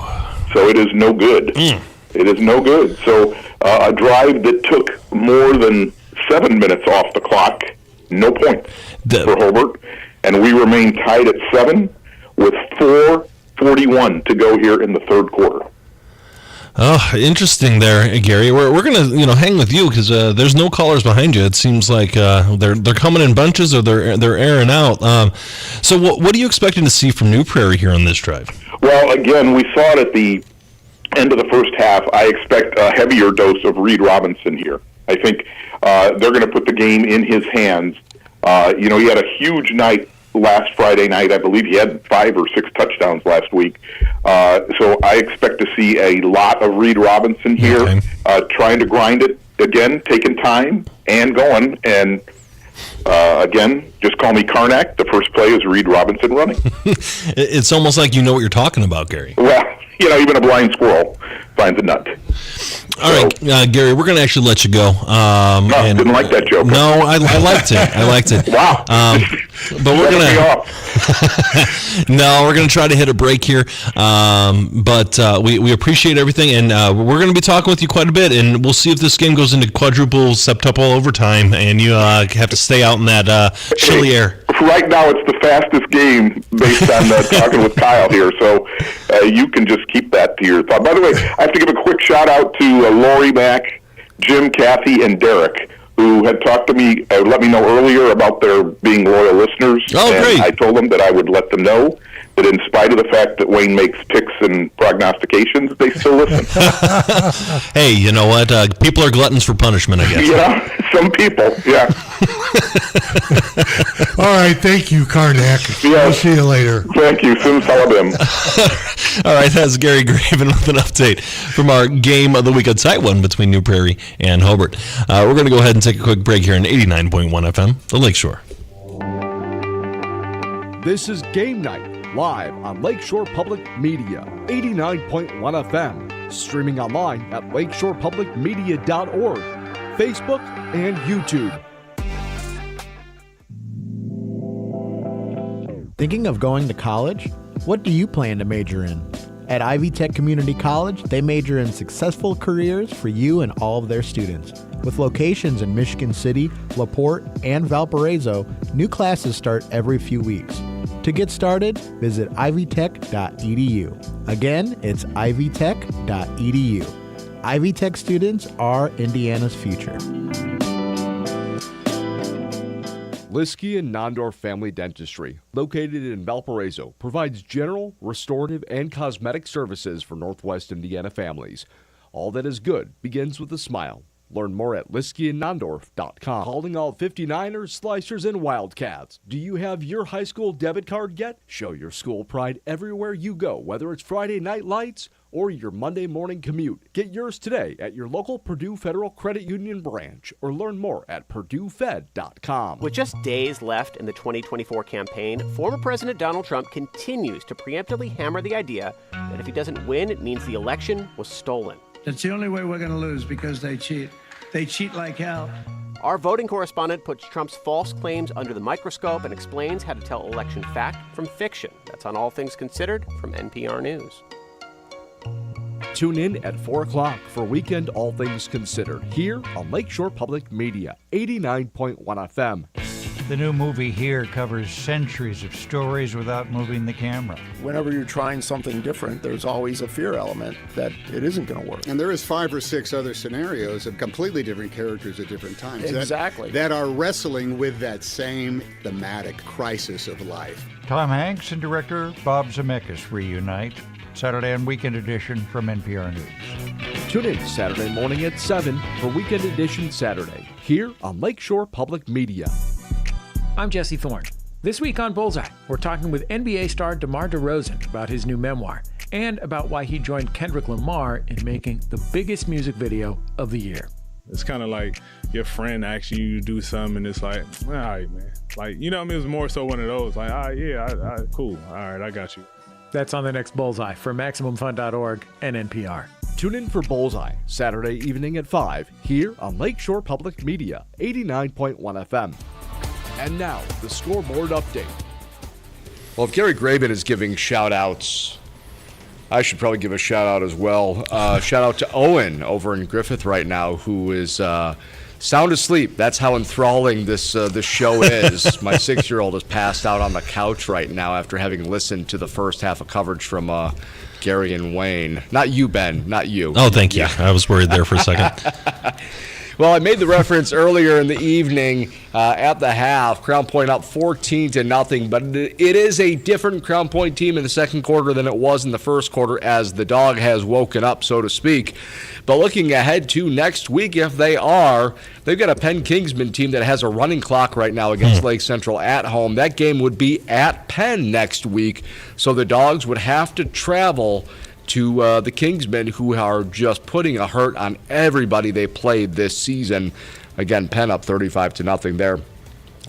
So it is no good. It is no good. So a drive that took more than 7 minutes off the clock, no points for Hobart. And we remain tied at 7 with 4:41 to go here in the third quarter. Oh, interesting there, Gary. We're gonna hang with you because there's no callers behind you. It seems like they're coming in bunches or they're airing out. So what are you expecting to see from New Prairie here on this drive? Well, again, we saw it at the end of the first half. I expect a heavier dose of Reed Robinson here. I think they're going to put the game in his hands. He had a huge night last Friday night. I believe he had 5 or 6 touchdowns last week. So I expect to see a lot of Reed Robinson here, trying to grind it again, taking time and going. And again, just call me Karnak. The first play is Reed Robinson running. It's almost like you know what you're talking about, Gary. Well, even a blind squirrel finds a nut. All right, Gary, we're going to actually let you go. Didn't like that joke. No, I liked it. I liked it. Wow. But we're going to... No, we're going to try to hit a break here. But we appreciate everything, and we're going to be talking with you quite a bit, and we'll see if this game goes into quadruple, septuple overtime, and you have to stay out in that chilly air. Right now, it's the fastest game based on talking with Kyle here, so you can just keep that to your thought. By the way, I have to give a quick shout-out to Lori Mack, Jim, Kathy, and Derek, who had talked to me, let me know earlier about their being loyal listeners. Oh, and great. I told them that I would let them know that in spite of the fact that Wayne makes picks and prognostications, they still listen. Hey, you know what? People are gluttons for punishment, I guess. Some people, yeah. All right, thank you, Karnak. Yeah. We'll see you later. Thank you. Sim Salabim. All right, that's Gary Graven with an update from our game of the week on Site 1 between New Prairie and Hobart. We're going to go ahead and take a quick break here on 89.1 FM, the Lakeshore. This is Game Night, live on Lakeshore Public Media, 89.1 FM, streaming online at lakeshorepublicmedia.org, Facebook, and YouTube. Thinking of going to college? What do you plan to major in? At Ivy Tech Community College, they major in successful careers for you and all of their students. With locations in Michigan City, LaPorte, and Valparaiso, new classes start every few weeks. To get started, visit ivytech.edu. Again, it's ivytech.edu. Ivy Tech students are Indiana's future. Liskey and Nondorf Family Dentistry, located in Valparaiso, provides general, restorative, and cosmetic services for Northwest Indiana families. All that is good begins with a smile. Learn more at liskeyandnondorf.com. Calling all 59ers, Slicers, and Wildcats. Do you have your high school debit card yet? Show your school pride everywhere you go, whether it's Friday night lights or your Monday morning commute. Get yours today at your local Purdue Federal Credit Union branch or learn more at purduefed.com. With just days left in the 2024 campaign, former President Donald Trump continues to preemptively hammer the idea that if he doesn't win, it means the election was stolen. That's the only way we're going to lose, because they cheat. They cheat like hell. Our voting correspondent puts Trump's false claims under the microscope and explains how to tell election fact from fiction. That's on All Things Considered from NPR News. Tune in at 4 o'clock for Weekend All Things Considered here on Lakeshore Public Media, 89.1 FM. The new movie here covers centuries of stories without moving the camera. Whenever you're trying something different, there's always a fear element that it isn't going to work. And there is 5 or 6 other scenarios of completely different characters at different times. Exactly. That are wrestling with that same thematic crisis of life. Tom Hanks and director Bob Zemeckis reunite. Saturday and Weekend Edition from NPR News. Tune in Saturday morning at 7 for Weekend Edition Saturday here on Lakeshore Public Media. I'm Jesse Thorne. This week on Bullseye, we're talking with NBA star DeMar DeRozan about his new memoir and about why he joined Kendrick Lamar in making the biggest music video of the year. It's kind of like your friend asks you to do something and it's like, all right, man. Like, you know what I mean? It's more so one of those, like, cool. All right, I got you. That's on the next Bullseye for MaximumFun.org and NPR. Tune in for Bullseye, Saturday evening at 5, here on Lakeshore Public Media, 89.1 FM. And now, the scoreboard update. Well, if Gary Graven is giving shout-outs, I should probably give a shout-out as well. Shout-out to Owen over in Griffith right now, who is Sound asleep. That's how enthralling this show is. My 6-year-old is passed out on the couch right now after having listened to the first half of coverage from Gary and Wayne. Not you, Ben. Not you. Oh, thank you. I was worried there for a second. Well, I made the reference earlier in the evening at the half. Crown Point up 14-0, but it is a different Crown Point team in the second quarter than it was in the first quarter as the dog has woken up, so to speak. But looking ahead to next week, if they've got a Penn Kingsman team that has a running clock right now against Lake Central at home. That game would be at Penn next week, so the Dogs would have to travel to the Kingsmen, who are just putting a hurt on everybody they played this season. Again, Penn up 35-0 there.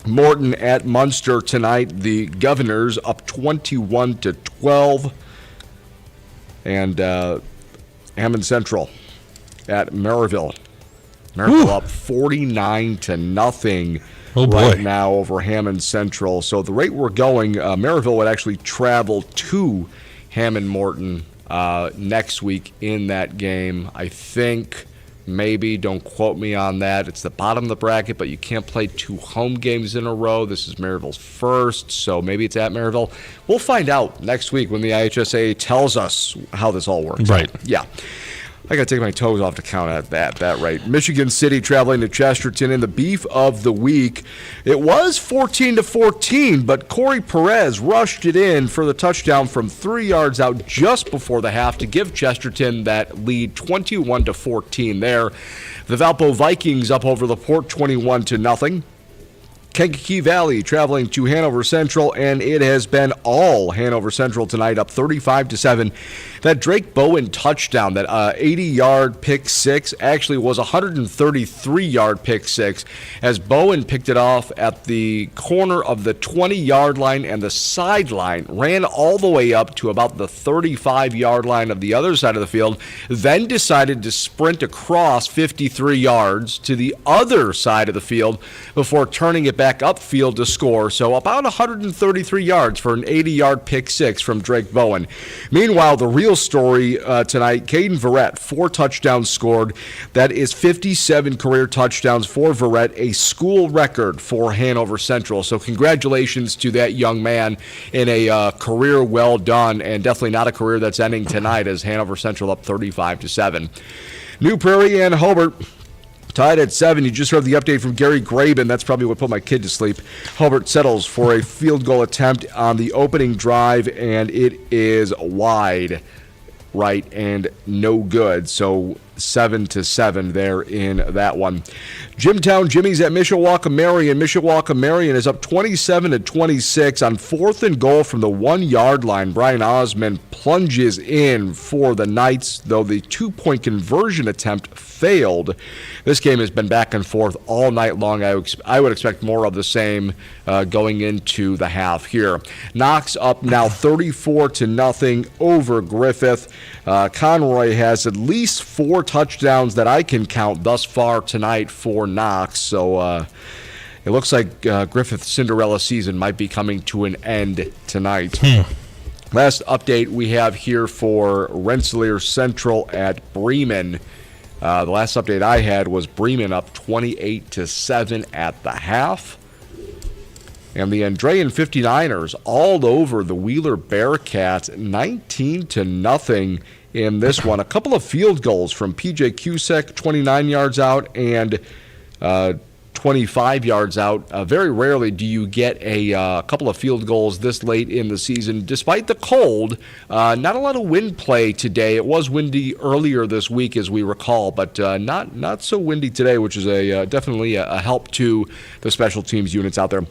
Morton at Munster tonight. The Governors up 21-12. And Hammond Central at Maryville. Maryville up 49-0 right now over Hammond Central. So the rate we're going, Maryville would actually travel to Hammond Morton next week in that game. I think, maybe, don't quote me on that. It's the bottom of the bracket, but you can't play 2 home games in a row. This is Maryville's first, so maybe it's at Maryville. We'll find out next week when the IHSA tells us how this all works. Right. Yeah. I got to take my toes off to count at that rate. Michigan City traveling to Chesterton in the beef of the week. It was 14-14, but Corey Perez rushed it in for the touchdown from 3 yards out just before the half to give Chesterton that lead 21-14 there. The Valpo Vikings up over the Port 21-0. Kankakee Valley traveling to Hanover Central, and it has been all Hanover Central tonight, up 35-7. That Drake Bowen touchdown, that 80-yard pick six, actually was a 133-yard pick six, as Bowen picked it off at the corner of the 20-yard line and the sideline, ran all the way up to about the 35-yard line of the other side of the field, then decided to sprint across 53 yards to the other side of the field before turning it back upfield to score. So about 133 yards for an 80-yard pick six from Drake Bowen. Meanwhile, the real story tonight, Caden Verrett, 4 touchdowns scored. That is 57 career touchdowns for Verrett, a school record for Hanover Central. So congratulations to that young man in a career well done, and definitely not a career that's ending tonight as Hanover Central up 35-7. New Prairie and Hobart tied at 7. You just heard the update from Gary Graben. That's probably what put my kid to sleep. Hobart settles for a field goal attempt on the opening drive, and it is wide right and no good. So 7-7 there in that one. Jimtown Jimmy's at Mishawaka Marion. Mishawaka Marion is up 27-26 on 4th and goal from the 1-yard line. Brian Osmond plunges in for the Knights, though the 2-point conversion attempt failed. This game has been back and forth all night long. I would expect more of the same going into the half here. Knox up now 34-0 over Griffith. Conroy has at least 4 touchdowns that I can count thus far tonight for Knox. So it looks like Griffith's Cinderella season might be coming to an end tonight. Last update we have here for Rensselaer Central at Bremen. The last update I had was Bremen up 28-7 at the half. And the Andrean 59ers all over the Wheeler Bearcats, 19-0 in this one. A couple of field goals from P.J. Cusack, 29 yards out, and 25 yards out. Very rarely do you get a couple of field goals this late in the season. Despite the cold, not a lot of wind play today. It was windy earlier this week, as we recall, but not so windy today, which is definitely a help to the special teams units out there.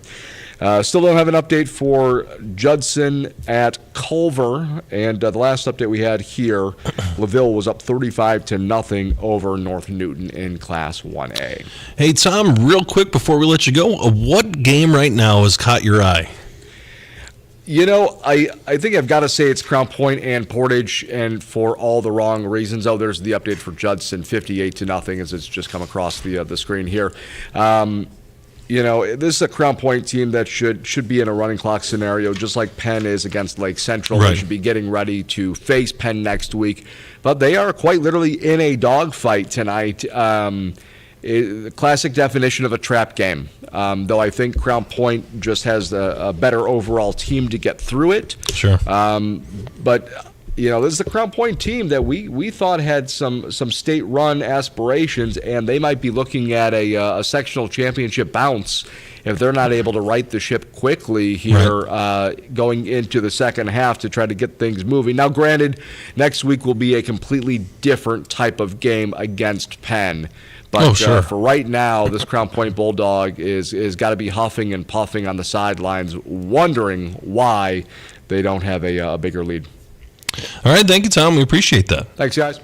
Still don't have an update for Judson at Culver, and the last update we had here, LaVille was up 35-0 over North Newton in Class 1A. Hey, Tom, real quick before we let you go, what game right now has caught your eye? You know, I think I've got to say it's Crown Point and Portage, and for all the wrong reasons. Oh, there's the update for Judson, 58-0, as it's just come across the screen here. You know, this is a Crown Point team that should be in a running clock scenario, just like Penn is against Lake Central. Right. They should be getting ready to face Penn next week. But they are quite literally in a dogfight tonight. the classic definition of a trap game. Though I think Crown Point just has a better overall team to get through it. Sure. But this is the Crown Point team that we thought had some state-run aspirations, and they might be looking at a sectional championship bounce if they're not able to right the ship quickly here going into the second half to try to get things moving. Now, granted, next week will be a completely different type of game against Penn. But for right now, this Crown Point Bulldog is got to be huffing and puffing on the sidelines, wondering why they don't have a bigger lead. All right, thank you, Tom. We appreciate that. Thanks, guys.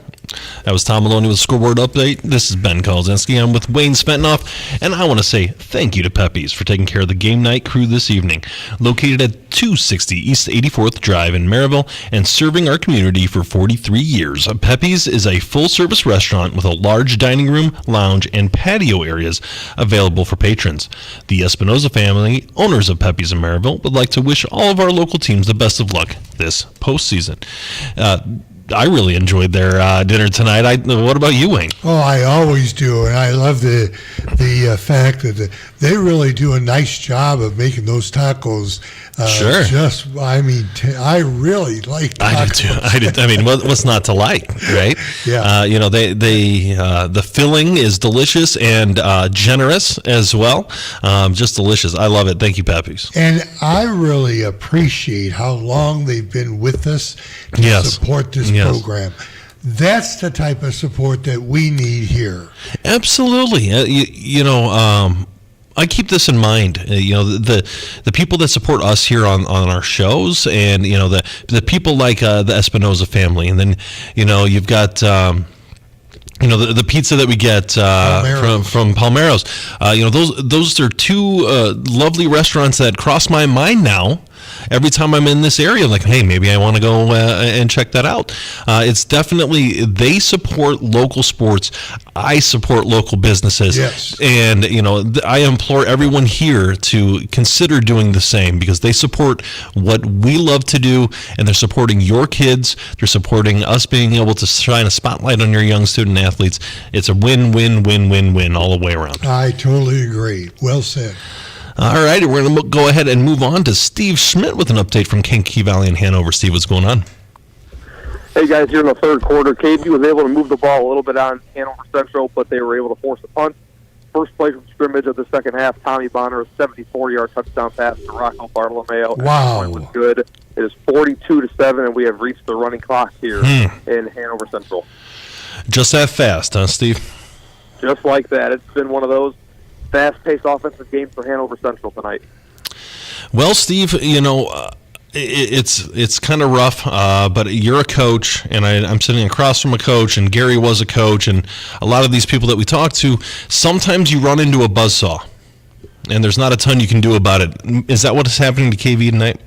That was Tom Maloney with Scoreboard Update. This is Ben Kolodzinski. I'm with Wayne Svetanoff, and I want to say thank you to Pepe's for taking care of the game night crew this evening. Located at 260 East 84th Drive in Maryville and serving our community for 43 years, Pepe's is a full-service restaurant with a large dining room, lounge, and patio areas available for patrons. The Espinoza family, owners of Pepe's in Maryville, would like to wish all of our local teams the best of luck this postseason. I really enjoyed their dinner tonight. What about you, Wayne? Oh, I always do, and I love the fact that they really do a nice job of making those tacos. Sure. I really like tacos. I do too. I mean, what's not to like, right? Yeah. The filling is delicious and generous as well. Just delicious. I love it. Thank you, Pepe's. And I really appreciate how long they've been with us to support this program. That's the type of support that we need here. Absolutely. I keep this in mind. The people that support us here on our shows, and the people like the Espinoza family, and then you've got the pizza that we get from Palmero's. Those are two lovely restaurants that cross my mind now. Every time I'm in this area, I'm like, hey, maybe I want to go and check that out. It's definitely, they support local sports. I support local businesses. Yes. And, I implore everyone here to consider doing the same, because they support what we love to do, and they're supporting your kids. They're supporting us being able to shine a spotlight on your young student athletes. It's a win-win-win-win-win all the way around. I totally agree. Well said. All right, we're going to go ahead and move on to Steve Schmidt with an update from Kankakee Valley and Hanover. Steve, what's going on? Hey, guys, here in the third quarter, KV was able to move the ball a little bit on Hanover Central, but they were able to force a punt. First play from scrimmage of the second half, Tommy Bonner, a 74-yard touchdown pass to Rocco Bartolomeo. Wow. It was good. It is 42-7, and we have reached the running clock here in Hanover Central. Just that fast, huh, Steve? Just like that. It's been one of those fast-paced offensive games for Hanover Central tonight. Well, Steve, it's kind of rough, but you're a coach, and I'm sitting across from a coach, and Gary was a coach, and a lot of these people that we talk to, sometimes you run into a buzzsaw, and there's not a ton you can do about it. Is that what is happening to KV tonight?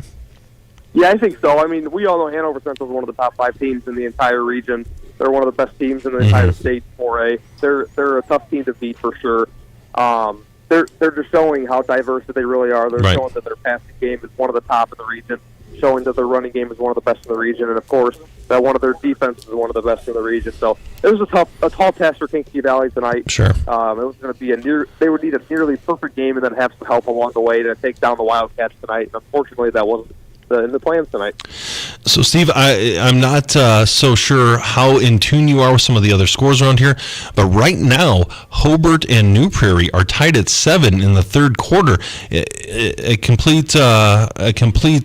Yeah, I think so. I mean, we all know Hanover Central is one of the top 5 teams in the entire region. They're one of the best teams in the entire state 4A. They're a tough team to beat for sure. They're just showing how diverse that they really are. They're showing that their passing game is one of the top in the region, showing that their running game is one of the best in the region, and of course that one of their defenses is one of the best in the region. So it was a tall task for Kankakee Valley tonight. Sure. It was going to be they would need a nearly perfect game and then have some help along the way to take down the Wildcats tonight. And unfortunately, that wasn't in the plans tonight. So, Steve, I'm not so sure how in tune you are with some of the other scores around here, but right now, Hobart and New Prairie are tied at 7 in the third quarter. A complete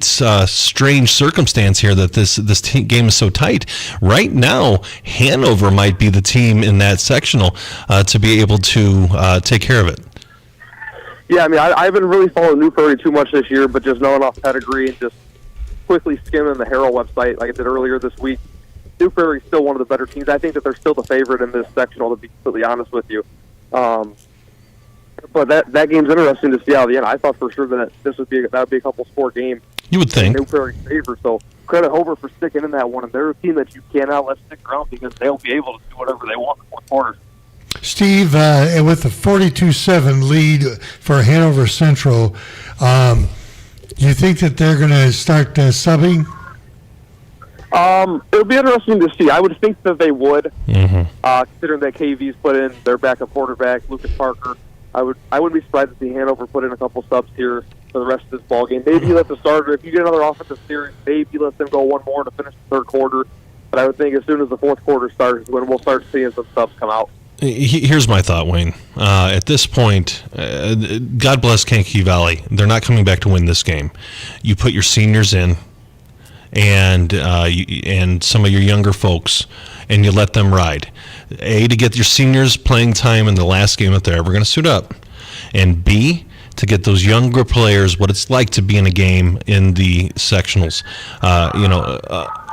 strange circumstance here that this game is so tight. Right now, Hanover might be the team in that sectional to be able to take care of it. Yeah, I mean, I haven't really followed New Prairie too much this year, but just knowing off pedigree and just quickly skimming the Herald website like I did earlier this week, New Prairie is still one of the better teams. I think that they're still the favorite in this sectional, to be completely honest with you. But that game's interesting to see how the end. I thought for sure that that would be a couple score game. You would think. New Prairie's favor. So credit Hobart for sticking in that one. And they're a team that you cannot let stick around because they'll be able to do whatever they want in the fourth quarter. Steve, with the 42-7 lead for Hanover Central, do you think that they're going to start subbing? It'll be interesting to see. I would think that they would, Mm-hmm. considering that KV's put in their backup quarterback, Lucas Parker. I wouldn't be surprised to see Hanover put in a couple subs here for the rest of this ball game. Maybe you let the starter, if you get another offensive series, maybe let them go one more to finish the third quarter. But I would think as soon as the fourth quarter starts, when we'll start seeing some subs come out. Here's my thought, Wayne. At this point, God bless Kankakee Valley. They're not coming back to win this game. You put your seniors in, and some of your younger folks, and you let them ride. A, to get your seniors playing time in the last game that they're ever going to suit up, and B, to get those younger players what it's like to be in a game in the sectionals.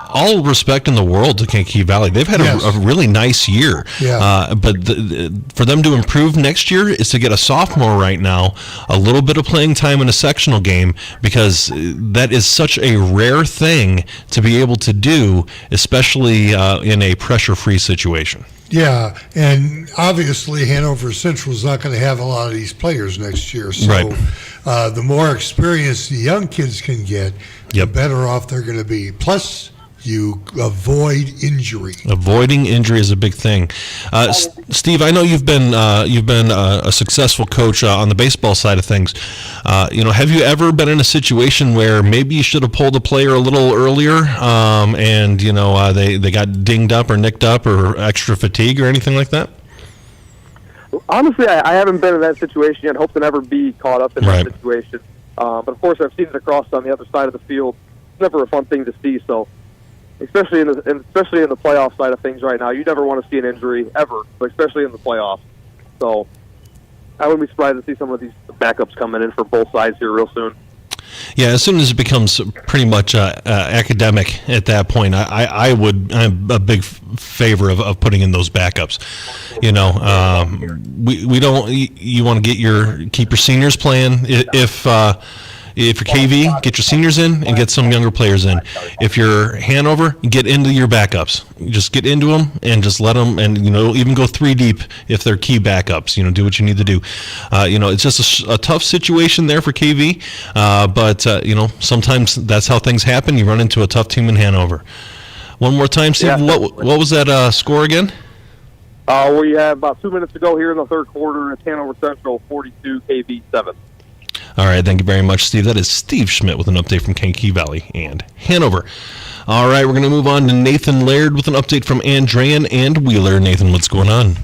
All respect in the world to Kankakee Valley. They've had a really nice year. Yeah. But for them to improve next year is to get a sophomore right now a little bit of playing time in a sectional game, because that is such a rare thing to be able to do, especially in a pressure-free situation. Yeah, and obviously Hanover Central is not going to have a lot of these players next year. So Right. The more experience the young kids can get, the better off they're going to be. Plus, you avoid injury. Avoiding injury is a big thing. Steve, I know you've been a successful coach on the baseball side of things. Have you ever been in a situation where maybe you should have pulled a player a little earlier, and they got dinged up or nicked up or extra fatigue or anything like that? Honestly, I haven't been in that situation yet. Hope to never be caught up in that situation. But of course, I've seen it across on the other side of the field. It's never a fun thing to see. So, especially in the playoff side of things right now, you never want to see an injury ever, but especially in the playoffs. So, I wouldn't be surprised to see some of these backups coming in for both sides here real soon. Yeah, as soon as it becomes pretty much academic at that point, I'm a big favor of putting in those backups. We don't. You want to keep your seniors playing. If you're KV, get your seniors in and get some younger players in. If you're Hanover, get into your backups. Just get into them and just let them, and even go 3 deep if they're key backups. Do what you need to do. It's just a tough situation there for KV, but sometimes that's how things happen. You run into a tough team in Hanover. One more time, Steve. Yeah. What was that score again? We have about 2 minutes to go here in the third quarter. It's Hanover Central 42, KV 7. All right, thank you very much, Steve. That is Steve Schmidt with an update from Kankakee Valley and Hanover. All right, we're going to move on to Nathan Laird with an update from Andrean and Wheeler. Nathan, what's going on?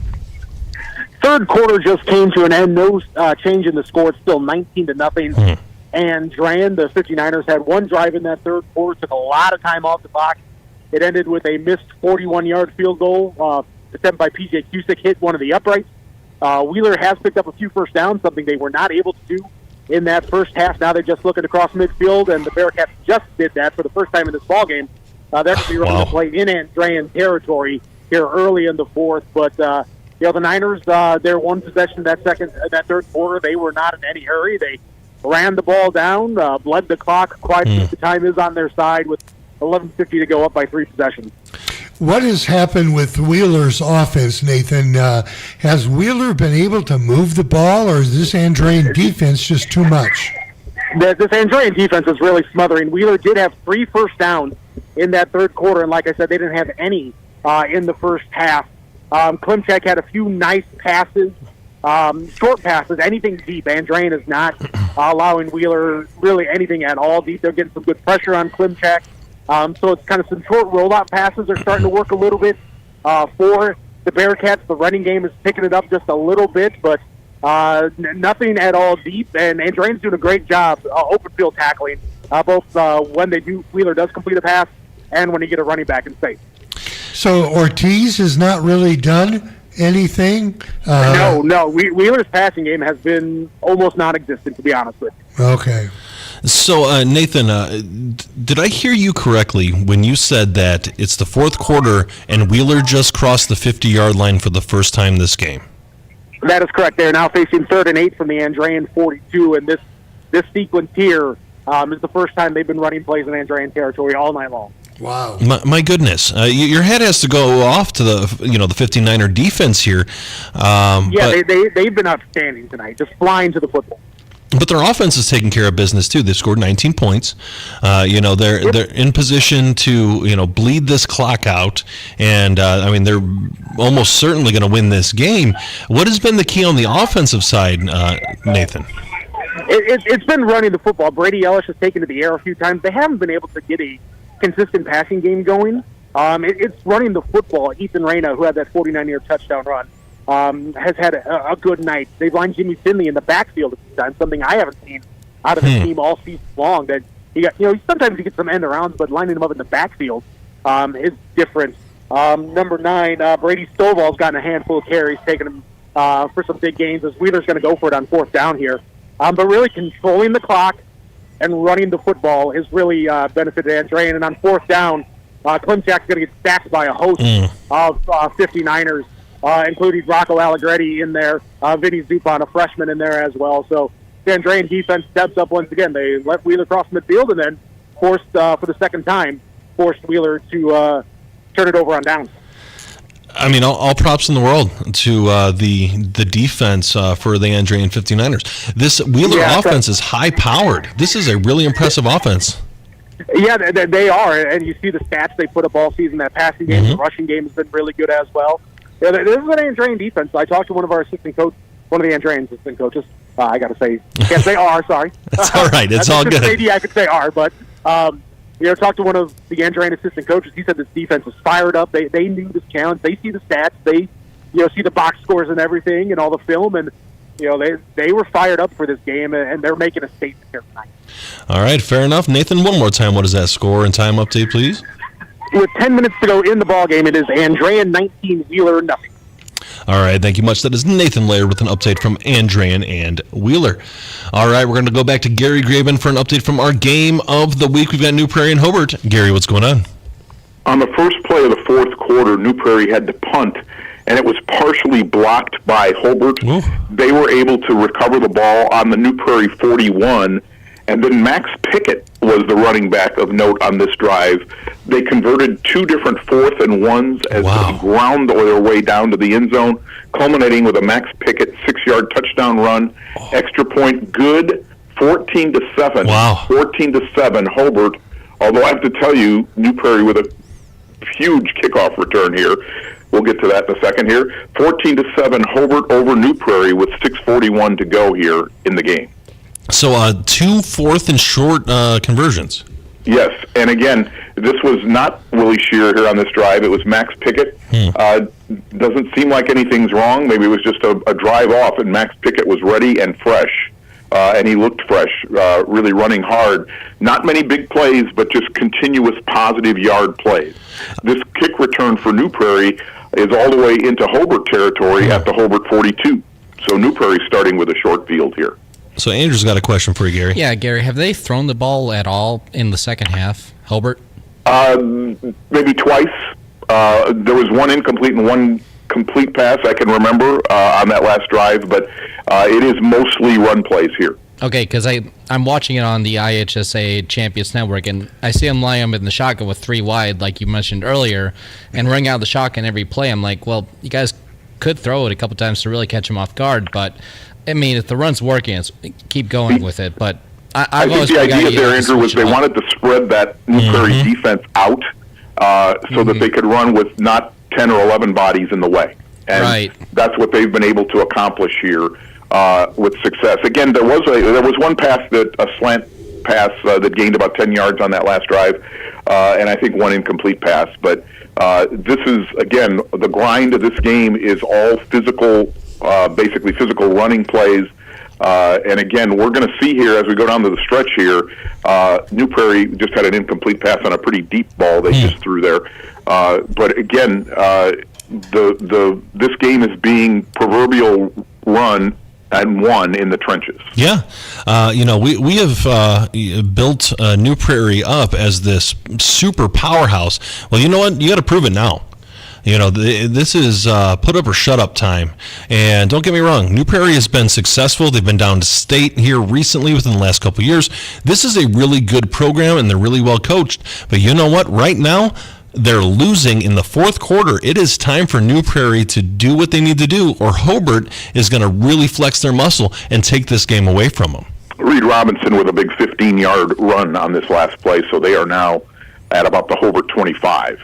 Third quarter just came to an end. No change in the score. It's still 19-0. Andrean, the 59ers, had one drive in that third quarter, took a lot of time off the clock. It ended with a missed 41-yard field goal attempt by P.J. Cusick, hit one of the uprights. Wheeler has picked up a few first downs, something they were not able to do in that first half. Now they're just looking across midfield, and the Bearcats just did that for the first time in this ballgame. They're going to be running to play in Andrean territory here early in the fourth. But the Niners, their one possession that third quarter, they were not in any hurry. They ran the ball down, bled the clock quite a bit. The time is on their side with 11:50 to go, up by 3 possessions. What has happened with Wheeler's offense, Nathan? Has Wheeler been able to move the ball, or is this Andrean defense just too much? This Andrean defense is really smothering. Wheeler did have 3 first downs in that third quarter, and like I said, they didn't have any in the first half. Klimchak had a few nice passes, short passes, anything deep. Andrean is not allowing Wheeler really anything at all deep. They're getting some good pressure on Klimchak. So it's kind of some short rollout passes are starting to work a little bit for the Bearcats. The running game is picking it up just a little bit, but nothing at all deep. And Andrean's doing a great job open field tackling, both when Wheeler does complete a pass and when you get a running back in space. So Ortiz has not really done anything? No. Wheeler's passing game has been almost non-existent, to be honest with you. Okay. So, Nathan, did I hear you correctly when you said that it's the fourth quarter and Wheeler just crossed the 50-yard line for the first time this game? That is correct. They're now facing 3rd and 8 from the Andrean 42, and this sequence here is the first time they've been running plays in Andrean territory all night long. Wow. My goodness. Your head has to go off to the 59er defense here. They've been outstanding tonight, just flying to the football. But their offense is taking care of business too. They scored 19 points. They're in position to bleed this clock out, and they're almost certainly going to win this game. What has been the key on the offensive side, Nathan? It's been running the football. Brady Ellis has taken to the air a few times. They haven't been able to get a consistent passing game going. It's running the football. Ethan Reyna, who had that 49-yard touchdown run, has had a good night. They've lined Jimmy Finley in the backfield a few times, something I haven't seen out of the team all season long. That sometimes he gets some end arounds, but lining him up in the backfield is different. Number 9, Brady Stovall's gotten a handful of carries, taking him for some big gains as Wheeler's going to go for it on 4th down here. But really controlling the clock and running the football has really benefited Andrean. And on 4th down, Klimchak's going to get stacked by a host of 59ers, including Rocco Allegretti in there, Vinny Zupon, a freshman, in there as well. So the Andrean defense steps up once again. They let Wheeler cross midfield and then forced, for the second time, forced Wheeler to turn it over on downs. All props in the world to the defense for the Andrean 59ers. This Wheeler offense is high-powered. This is a really impressive offense. Yeah, they are, and you see the stats they put up all season. That passing game, the rushing game has been really good as well. Yeah, this is an Andrean defense. I talked to one of our assistant coaches, one of the Andrean assistant coaches. I got to say, can't say R, sorry. It's all right. It's all good. Maybe I could say R, but talked to one of the Andrean assistant coaches. He said this defense is fired up. They knew this challenge. They see the stats. They see the box scores and everything and all the film, and they were fired up for this game, and they're making a statement here tonight. All right, fair enough. Nathan, one more time, what is that score and time update, please? With 10 minutes to go in the ball game, it is Andrean 19, Wheeler nothing. All right, thank you much. That is Nathan Laird with an update from Andrean and Wheeler. All right, we're going to go back to Gary Graben for an update from our game of the week. We've got New Prairie and Hobart. Gary, what's going on? On the first play of the 4th quarter, New Prairie had to punt, and it was partially blocked by Hobart. Ooh. They were able to recover the ball on the New Prairie 41, and then Max Pickett was the running back of note on this drive. They converted 2 different 4th and 1s as they ground their way down to the end zone, culminating with a Max Pickett 6-yard touchdown run. Extra point good, 14-7. Wow. 14-7, Hobart. Although I have to tell you, New Prairie with a huge kickoff return here. We'll get to that in a second here. 14-7, Hobart over New Prairie with 6:41 to go here in the game. So 2 4th and short conversions. Yes, and again, this was not Willie Shear here on this drive. It was Max Pickett. Doesn't seem like anything's wrong. Maybe it was just a drive off, and Max Pickett was ready and fresh, and he looked fresh, really running hard. Not many big plays, but just continuous positive yard plays. This kick return for New Prairie is all the way into Hobart territory at the Hobart 42. So New Prairie starting with a short field here. So Andrew's got a question for you, Gary. Yeah, Gary, have they thrown the ball at all in the second half, Hobart? Maybe twice. There was one incomplete and one complete pass I can remember on that last drive, but it is mostly run plays here. Okay, because I'm watching it on the IHSA Champions Network, and I see them line up in the shotgun with 3 wide, like you mentioned earlier, and ring out the shotgun every play. I'm like, well, you guys could throw it a couple times to really catch them off guard, but if the run's working, keep going with it. But I think the idea there, Andrew, was they wanted to spread that New Prairie defense out so that they could run with not 10 or 11 bodies in the way. And that's what they've been able to accomplish here with success. Again, there was one pass, a slant pass that gained about 10 yards on that last drive, and I think one incomplete pass. But this is, again, the grind of this game is all physical, basically physical running plays. And again, we're going to see here as we go down to the stretch here, New Prairie just had an incomplete pass on a pretty deep ball they just threw there. But again, this game is being proverbial run and won in the trenches. Yeah. We have built New Prairie up as this super powerhouse. Well, you know what? You got to prove it now. This is put up or shut up time. And don't get me wrong, New Prairie has been successful. They've been down to state here recently within the last couple of years. This is a really good program, and they're really well coached. But you know what? Right now, they're losing in the 4th quarter. It is time for New Prairie to do what they need to do, or Hobart is going to really flex their muscle and take this game away from them. Reed Robinson with a big 15-yard run on this last play, so they are now at about the Hobart 25.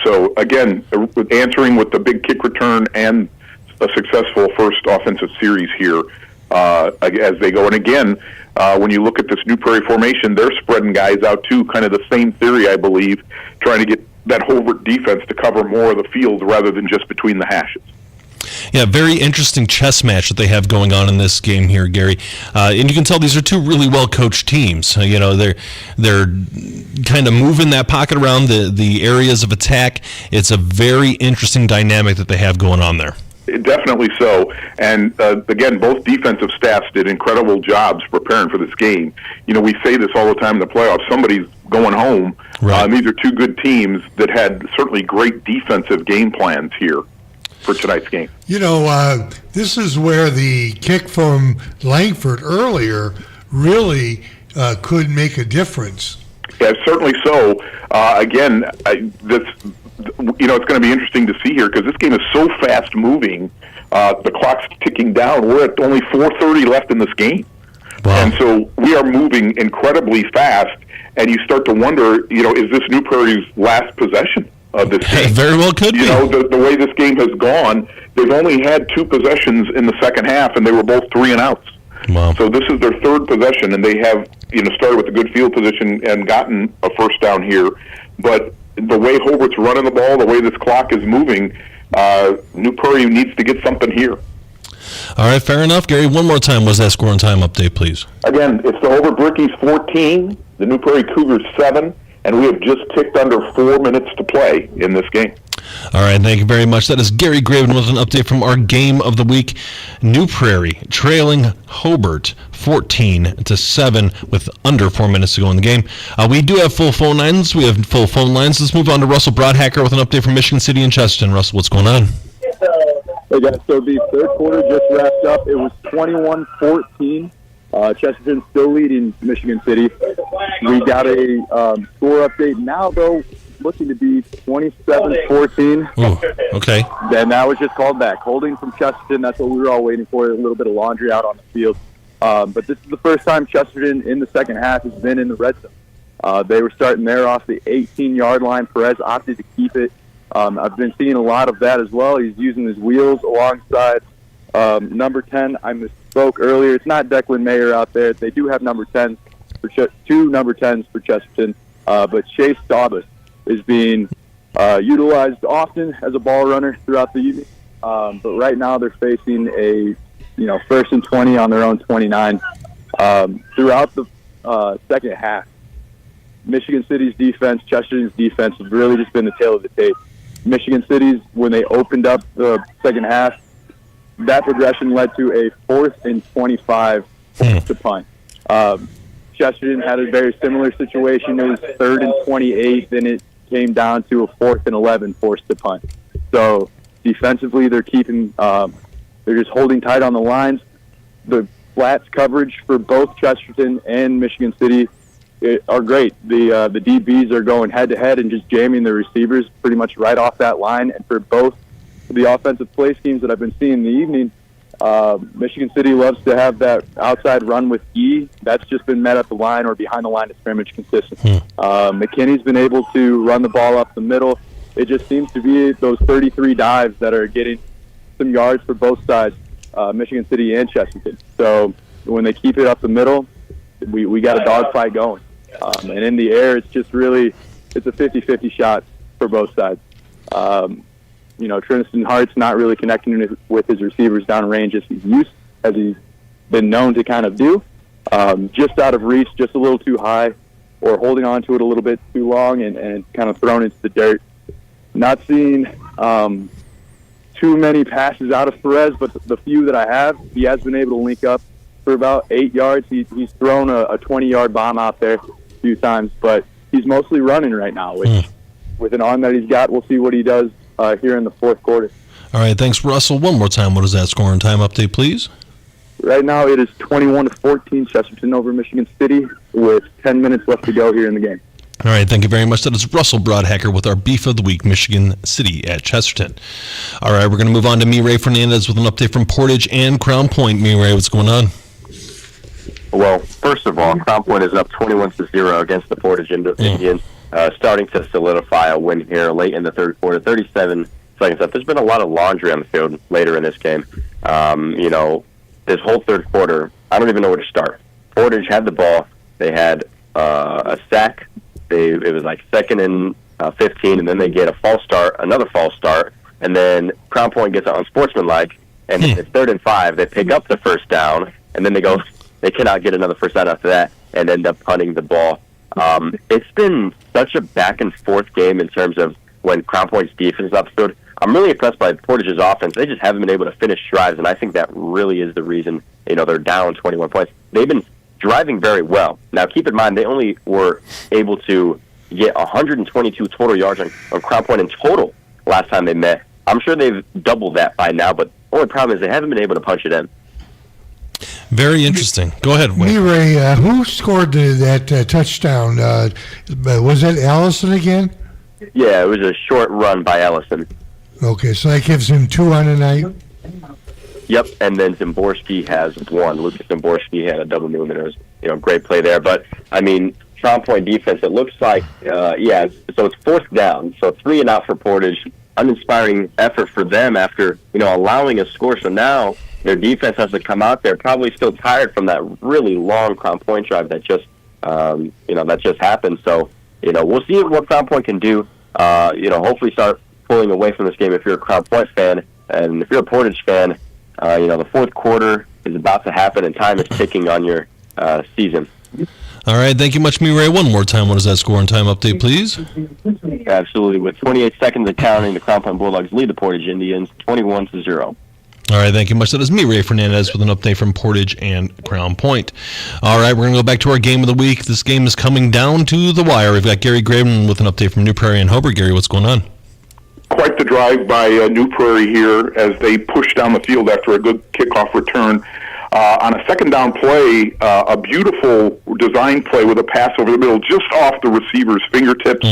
So, again, answering with the big kick return and a successful first offensive series here as they go. And, again, when you look at this New Prairie formation, they're spreading guys out, too, kind of the same theory, I believe, trying to get that Hobart defense to cover more of the field rather than just between the hashes. Yeah, very interesting chess match that they have going on in this game here, Gary. And you can tell these are two really well-coached teams. You know, they're kind of moving that pocket around the areas of attack. It's a very interesting dynamic that they have going on there. Definitely so. And, again, both defensive staffs did incredible jobs preparing for this game. You know, we say this all the time in the playoffs. Somebody's going home. Right. These are two good teams that had certainly great defensive game plans here for tonight's game. You know, this is where the kick from Langford earlier really could make a difference. Yeah, certainly so. Again, it's going to be interesting to see here because this game is so fast-moving. The clock's ticking down. We're at only 4:30 left in this game. Wow. And so we are moving incredibly fast, and you start to wonder, you know, is this New Prairie's last possession of this game? Very well could be. You know, the way this game has gone, they've only had 2 possessions in the second half, and they were both 3 and outs. Wow. So this is their 3rd possession, and they have, you know, started with a good field position and gotten a first down here. But the way Hobart's running the ball, the way this clock is moving, New Prairie needs to get something here. All right, fair enough. Gary, one more time, was that score and time update, please? Again, it's the Hobart Brickies 14, the New Prairie Cougars 7, and we have just ticked under 4 minutes to play in this game. All right, thank you very much. That is Gary Graven with an update from our game of the week. New Prairie trailing Hobart 14-7 with under 4 minutes to go in the game. We do have full phone lines. Let's move on to Russell Broadhacker with an update from Michigan City and Chesterton. Russell, what's going on? Hey guys, so the third quarter just wrapped up. It was 21-14. Chesterton still leading Michigan City. We got a score update now, though, looking to be 27-14. Ooh, okay. Then that was just called back. Holding from Chesterton, that's what we were all waiting for, a little bit of laundry out on the field. But this is the first time Chesterton in the second half has been in the red zone. They were starting there off the 18-yard line. Perez opted to keep it. I've been seeing a lot of that as well. He's using his wheels alongside number 10. I misspoke earlier. It's not Declan Mayer out there. They do have number 10s for two number 10s for Chesterton, but Chase Daubus is being utilized often as a ball runner throughout the evening. But right now they're facing a 1st and 20 on their own 29. Throughout the second half, Michigan City's defense, Chesterton's defense has really just been the tail of the tape. Michigan City's, when they opened up the second half, that progression led to a 4th and 25 to punt. Chesterton had a very similar situation. It was 3rd and 28, then it came down to a 4th and 11 forced to punt. So defensively, they're just holding tight on the lines. The flats coverage for both Chesterton and Michigan City are great. The DBs are going head-to-head and just jamming the receivers pretty much right off that line. And for both the offensive play schemes that I've been seeing in the evening, Michigan City loves to have that outside run with E. That's just been met at the line or behind the line of scrimmage consistently. McKinney's been able to run the ball up the middle. It just seems to be those 33 dives that are getting some yards for both sides, Michigan City and Chesterton. So when they keep it up the middle, we got a dogfight going. And in the air, it's just really, it's a 50-50 shot for both sides. Tristan Hart's not really connecting with his receivers downrange as he's been known to kind of do. Just out of reach, just a little too high, or holding on to it a little bit too long and kind of thrown into the dirt. Not seeing too many passes out of Perez, but the few that I have, he has been able to link up for about 8 yards. He's thrown a 20-yard bomb out there a few times, but he's mostly running right now, which with an arm that he's got, we'll see what he does here in the fourth quarter. All right, thanks, Russell. One more time, what is that score and time update, please? Right now it is 21-14, Chesterton over Michigan City with 10 minutes left to go here in the game. All right, thank you very much. That is Russell Broadhacker with our Beef of the Week, Michigan City at Chesterton. All right, we're going to move on to Mireille Fernandez with an update from Portage and Crown Point. Mireille, what's going on? Well, first of all, Crown Point is up 21-0 against the Portage Indians, starting to solidify a win here late in the third quarter. 37 seconds left. There's been a lot of laundry on the field later in this game. This whole third quarter, I don't even know where to start. Portage had the ball. They had a sack. It was like 2nd and 15, and then they get a false start, another false start, and then Crown Point gets unsportsmanlike, and it's 3rd and 5. They pick up the first down, and then they cannot get another first down after that, and end up punting the ball. It's been such a back-and-forth game in terms of when Crown Point's defense is upstood. I'm really impressed by Portage's offense. They just haven't been able to finish drives, and I think that really is the reason, they're down 21 points. They've been driving very well. Now, keep in mind, they only were able to get 122 total yards on Crown Point in total last time they met. I'm sure they've doubled that by now, but the only problem is they haven't been able to punch it in. Very interesting. Go ahead, Wayne. Ray, who scored that touchdown? Was that Allison again? Yeah, it was a short run by Allison. Okay, so that gives him 2 on the night? Yep, and then Zimborski has 1. Lucas Zimborski had a double move, and it was great play there. But, Crown Point defense, it looks like, so it's 4th down, so 3 and out for Portage. Uninspiring effort for them after, allowing a score. So now their defense has to come out there, probably still tired from that really long Crown Point drive that just, that just happened. So, we'll see what Crown Point can do. Hopefully start pulling away from this game if you're a Crown Point fan. And if you're a Portage fan, the fourth quarter is about to happen and time is ticking on your season. All right, thank you much, Ray. One more time, what is that score and time update, please? Absolutely. With 28 seconds and counting, the Crown Point Bulldogs lead the Portage Indians 21-0. All right, thank you much. That is Ray Fernandez with an update from Portage and Crown Point. All right, we're going to go back to our game of the week. This game is coming down to the wire. We've got Gary Graven with an update from New Prairie and Hobart. Gary, what's going on? Quite the drive by New Prairie here as they push down the field after a good kickoff return. On a second down play, a beautiful design play with a pass over the middle just off the receiver's fingertips.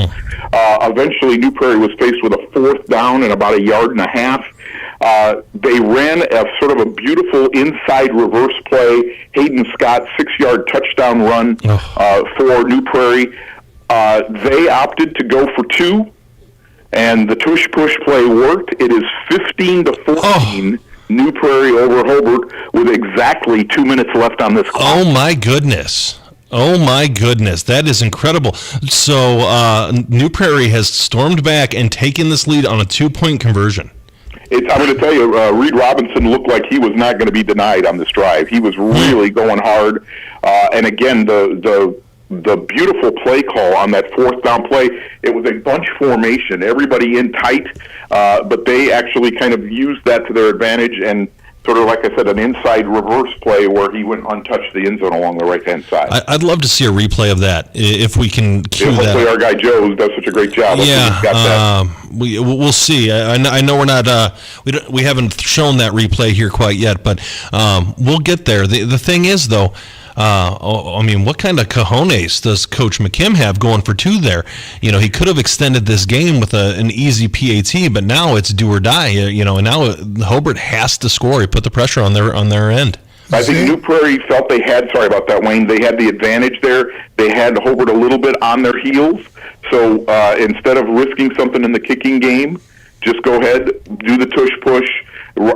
Eventually, New Prairie was faced with a 4th down and about 1.5 yards. They ran a sort of a beautiful inside reverse play. Hayden Scott, 6-yard touchdown run for New Prairie. They opted to go for 2, and the tush-push play worked. It is 15-14. New Prairie over Hobart with exactly 2 minutes left on this clock. Oh, my goodness. That is incredible. So New Prairie has stormed back and taken this lead on a 2-point conversion. I'm going to tell you, Reed Robinson looked like he was not going to be denied on this drive. He was really going hard. And again, the beautiful play call on that 4th down play, it was a bunch formation, everybody in tight, but they actually kind of used that to their advantage and sort of, like I said, an inside reverse play where he went untouched the end zone along the right-hand side. I'd love to see a replay of that, if we can cue that. Hopefully our guy Joe does such a great job. We'll see. I know we're not, we haven't shown that replay here quite yet, but we'll get there. The thing is, though, what kind of cojones does Coach McKim have going for 2 there? He could have extended this game with an easy PAT, but now it's do or die. And now Hobart has to score. He put the pressure on their end. I think New Prairie felt they had, sorry about that, Wayne, they had the advantage there. They had Hobart a little bit on their heels. So instead of risking something in the kicking game, just go ahead, do the tush-push.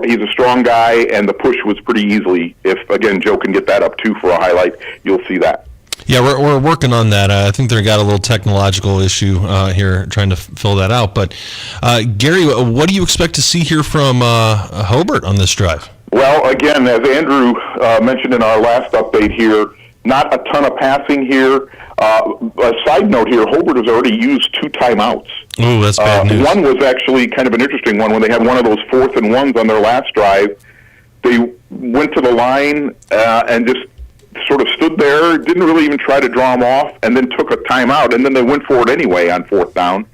He's a strong guy, and the push was pretty easily. If, again, Joe can get that up, too, for a highlight, you'll see that. Yeah, we're working on that. I think they got a little technological issue here trying to fill that out. But, Gary, what do you expect to see here from Hobart on this drive? Well, again, as Andrew mentioned in our last update here, not a ton of passing here. A side note here, Hobart has already used 2 timeouts. Oh, that's bad news. One was actually kind of an interesting one when they had one of those 4th and 1s on their last drive. They went to the line and just sort of stood there, didn't really even try to draw them off, and then took a timeout, and then they went for it anyway on 4th down.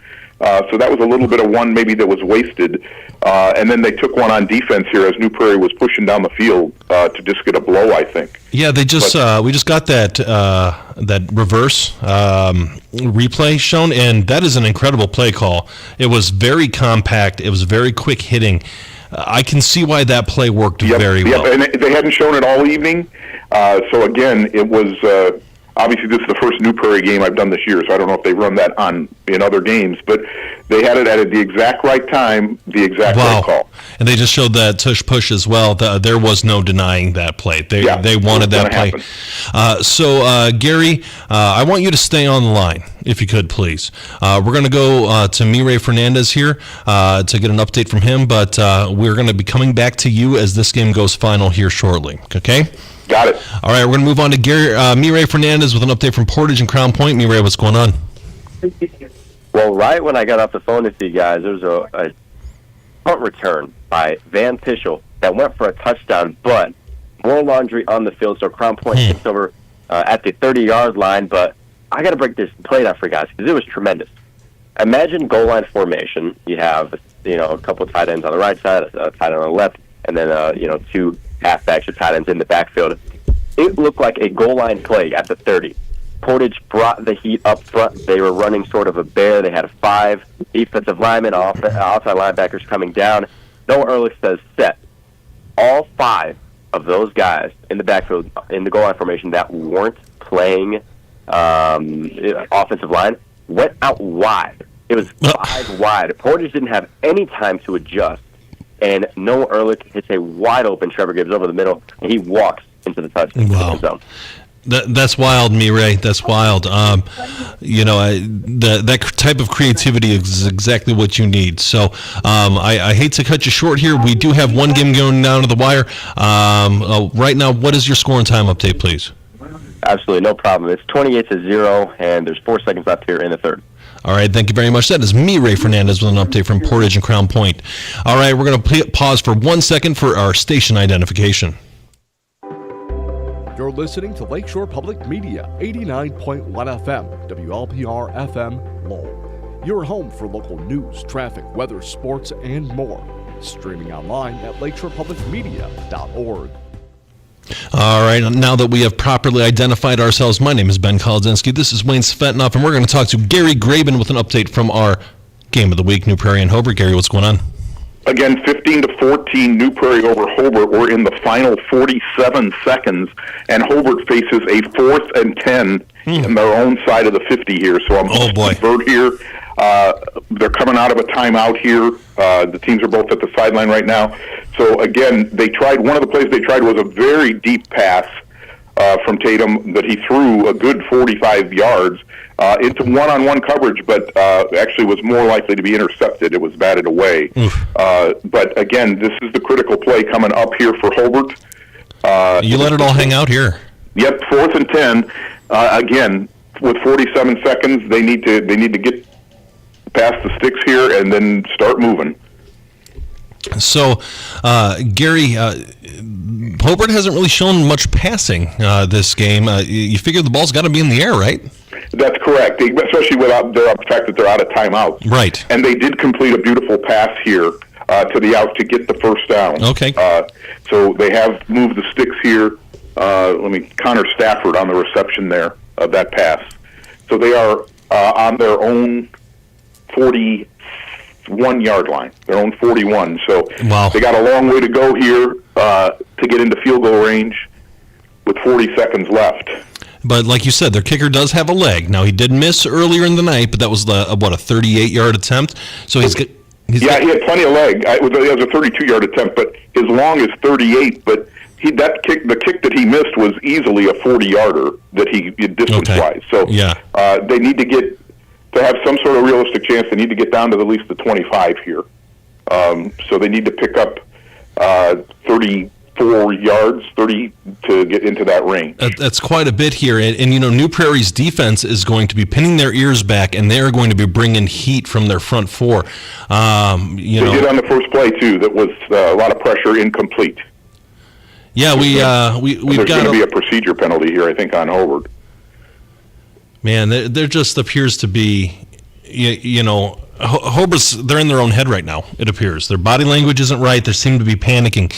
So that was a little bit of one maybe that was wasted. And then they took one on defense here as New Prairie was pushing down the field to just get a blow, I think. Yeah, we just got that reverse replay shown, and that is an incredible play call. It was very compact. It was very quick hitting. I can see why that play worked very well. And they hadn't shown it all evening. So again, it was obviously this is the first New Prairie game I've done this year, so I don't know if they run that in other games, but they had it at the exact right time, the exact right call. And they just showed that tush push as well. There was no denying that play. They wanted that play. So Gary, I want you to stay on the line, if you could, please. We're going to go to Mireille Fernandez here to get an update from him, but we're going to be coming back to you as this game goes final here shortly. Okay? Got it. All right, we're going to move on to Mireille Fernandez with an update from Portage and Crown Point. Mireille, what's going on? Well, right when I got off the phone with you guys, there was a punt return by Van Pischel that went for a touchdown, but more laundry on the field, so Crown Point takes over at the 30-yard line. But I got to break this play down for you guys because it was tremendous. Imagine goal line formation. You have a couple of tight ends on the right side, a tight end on the left, and then two halfbacks or tight ends in the backfield. It looked like a goal line play at the 30. Portage brought the heat up front. They were running sort of a bear. They had 5 defensive linemen, outside linebackers coming down. Noah Ehrlich says set. All 5 of those guys in the backfield, in the goal line formation that weren't playing offensive line, went out wide. It was 5 wide. Portage didn't have any time to adjust. And Noah Ehrlich hits a wide open Trevor Gibbs over the middle, and he walks into the touchdown zone. That's wild, Mireille. That's wild. That type of creativity is exactly what you need. So I hate to cut you short here. We do have one game going down to the wire. Right now, what is your score and time update, please? Absolutely, no problem. It's 28-0, and there's 4 seconds left here in the third. All right, thank you very much. That is Mireille Fernandez with an update from Portage and Crown Point. All right, we're going to pause for 1 second for our station identification. You're listening to Lakeshore Public Media, 89.1 FM, WLPR FM, Lowell. Your home for local news, traffic, weather, sports, and more. Streaming online at lakeshorepublicmedia.org. All right, now that we have properly identified ourselves, my name is Ben Kolodzinski. This is Wayne Svetanoff, and we're going to talk to Gary Graben with an update from our Game of the Week, New Prairie and Hobart. Gary, what's going on? Again, 15-14, New Prairie over Hobart. We're in the final 47 seconds, and Hobart faces a 4th and 10 in their own side of the 50 here. So I'm going to convert here. They're coming out of a timeout here. The teams are both at the sideline right now. So again, one of the plays they tried was a very deep pass from Tatum that he threw a good 45 yards into one-on-one coverage, but actually was more likely to be intercepted. It was batted away. But again, this is the critical play coming up here for Hobart. You let it all hang out here. Yep, 4th and 10. Again, with 47 seconds, they need to get past the sticks here and then start moving. So, Gary, Hobart hasn't really shown much passing this game. You figure the ball's got to be in the air, right? That's correct, especially without the fact that they're out of timeout. Right. And they did complete a beautiful pass here to the out to get the first down. Okay. So they have moved the sticks here. Connor Stafford on the reception there of that pass. So they are on their own 41-yard line, their own 41. So they got a long way to go here to get into field goal range with 40 seconds left. But like you said, their kicker does have a leg. Now, he did miss earlier in the night, but that was a 38-yard attempt. So he had plenty of leg. It was a 32-yard attempt, but his long is 38. But the kick that he missed was easily a 40-yarder that he distance-wise. So they need to have some sort of realistic chance. They need to get down to at least the 25 here. So they need to pick up 34 yards, 30 to get into that range. That's quite a bit here. And New Prairie's defense is going to be pinning their ears back, and they're going to be bringing heat from their front four. They did on the first play, too. That was a lot of pressure, incomplete. Yeah, we've There's going to be a procedure penalty here, I think, on Hobart. Man, there just appears to be, Hobart's, they're in their own head right now, it appears. Their body language isn't right. They seem to be panicking.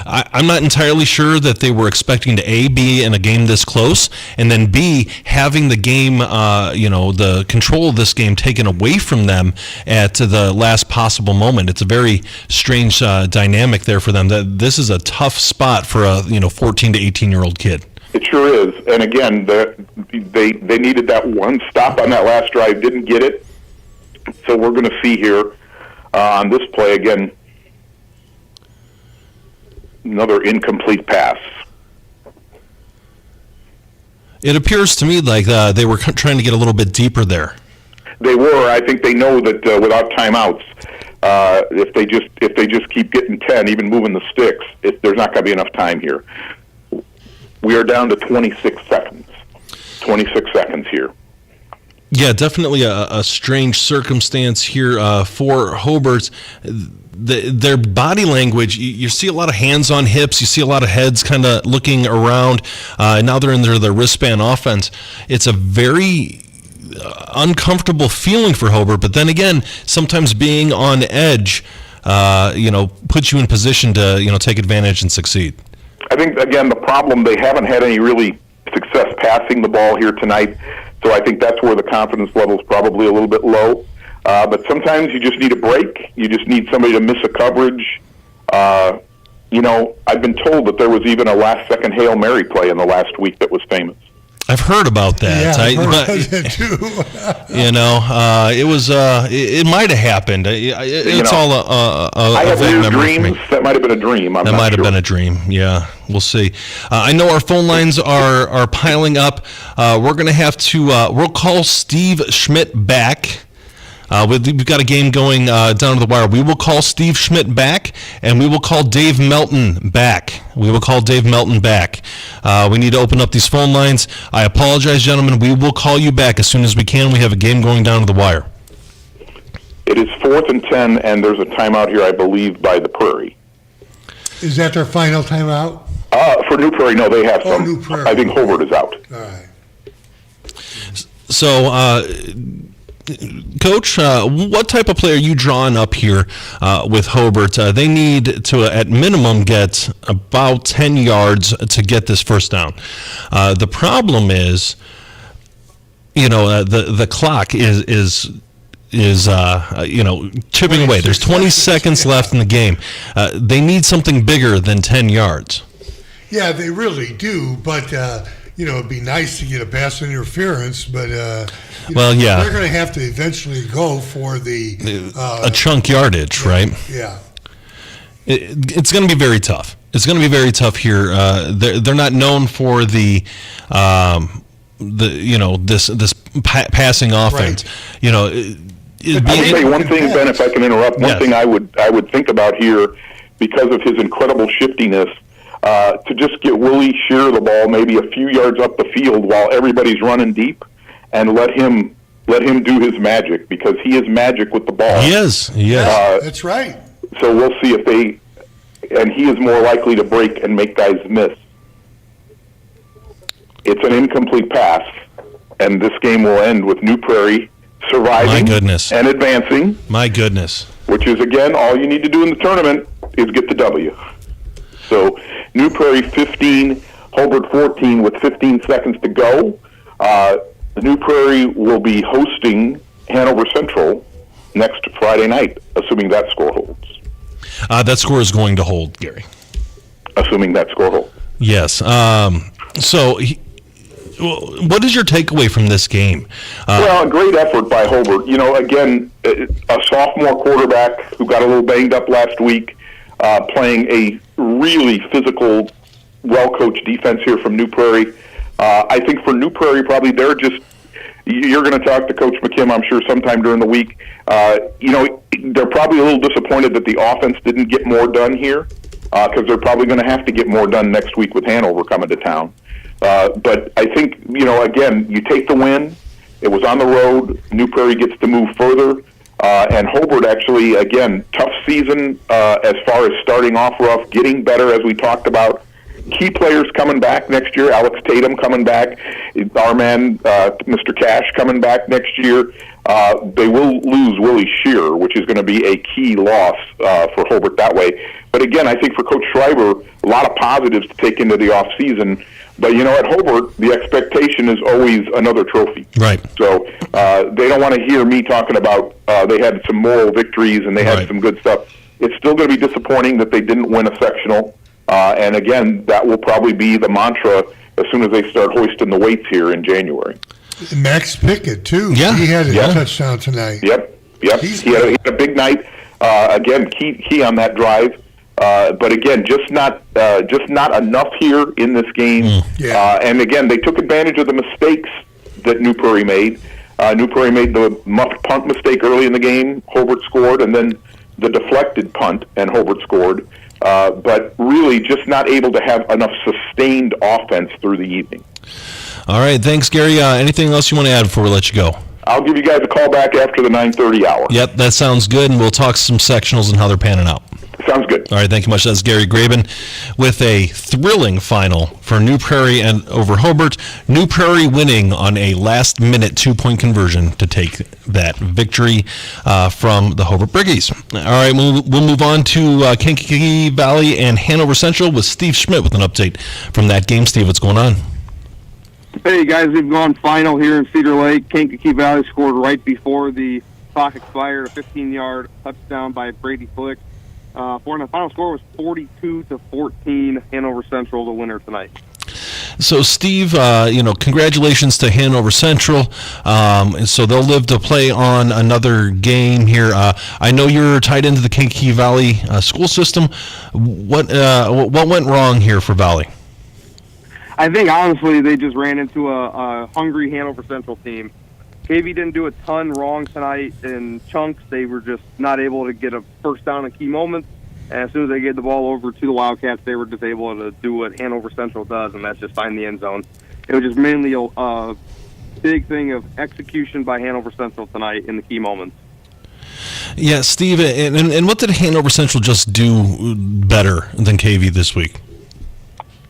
I'm not entirely sure that they were expecting to, A, be in a game this close, and then, B, having the game, the control of this game taken away from them at the last possible moment. It's a very strange dynamic there for them. This is a tough spot for a 14 to 18-year-old kid. It sure is. And again, they needed that one stop on that last drive, didn't get it. So we're going to see here on this play again, another incomplete pass. It appears to me like they were trying to get a little bit deeper there. They were. I think they know that without timeouts, if they just keep getting 10, even moving the sticks, there's not going to be enough time here. We are down to 26 seconds. 26 seconds here. Yeah, definitely a strange circumstance here for Hobart. Their body language, you see a lot of hands on hips, you see a lot of heads kind of looking around. Now they're in their wristband offense. It's a very uncomfortable feeling for Hobart, but then again, sometimes being on edge, puts you in position to, take advantage and succeed. I think, again, the problem, they haven't had any really success passing the ball here tonight. So I think that's where the confidence level is probably a little bit low. But sometimes you just need a break. You just need somebody to miss a coverage. I've been told that there was even a last-second Hail Mary play in the last week that was famous. I've heard about that. Yeah, I've heard about that too. It was. It might have happened. It's all I have weird dreams. That might have been a dream. That might have been a dream. Yeah, we'll see. I know our phone lines are piling up. We're going to have to. We'll call Steve Schmidt back. We've got a game going down to the wire. We will call Steve Schmidt back, and we will call Dave Melton back. We need to open up these phone lines. I apologize, gentlemen. We will call you back as soon as we can. We have a game going down to the wire. It is 4th and 10, and there's a timeout here, I believe, by the Prairie. Is that their final timeout? For New Prairie, no, they have some. New Prairie. I think Hobart is out. All right. So, Coach, what type of play are you drawing up here with Hobart? They need to, at minimum, get about 10 yards to get this first down. The problem is, the clock is chipping away. There's 20 seconds left in the game. They need something bigger than 10 yards. Yeah, they really do, but it'd be nice to get a pass interference, but yeah, they're going to have to eventually go for a chunk yardage, right? Yeah, it's going to be very tough. It's going to be very tough here. They're not known for this passing offense. Right. I'll say one thing, Ben, if I can interrupt. One thing I would think about here, because of his incredible shiftiness, to just get Willie Shear the ball maybe a few yards up the field while everybody's running deep, and let him do his magic, because he is magic with the ball. He is. That's right. So we'll see if and he is more likely to break and make guys miss. It's an incomplete pass, and this game will end with New Prairie surviving and advancing. My goodness. Which is, again, all you need to do in the tournament is get the W. So New Prairie 15, Hobart 14 with 15 seconds to go. New Prairie will be hosting Hanover Central next Friday night, assuming that score holds. That score is going to hold, Gary. Assuming that score holds. Yes. What is your takeaway from this game? A great effort by Hobart. Again, a sophomore quarterback who got a little banged up last week, playing a really physical, well-coached defense here from New Prairie. I think for New Prairie, probably you're going to talk to Coach McKim, I'm sure, sometime during the week. They're probably a little disappointed that the offense didn't get more done here, because they're probably going to have to get more done next week with Hanover coming to town. But I think, again, you take the win. It was on the road. New Prairie gets to move further. And Hobart actually, again, tough season as far as starting off rough, getting better, as we talked about. Key players coming back next year. Alex Tatum coming back. Our man, Mr. Cash, coming back next year. They will lose Willie Shear, which is going to be a key loss for Hobart that way. But again, I think for Coach Schreiber, a lot of positives to take into the offseason. But, at Hobart, the expectation is always another trophy. Right. So they don't want to hear me talking about they had some moral victories and they had some good stuff. It's still going to be disappointing that they didn't win a sectional. And, again, that will probably be the mantra as soon as they start hoisting the weights here in January. Max Pickett, too. Yeah. He had a touchdown tonight. Yep. He had a big night. Again, key on that drive. But again, just not enough here in this game. And again, they took advantage of the mistakes that New Prairie made. New Prairie made the muffed punt mistake early in the game. Hobart scored, and then the deflected punt, and Hobart scored. But really, just not able to have enough sustained offense through the evening. All right, thanks, Gary. Anything else you want to add before we let you go? I'll give you guys a call back after the 9:30 hour. Yep, that sounds good, and we'll talk some sectionals and how they're panning out. Sounds good. All right, thank you much. That's Gary Graben with a thrilling final for New Prairie and over Hobart. New Prairie winning on a last-minute 2-point conversion to take that victory from the Hobart Briggies. All right, we'll move on to Kankakee Valley and Hanover Central with Steve Schmidt with an update from that game. Steve, what's going on? Hey, guys, we've gone final here in Cedar Lake. Kankakee Valley scored right before the clock expired, a 15-yard touchdown by Brady Flick. The final score was 42-14. Hanover Central, the winner tonight. So, Steve, congratulations to Hanover Central. So they'll live to play on another game here. I know you're tied into the Kankakee Valley school system. What went wrong here for Valley? I think, honestly, they just ran into a hungry Hanover Central team. KV didn't do a ton wrong tonight in chunks. They were just not able to get a first down in key moments. And as soon as they gave the ball over to the Wildcats, they were just able to do what Hanover Central does, and that's just find the end zone. It was just mainly a big thing of execution by Hanover Central tonight in the key moments. Yeah, Steve, and what did Hanover Central just do better than KV this week?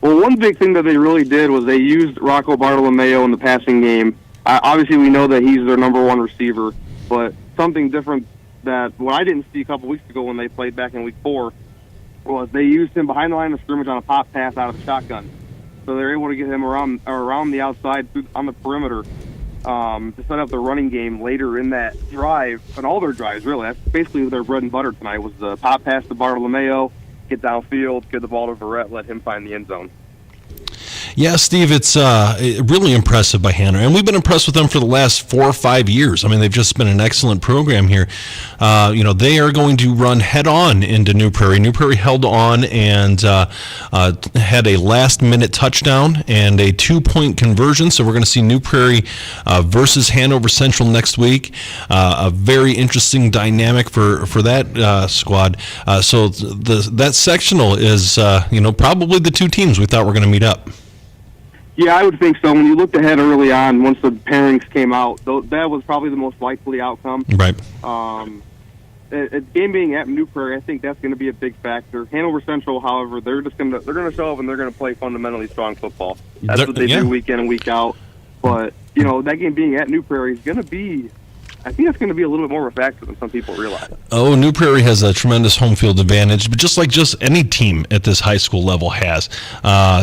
Well, one big thing that they really did was they used Rocco Bartolomeo in the passing game. Obviously, we know that he's their number one receiver, but something different that what I didn't see a couple weeks ago when they played back in week 4 was they used him behind the line of scrimmage on a pop pass out of the shotgun. So they're able to get him around the outside on the perimeter to set up the running game later in that drive, and all their drives, really. That's basically their bread and butter tonight was the pop pass to Bartolomeo, get downfield, get the ball to Verrett, let him find the end zone. Yeah, Steve, it's really impressive by Hanover, and we've been impressed with them for the last 4 or 5 years. I mean, they've just been an excellent program here. They are going to run head-on into New Prairie. New Prairie held on and had a last-minute touchdown and a 2-point conversion, so we're going to see New Prairie versus Hanover Central next week. A very interesting dynamic for that squad. So that sectional is, probably the two teams we thought were going to meet up. Yeah, I would think so. When you looked ahead early on, once the pairings came out, that was probably the most likely outcome. Right. Game being at New Prairie, I think that's going to be a big factor. Hanover Central, however, they're going to show up and they're going to play fundamentally strong football. That's what they do week in and week out. But that game being at New Prairie is going to be. I think that's going to be a little bit more of a factor than some people realize. Oh, New Prairie has a tremendous home field advantage, but just like any team at this high school level has.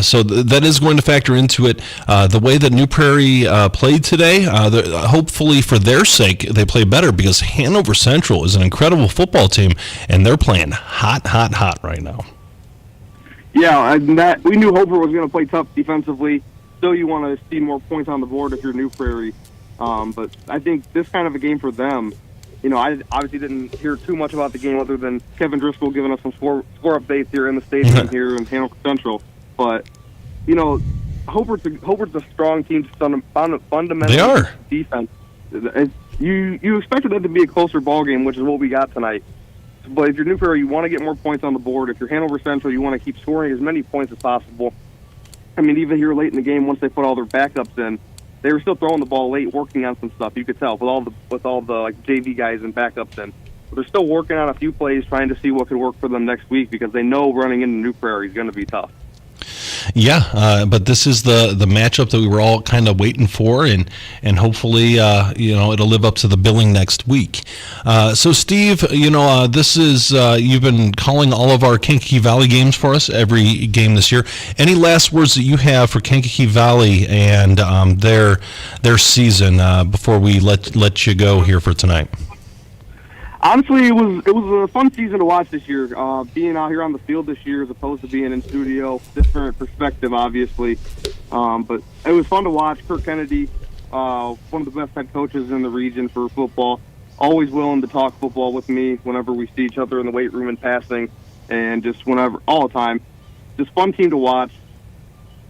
So that is going to factor into it. The way that New Prairie played today, hopefully for their sake, they play better because Hanover Central is an incredible football team, and they're playing hot right now. Yeah, and that we knew Hobart was going to play tough defensively. Still, you want to see more points on the board if you're New Prairie. But I think this kind of a game for them, I obviously didn't hear too much about the game other than Kevin Driscoll giving us some score updates here in the stadium here in Hanover Central. But, Hobart's a strong team fundamentally. They are. Defense. You expected that to be a closer ball game, which is what we got tonight. But if you're New Prairie, you want to get more points on the board. If you're Hanover Central, you want to keep scoring as many points as possible. I mean, even here late in the game, once they put all their backups in, they were still throwing the ball late, working on some stuff. You could tell with all the JV guys and backups in. But they're still working on a few plays, trying to see what could work for them next week because they know running into New Prairie is going to be tough. Yeah, but this is the matchup that we were all kind of waiting for, and hopefully, it'll live up to the billing next week. So, Steve, this is you've been calling all of our Kankakee Valley games for us, every game this year. Any last words that you have for Kankakee Valley and their season before we let you go here for tonight? Honestly, it was a fun season to watch this year. Being out here on the field this year as opposed to being in studio, different perspective, obviously. But it was fun to watch. Kirk Kennedy, one of the best head coaches in the region for football, always willing to talk football with me whenever we see each other in the weight room and passing, and just whenever, all the time. Just fun team to watch.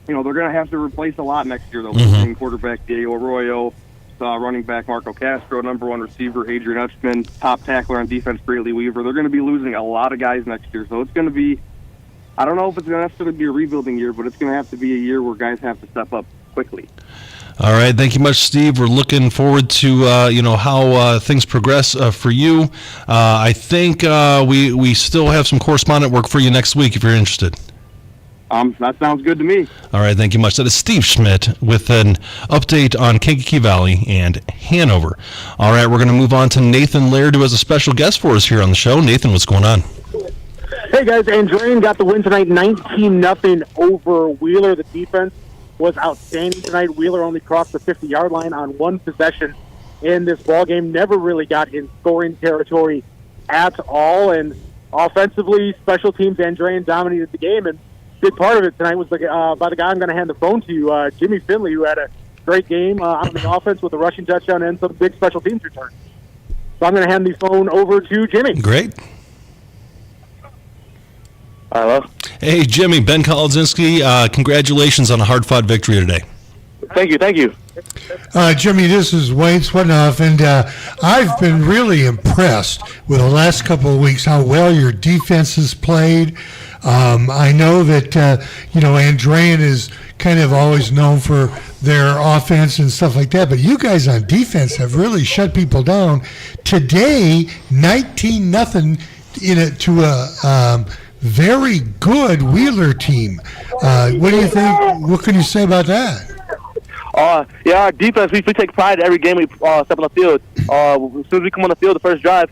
They're going to have to replace a lot next year, though. Mm-hmm. Quarterback Diego Arroyo, running back Marco Castro, number one receiver Adrian Etchman, top tackler on defense Braley Weaver. They're going to be losing a lot of guys next year, so it's going to be, I don't know if it's going to necessarily be a rebuilding year, but it's going to have to be a year where guys have to step up quickly. All right, thank you much, Steve. We're looking forward to how things progress for you. I think we still have some correspondent work for you next week if you're interested. That sounds good to me. All right, thank you much. That is Steve Schmidt with an update on Kankakee Valley and Hanover. All right, we're going to move on to Nathan Laird, who has a special guest for us here on the show. Nathan, what's going on? Hey, guys. Andrean got the win tonight, 19-0 over Wheeler. The defense was outstanding tonight. Wheeler only crossed the 50-yard line on one possession in this ballgame. Never really got in scoring territory at all. And offensively, special teams, Andrean dominated the game. And big part of it tonight was by the guy I'm going to hand the phone to, Jimmy Finley, who had a great game on the offense with a rushing touchdown and some big special teams return. So I'm going to hand the phone over to Jimmy. Great. Hello. Hey, Jimmy, Ben Kolodzinski, congratulations on a hard-fought victory today. Thank you. Jimmy, this is Wayne Svetanoff, and I've been really impressed with the last couple of weeks how well your defense has played. I know that, Andrean is kind of always known for their offense and stuff like that, but you guys on defense have really shut people down. Today, 19-0 to a very good Wheeler team. What do you think? What can you say about that? Our defense, we take pride in every game we step on the field. As soon as we come on the field, the first drive,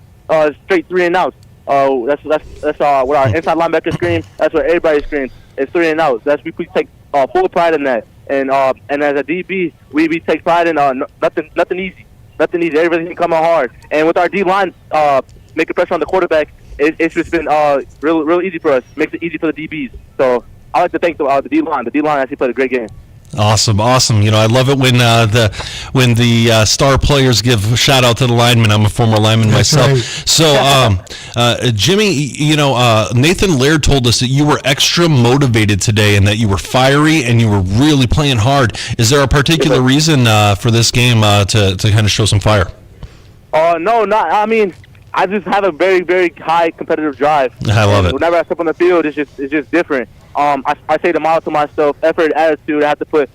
straight 3 and outs. That's what our inside linebacker screams. That's what everybody screams. It's 3 and outs. We take full pride in that. And as a DB, we take pride in nothing easy. Nothing easy. Everything coming hard. And with our D line making pressure on the quarterback, it's just been real easy for us. Makes it easy for the DBs. So I like to thank the D line. The D line actually played a great game. Awesome. I love it when the star players give a shout out to the linemen. I'm a former lineman myself. Right. So, Jimmy, Nathan Laird told us that you were extra motivated today and that you were fiery and you were really playing hard. Is there a particular reason for this game to kind of show some fire? No, not. I mean, I just have a very, very high competitive drive. I love it. Whenever I step on the field, it's just different. I say the motto to myself: effort, attitude. I have to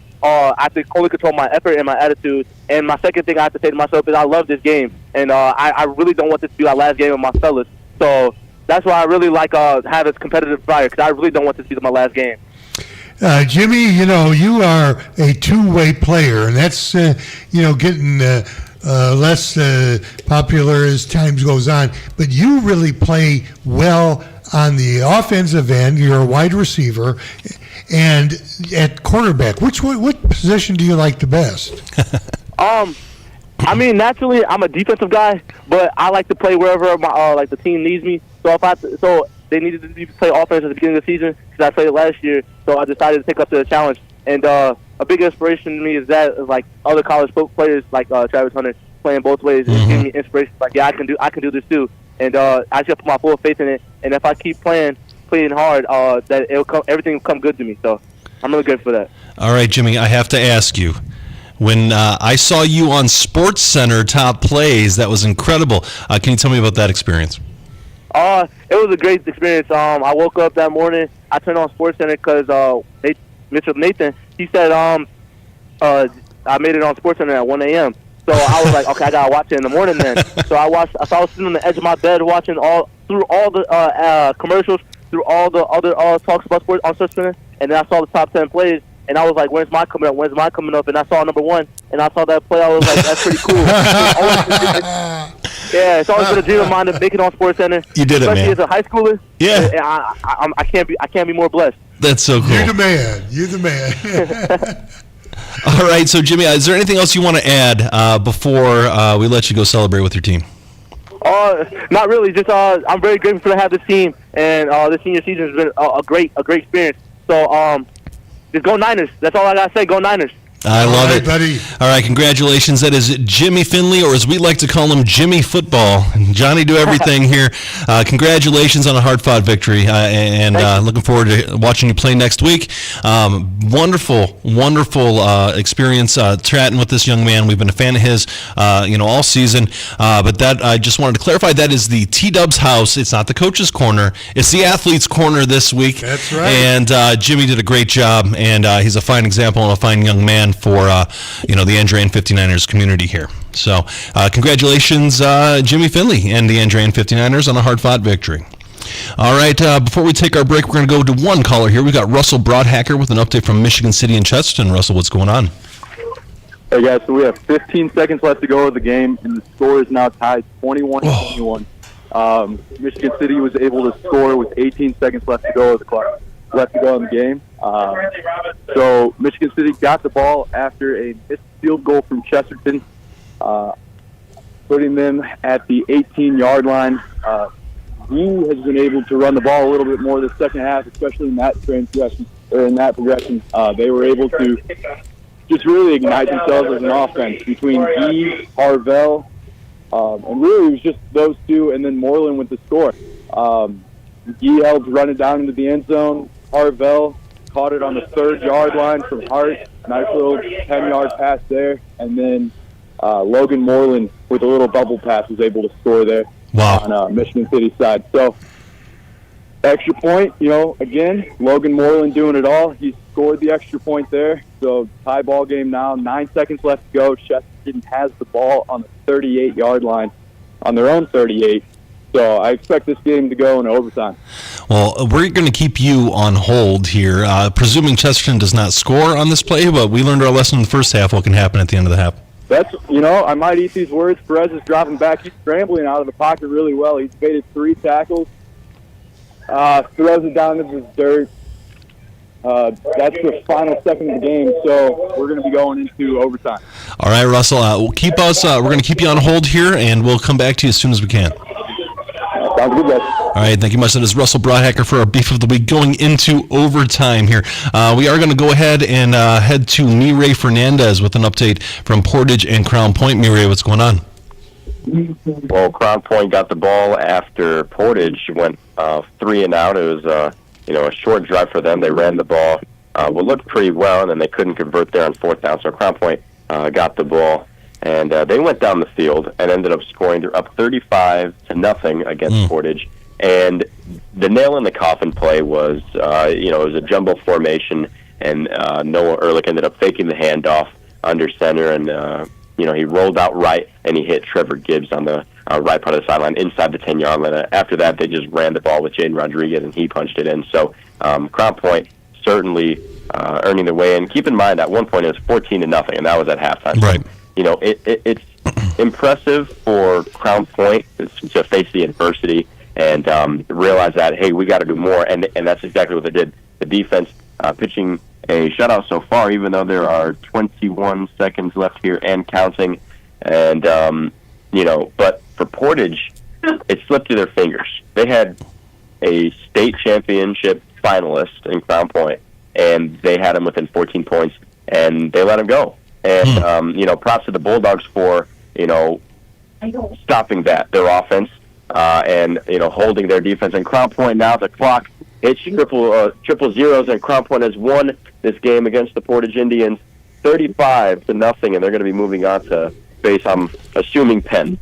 only control my effort and my attitude. And my second thing I have to say to myself is I love this game, and I really don't want this to be our last game with my fellas. So that's why I really like have this competitive fire, because I really don't want this to be my last game. Jimmy, you are a two-way player, and that's getting less popular as time goes on. But you really play well on the offensive end. You're a wide receiver, and at quarterback, what position do you like the best? I mean, naturally, I'm a defensive guy, but I like to play wherever the team needs me. So they needed me to play offense at the beginning of the season because I played it last year. So I decided to take up the challenge. And a big inspiration to me is like other college players like Travis Hunter playing both ways. It's giving me inspiration. Like, yeah, I can do this too. And I just put my full faith in it. And if I keep playing hard, that everything will come good to me. So I'm really good for that. All right, Jimmy, I have to ask you. When I saw you on SportsCenter Top Plays, that was incredible. Can you tell me about that experience? It was a great experience. I woke up that morning. I turned on SportsCenter because Mr. Nathan, he said I made it on SportsCenter at 1 a.m. So I was like, okay, I gotta watch it in the morning then. So I was sitting on the edge of my bed watching through all the commercials, through all the other talks about sports on SportsCenter, and then I saw the top 10 plays, and I was like, when's mine coming up? When's mine coming up? And I saw number 1, and I saw that play. I was like, that's pretty cool. Yeah, it's always been a dream of mine to make it on SportsCenter. You did it, man. Especially as a high schooler. Yeah. I can't be more blessed. That's so cool. You're the man. You're the man. All right, so Jimmy, is there anything else you want to add before we let you go celebrate with your team? Not really. Just I'm very grateful to have this team, and this senior season has been a great experience. So just go Niners. That's all I gotta say. Go Niners. I love it. Buddy. All right, congratulations. That is Jimmy Finley, or as we like to call him, Jimmy Football. Johnny do everything here. Congratulations on a hard-fought victory, and looking forward to watching you play next week. Wonderful experience chatting with this young man. We've been a fan of his, all season. But that I just wanted to clarify, that is the T-Dubs house. It's not the coach's corner. It's the athlete's corner this week. That's right. And Jimmy did a great job, and he's a fine example and a fine young man for the Andrean 59ers community here. So congratulations, Jimmy Finley and the Andrean 59ers on a hard-fought victory. All right, before we take our break, we're going to go to one caller here. We've got Russell Broadhacker with an update from Michigan City and Chesterton. Russell, what's going on? Hey, guys, so we have 15 seconds left to go of the game, and the score is now tied 21-21. Michigan City was able to score with 18 seconds left to go of the clock. Left to go in the game. So Michigan City got the ball after a missed field goal from Chesterton, putting them at the 18-yard line. He has been able to run the ball a little bit more this second half, especially in that progression. They were able to just really ignite themselves as an offense between Gee, Harvell, and really it was just those two, and then Moreland with the score. Gee helped run it down into the end zone. Harvell caught it on the 3rd-yard line from Hart. Nice little 10-yard pass there. And then Logan Moreland with a little bubble pass was able to score there on Michigan City's side. So, extra point, again, Logan Moreland doing it all. He scored the extra point there. So, tie ball game now. 9 seconds left to go. Chesterton has the ball on the 38-yard line, on their own 38. So I expect this game to go in overtime. Well, we're going to keep you on hold here, presuming Chesterton does not score on this play, but we learned our lesson in the first half, what can happen at the end of the half. That's, I might eat these words. Perez is dropping back. He's scrambling out of the pocket really well. He's evaded 3 tackles, throws it down into the dirt. That's the final second of the game, so we're going to be going into overtime. All right, Russell, we're going to keep you on hold here, and we'll come back to you as soon as we can. Sounds good, guys. All right, thank you much. That is Russell Broadhacker for our Beef of the Week going into overtime here. We are going to go ahead and head to Mireille Fernandez with an update from Portage and Crown Point. Mireille, what's going on? Well, Crown Point got the ball after Portage went 3 and out. It was a short drive for them. They ran the ball, looked pretty well, and then they couldn't convert there on 4th down. So Crown Point got the ball. And they went down the field and ended up scoring. They're up 35-0 against Portage. And the nail in the coffin play was, it was a jumbo formation, and Noah Ehrlich ended up faking the handoff under center, and he rolled out right, and he hit Trevor Gibbs on the right part of the sideline inside the 10-yard line. After that, they just ran the ball with Jaden Rodriguez, and he punched it in. So Crown Point certainly earning their way in. Keep in mind, at one point it was 14-0, and that was at halftime. Right. It's impressive for Crown Point to face the adversity and realize that, hey, we got to do more, and that's exactly what they did. The defense pitching a shutout so far, even though there are 21 seconds left here and counting, and but for Portage, it slipped through their fingers. They had a state championship finalist in Crown Point, and they had him within 14 points, and they let him go. And, props to the Bulldogs for, stopping their offense, and, holding their defense. And Crown Point now, the clock hits triple zeros, and Crown Point has won this game against the Portage Indians 35-0, and they're going to be moving on to face, I'm assuming, Penn.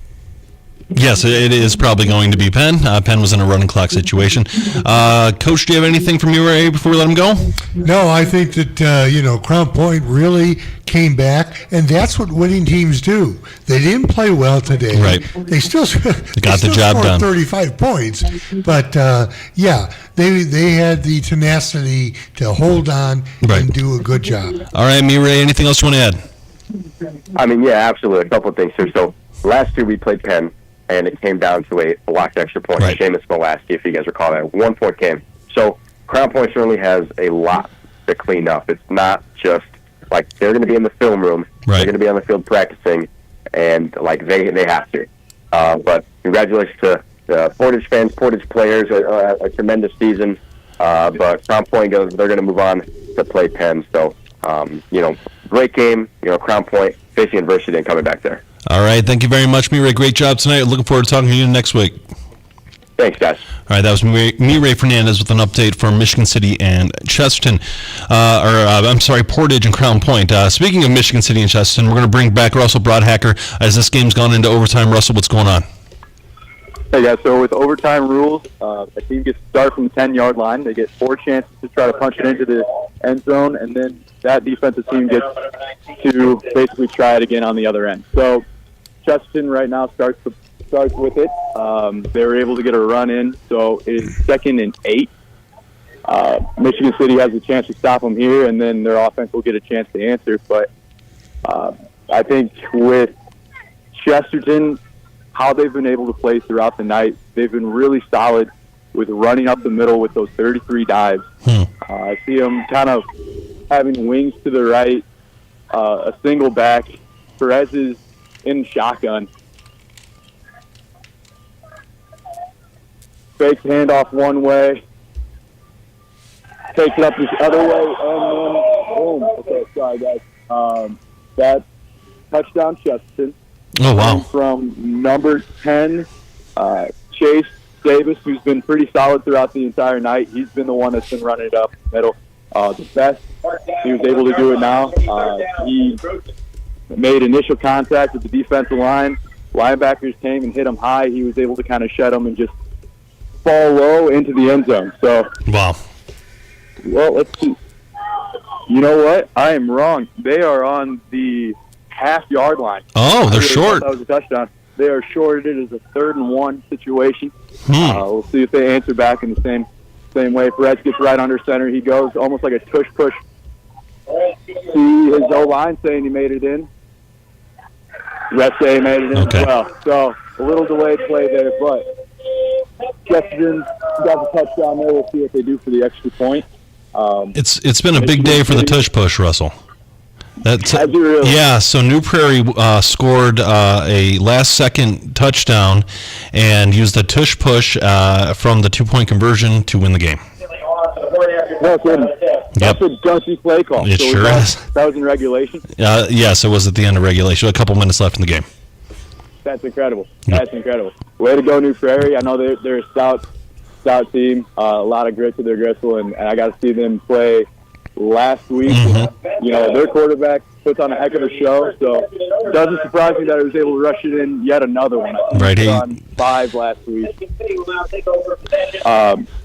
Yes, it is probably going to be Penn. Penn was in a running clock situation. Coach, do you have anything from you, Ray, before we let him go? No, I think that, Crown Point really came back, and that's what winning teams do. They didn't play well today. Right. They still got the job scored done. 35 points, but they had the tenacity to hold on and do a good job. All right, Ray, anything else you want to add? I mean, yeah, absolutely. A couple of things here. So last year we played Penn, and it came down to a blocked extra point. Right. Seamus Molaski, if you guys recall that, 1 point game. So Crown Point certainly has a lot to clean up. It's not just like they're going to be in the film room. Right. They're going to be on the field practicing, and like they have to. But congratulations to the Portage fans, Portage players, a tremendous season. But Crown Point they're going to move on to play Penn. So, great game. Crown Point facing adversity and coming back there. All right, thank you very much, Ray. Great job tonight. Looking forward to talking to you next week. Thanks, guys. All right, that was Ray Fernandez with an update from Michigan City and Chesterton, Portage and Crown Point. Speaking of Michigan City and Chesterton, we're going to bring back Russell Broadhacker as this game's gone into overtime. Russell, what's going on? Hey guys, so with overtime rules, a team gets to start from the 10-yard line. They get 4 chances to try to punch it into the end zone, and then that defensive team gets to basically try it again on the other end. So Chesterton right now starts with it. They were able to get a run in, so it is 2nd and 8. Michigan City has a chance to stop them here, and then their offense will get a chance to answer. But I think with Chesterton, how they've been able to play throughout the night, they've been really solid with running up the middle with those 33 dives. I see them kind of having wings to the right, a single back. Perez is in shotgun. Fakes handoff one way, takes it up this other way, and then boom. Okay, sorry guys. That touchdown, Chesterton. Oh, wow. From number 10, Chase Davis, who's been pretty solid throughout the entire night. He's been the one that's been running it up the middle the best. He was able to do it now. He made initial contact with the defensive line. Linebackers came and hit him high. He was able to kind of shed them and just fall low into the end zone. So, wow. Well, let's see. You know what? I am wrong. They are on the half-yard line. Oh, they're short. That was a touchdown. They are shorted. It is a 3rd and 1 situation. We'll see if they answer back in the same way. Perez gets right under center. He goes almost like a tush-push. See his O-line saying he made it in. Reste made it in as well. So a little delayed play there, but Chesterton got the touchdown there. We'll see what they do for the extra point. It's been a big day for the tush push, Russell. Really? Yeah, so New Prairie scored a last-second touchdown and used the tush push from the 2-point conversion to win the game. No kidding. That's a gunky play call. It sure is. That was in regulation? Yes, it was at the end of regulation. A couple minutes left in the game. That's incredible. That's incredible. Way to go, New Prairie. I know they're a stout team. A lot of grit to their gristle, and I got to see them play last week. Their quarterback puts on a heck of a show, so it doesn't surprise me that he was able to rush it in yet another one. Right. He was on 5 last week.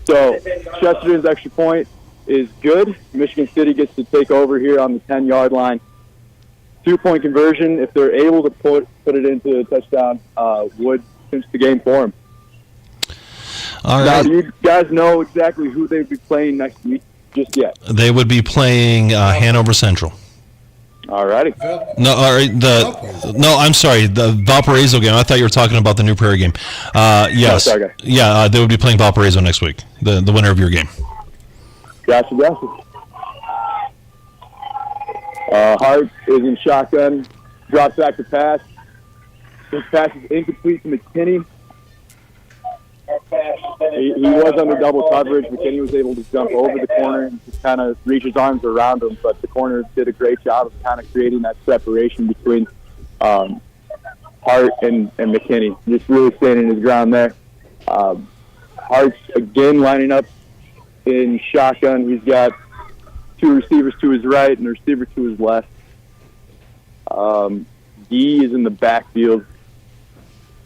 So Chesterton's extra point is good. Michigan City gets to take over here on the 10-yard line. 2-point conversion, if they're able to put it into a touchdown, would cinch the game for them. All right. Now, do you guys know exactly who they'd be playing next week just yet? They would be playing Hanover Central. All righty. I'm sorry, the Valparaiso game. I thought you were talking about the New Prairie game. Yes. No, sorry, guys. Yeah, they would be playing Valparaiso next week, the winner of your game. Gotcha. Hart is in shotgun, drops back to pass. His pass is incomplete to McKinney. He was under double coverage. McKinney was able to jump over the corner and just kind of reach his arms around him, but the corner did a great job of kind of creating that separation between Hart and McKinney. Just really standing his ground there. Hart's again lining up in shotgun. He's got 2 receivers to his right and a receiver to his left. Gee is in the backfield.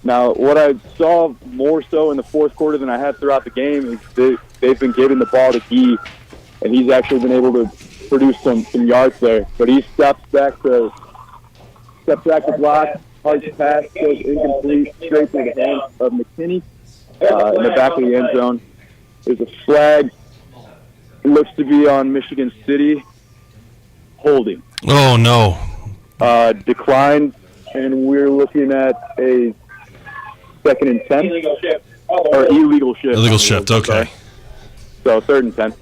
Now, what I saw more so in the fourth quarter than I had throughout the game is they've been giving the ball to Gee, and he's actually been able to produce some yards there. But he steps back to block, hard pass, goes incomplete, straight to the hands of McKinney in the back of the end zone. There's a flag. It looks to be on Michigan City. Holding. Oh, no. Declined, and we're looking at a 2nd and 10. Or illegal shift. Illegal shift, okay. So 3rd and 10.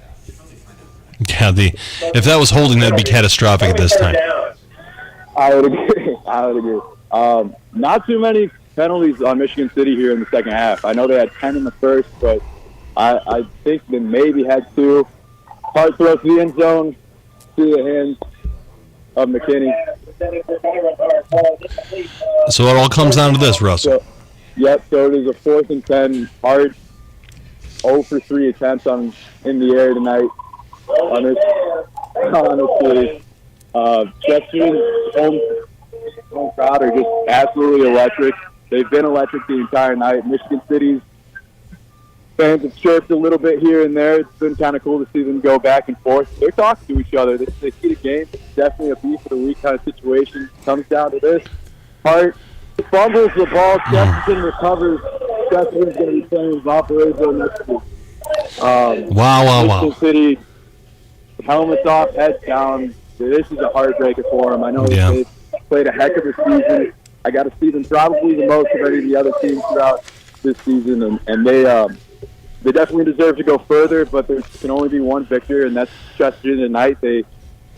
Yeah, if that was holding, that'd be catastrophic at this time. I would agree. Not too many penalties on Michigan City here in the second half. I know they had 10 in the first, but I think they maybe had 2. Hard throw to the end zone, to the hands of McKinney. So it all comes down to this, Russell. So it is a 4th and 10. Hard 0 for 3 attempts in the air tonight. Honestly, Chesterton's home crowd are just absolutely electric. They've been electric the entire night. Michigan City's fans have chirped a little bit here and there. It's been kind of cool to see them go back and forth. They're talking to each other. They see the game. It's definitely a beef of the week kind of situation. It comes down to this. Hart fumbles the ball. Chesterton recovers. Chesterton's going to be playing Valparaiso next week. Wow. Michigan City, helmets off, heads down. This is a heartbreaker for them. I know they've played a heck of a season. I got to see them probably the most of any of the other teams throughout this season, and they definitely deserve to go further, but there can only be one victor, and that's Chesterton tonight. They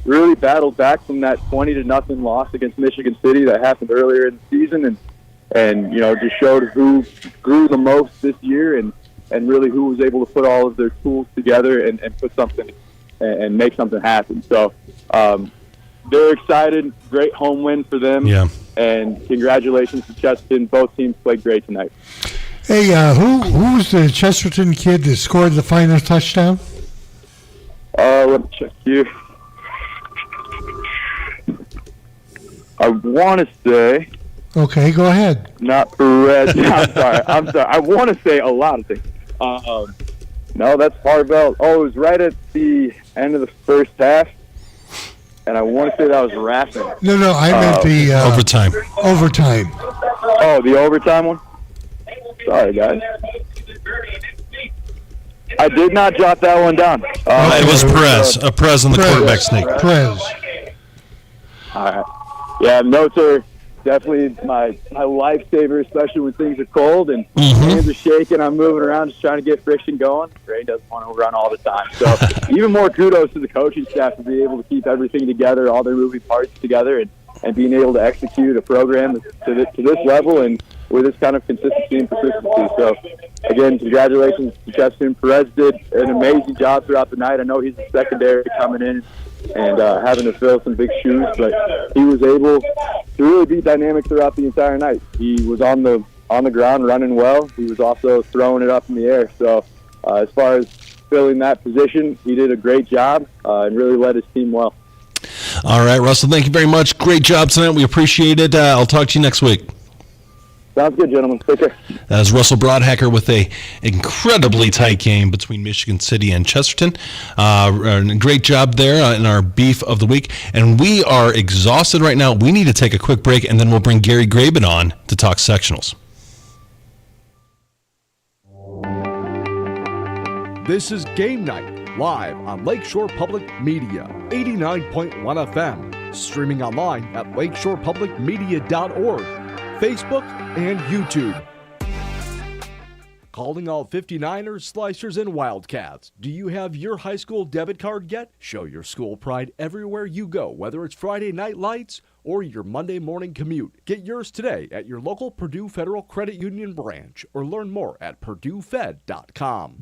really battled back from that 20-0 loss against Michigan City that happened earlier in the season, and just showed who grew the most this year, and really who was able to put all of their tools together and put something and make something happen. So they're excited. Great home win for them. Yeah. And congratulations to Chesterton. Both teams played great tonight. Hey, who's the Chesterton kid that scored the final touchdown? Let me check here. I want to say. Okay, go ahead. Not Perez. I'm sorry. I want to say a lot of things. No, that's Harvell. Oh, it was right at the end of the first half. And I want to say that was Raffin. No, I meant the overtime. Overtime. Oh, the overtime one? Sorry, guys. I did not jot that one down. It was Perez. Perez on the quarterback sneak. Perez. All right. Yeah, notes are definitely my lifesaver, especially when things are cold and hands are shaking. I'm moving around just trying to get friction going. Ray doesn't want to run all the time. So even more kudos to the coaching staff to be able to keep everything together, all their moving parts together, and being able to execute a program to this level and with this kind of consistency and persistency. So, again, congratulations to Chesterton. Perez did an amazing job throughout the night. I know he's the secondary coming in and having to fill some big shoes, but he was able to really be dynamic throughout the entire night. He was on the ground running well. He was also throwing it up in the air. So, as far as filling that position, he did a great job and really led his team well. All right, Russell, thank you very much. Great job tonight. We appreciate it. I'll talk to you next week. Sounds good, gentlemen. Take care. That's Russell Broadhacker with a incredibly tight game between Michigan City and Chesterton. Great job there in our beef of the week. And we are exhausted right now. We need to take a quick break, and then we'll bring Gary Graben on to talk sectionals. This is Game Night, live on Lakeshore Public Media, 89.1 FM, streaming online at lakeshorepublicmedia.org, Facebook, and YouTube. Calling all 59ers, Slicers, and Wildcats. Do you have your high school debit card yet? Show your school pride everywhere you go, whether it's Friday night lights or your Monday morning commute. Get yours today at your local Purdue Federal Credit Union branch or learn more at purduefed.com.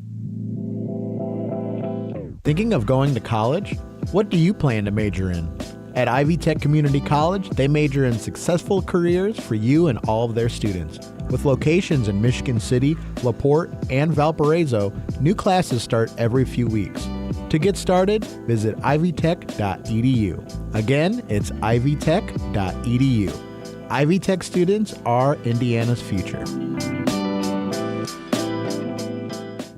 Thinking of going to college? What do you plan to major in? At Ivy Tech Community College, they major in successful careers for you and all of their students. With locations in Michigan City, LaPorte, and Valparaiso, new classes start every few weeks. To get started, visit ivytech.edu. Again, it's ivytech.edu. Ivy Tech students are Indiana's future.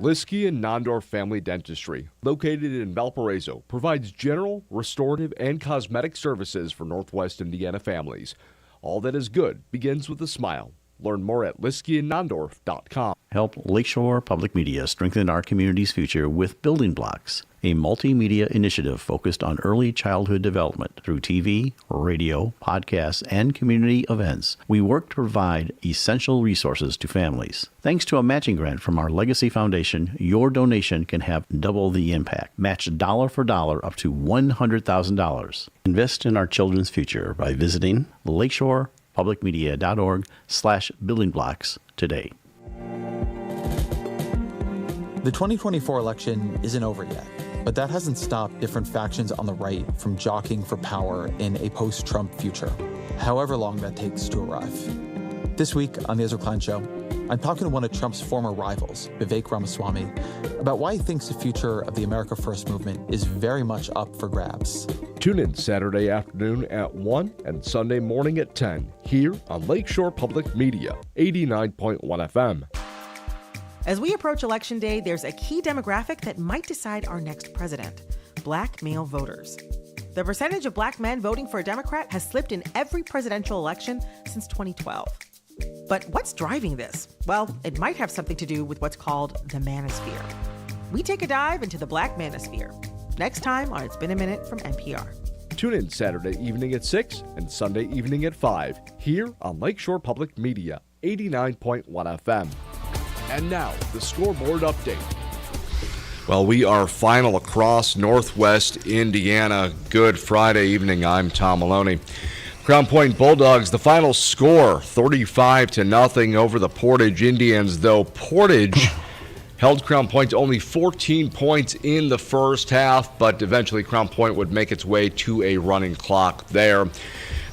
Liskey and Nondorf Family Dentistry, located in Valparaiso, provides general, restorative, and cosmetic services for Northwest Indiana families. All that is good begins with a smile. Learn more at liskeyandnondorf.com. Help Lakeshore Public Media strengthen our community's future with Building Blocks, a multimedia initiative focused on early childhood development through TV, radio, podcasts, and community events. We work to provide essential resources to families. Thanks to a matching grant from our Legacy Foundation, your donation can have double the impact. Match dollar for dollar up to $100,000. Invest in our children's future by visiting lakeshorepublicmedia.org/buildingblocks today. The 2024 election isn't over yet, but that hasn't stopped different factions on the right from jockeying for power in a post-Trump future, however long that takes to arrive. This week on The Ezra Klein Show, I'm talking to one of Trump's former rivals, Vivek Ramaswamy, about why he thinks the future of the America First movement is very much up for grabs. Tune in Saturday afternoon at 1 and Sunday morning at 10 here on Lakeshore Public Media, 89.1 FM. As we approach Election Day, there's a key demographic that might decide our next president: Black male voters. The percentage of Black men voting for a Democrat has slipped in every presidential election since 2012. But what's driving this? Well, it might have something to do with what's called the manosphere. We take a dive into the Black manosphere next time on It's Been a Minute from NPR. Tune in Saturday evening at 6 and Sunday evening at 5 here on Lakeshore Public Media, 89.1 FM. And now, the scoreboard update. Well, we are final across Northwest Indiana. Good Friday evening. I'm Tom Maloney. Crown Point Bulldogs, the final score, 35-0 over the Portage Indians, though Portage held Crown Point to only 14 points in the first half, but eventually Crown Point would make its way to a running clock there.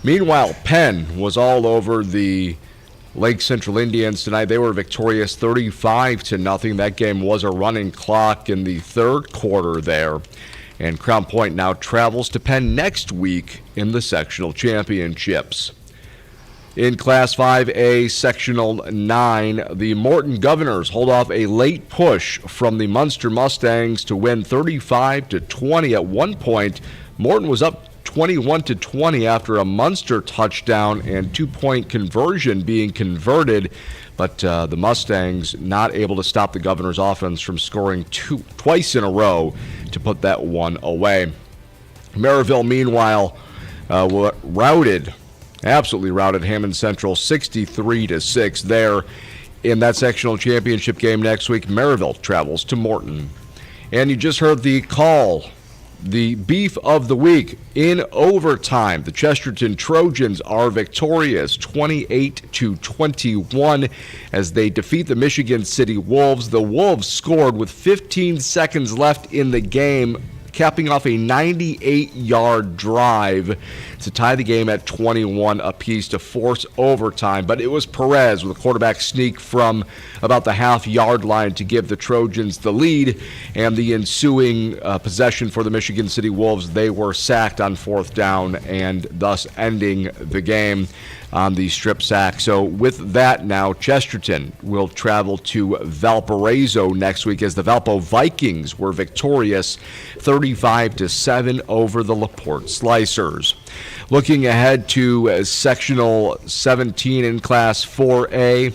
Meanwhile, Penn was all over the Lake Central Indians tonight. They were victorious 35-0. That game was a running clock in the third quarter there. And Crown Point now travels to Penn next week in the sectional championships. In Class 5A, Sectional 9, the Morton Governors hold off a late push from the Munster Mustangs to win 35-20. At one point, Morton was up 21-20 after a Munster touchdown and two-point conversion being converted, but the Mustangs not able to stop the Governors' offense from scoring twice in a row to put that one away. Maryville, meanwhile, absolutely routed Hammond Central 63-6 there in that sectional championship game next week. Maryville travels to Morton. And you just heard the call. The beef of the week in overtime. The Chesterton Trojans are victorious 28-21 as they defeat the Michigan City Wolves. The Wolves scored with 15 seconds left in the game, capping off a 98-yard drive to tie the game at 21 apiece to force overtime. But it was Perez with a quarterback sneak from about the half-yard line to give the Trojans the lead, and the ensuing possession for the Michigan City Wolves, they were sacked on fourth down and thus ending the game on the strip sack. So with that now, Chesterton will travel to Valparaiso next week as the Valpo Vikings were victorious 35-7 over the LaPorte Slicers. Looking ahead to Sectional 17 in Class 4A,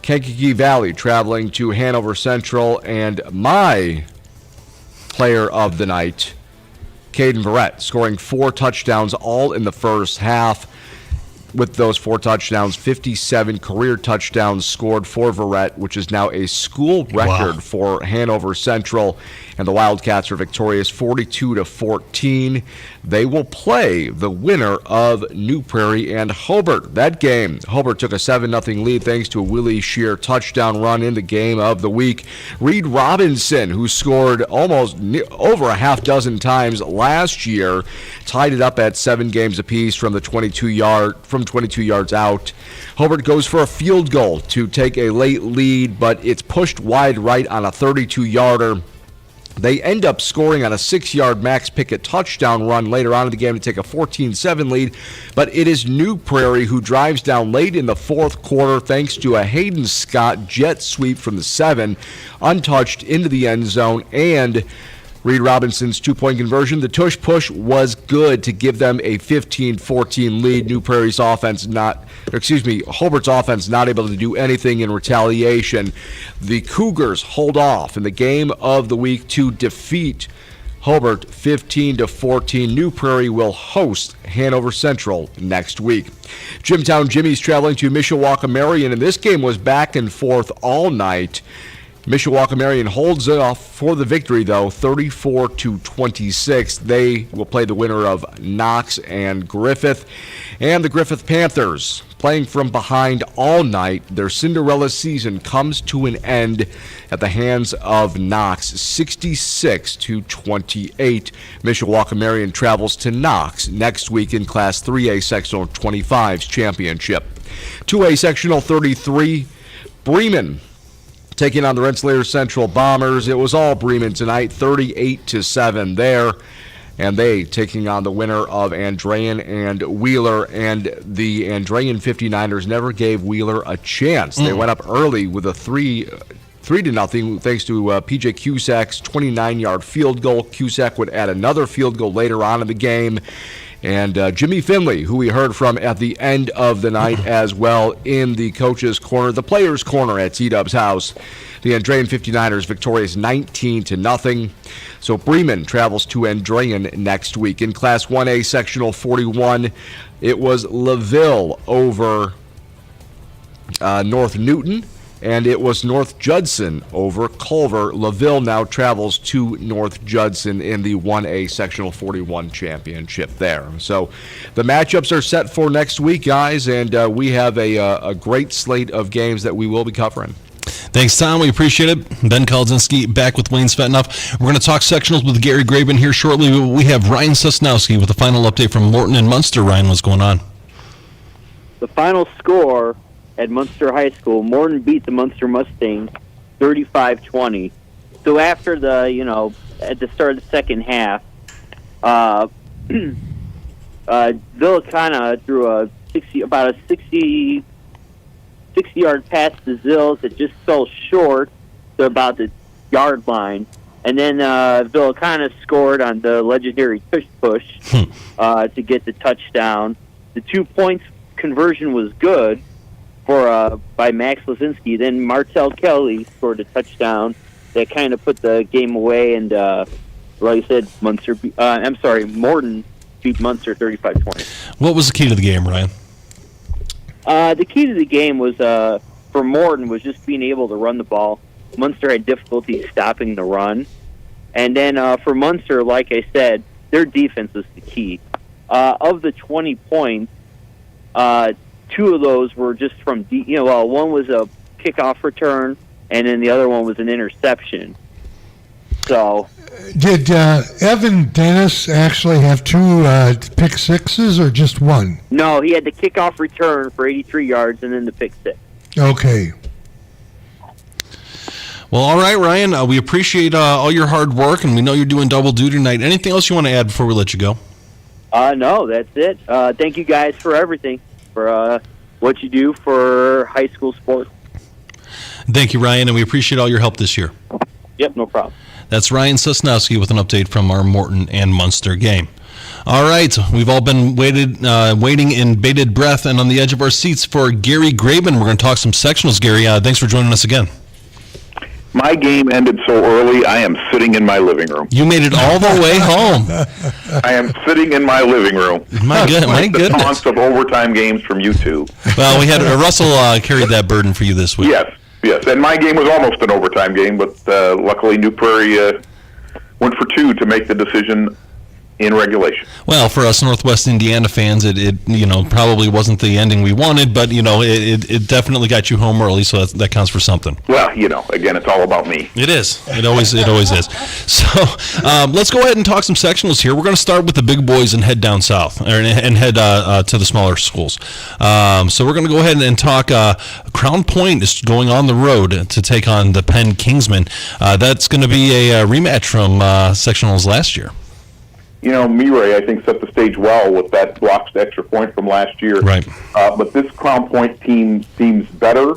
Kankakee Valley traveling to Hanover Central, and my player of the night, Caden Verrett, scoring 4 touchdowns all in the first half. With those 4 touchdowns, 57 career touchdowns scored for Verrett, which is now a school record for Hanover Central. And the Wildcats are victorious 42-14. They will play the winner of New Prairie and Hobart. That game, Hobart took a 7-0 lead thanks to a Willie Shear touchdown run in the game of the week. Reed Robinson, who scored almost over a half dozen times last year, tied it up at 7 games apiece from 22 yards out. Hobart goes for a field goal to take a late lead, but it's pushed wide right on a 32-yarder. They end up scoring on a 6-yard Max Pickett touchdown run later on in the game to take a 14-7 lead, but it is New Prairie who drives down late in the fourth quarter thanks to a Hayden Scott jet sweep from the 7, untouched into the end zone, and Reed Robinson's 2-point conversion. The tush push was good to give them a 15-14 lead. Hobart's offense not able to do anything in retaliation. The Cougars hold off in the game of the week to defeat Hobart 15-14. New Prairie will host Hanover Central next week. Jimtown Jimmy's traveling to Mishawaka Marion, and this game was back and forth all night. Mishawaka Marion holds it off for the victory, though, 34-26. They will play the winner of Knox and Griffith. And the Griffith Panthers, playing from behind all night, their Cinderella season comes to an end at the hands of Knox, 66-28. Mishawaka Marion travels to Knox next week in Class 3A Sectional 25's championship. 2A Sectional 33, Bremen taking on the Rensselaer Central Bombers. It was all Bremen tonight, 38-7 there. And they taking on the winner of Andrean and Wheeler. And the Andrean 59ers never gave Wheeler a chance. They went up early with a 3-0 thanks to P.J. Cusack's 29-yard field goal. Cusack would add another field goal later on in the game. And Jimmy Finley, who we heard from at the end of the night as well in the coach's corner, the player's corner at T-Dub's house. The Andrean 59ers victorious 19-0. So Bremen travels to Andrean next week. In Class 1A Sectional 41, it was LaVille over North Newton. And it was North Judson over Culver. LaVille now travels to North Judson in the 1A Sectional 41 championship there. So the matchups are set for next week, guys, and we have a great slate of games that we will be covering. Thanks, Tom. We appreciate it. Ben Kolodzinski back with Wayne Svetanoff. We're going to talk sectionals with Gary Graben here shortly. We have Ryan Sosnowski with a final update from Morton and Munster. Ryan, what's going on? The final score at Munster High School, Morton beat the Munster Mustangs 35-20. So after at the start of the second half, Villicana threw about a 60-yard pass to Zills that just fell short to about the yard line. And then Villicana scored on the legendary push to get the touchdown. The 2 points conversion was good by Max Lazinski. Then Martell Kelly scored a touchdown that kind of put the game away. And like I said, Morton beat Munster 35-20. What was the key to the game, Ryan? The key to the game was for Morton was just being able to run the ball. Munster had difficulty stopping the run. And then for Munster, like I said, their defense was the key. Of the 20 points, 2 of those were just from one was a kickoff return, and then the other one was an interception. So, did Evan Dennis actually have 2 pick sixes or just 1? No, he had the kickoff return for 83 yards and then the pick 6. Okay. Well, all right, Ryan. We appreciate all your hard work, and we know you're doing double duty tonight. Anything else you want to add before we let you go? No, that's it. Thank you guys for everything, for what you do for high school sports. Thank you, Ryan, and we appreciate all your help this year. Yep, no problem. That's Ryan Sosnowski with an update from our Morton and Munster game. All right, we've all been waiting in bated breath and on the edge of our seats for Gary Graben. We're going to talk some sectionals, Gary. Thanks for joining us again. My game ended so early, I am sitting in my living room. You made it all the way home. I am sitting in my living room. My goodness. The taunts of overtime games from you two. Well, we had Russell carried that burden for you this week. Yes, and my game was almost an overtime game, but luckily New Prairie went for 2 to make the decision in regulation. Well, for us Northwest Indiana fans, it probably wasn't the ending we wanted, but it definitely got you home early, so that counts for something. Well, again, it's all about me. It is. It always is. So let's go ahead and talk some sectionals here. We're going to start with the big boys and head down south, and head to the smaller schools. So we're going to go ahead and talk. Crown Point is going on the road to take on the Penn Kingsmen. That's going to be a rematch from sectionals last year. Mirai, I think, set the stage well with that blocked extra point from last year. Right. But this Crown Point team seems better,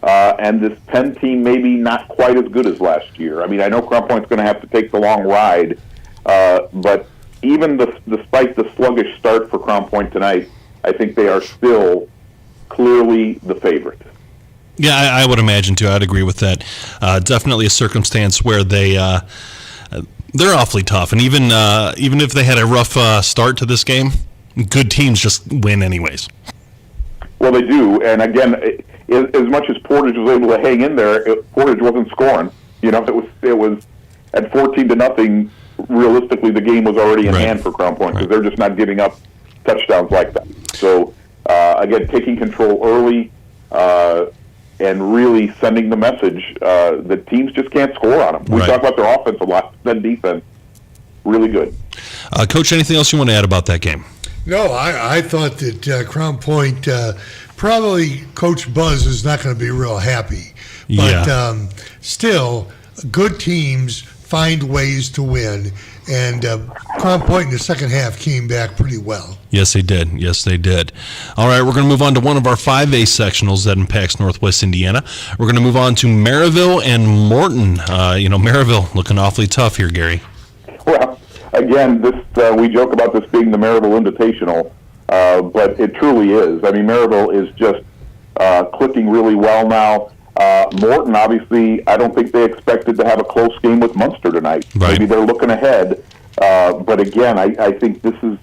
and this Penn team maybe not quite as good as last year. I mean, I know Crown Point's going to have to take the long ride, but even despite the sluggish start for Crown Point tonight, I think they are still clearly the favorite. Yeah, I would imagine, too. I'd agree with that. Definitely a circumstance where they're awfully tough, and even if they had a rough start to this game, good teams just win anyways. Well, they do, and again, as much as Portage was able to hang in there, Portage wasn't scoring. It was at 14-0. Realistically, the game was already in hand for Crown Point because they're just not giving up touchdowns like that. So again, taking control early. And really sending the message that teams just can't score on them. We talk about their offense a lot, then defense, really good. Coach, anything else you want to add about that game? No, I thought that Crown Point, probably Coach Buzz is not going to be real happy. But still, good teams find ways to win. And Crown Point in the second half came back pretty well. Yes, they did. All right, we're going to move on to one of our 5A sectionals that impacts Northwest Indiana. We're going to move on to Maryville and Morton. Maryville looking awfully tough here, Gary. Well, again, we joke about this being the Maryville Invitational, but it truly is. I mean, Maryville is just clicking really well now. Morton, obviously, I don't think they expected to have a close game with Munster tonight. Right. Maybe they're looking ahead. But again, I think this is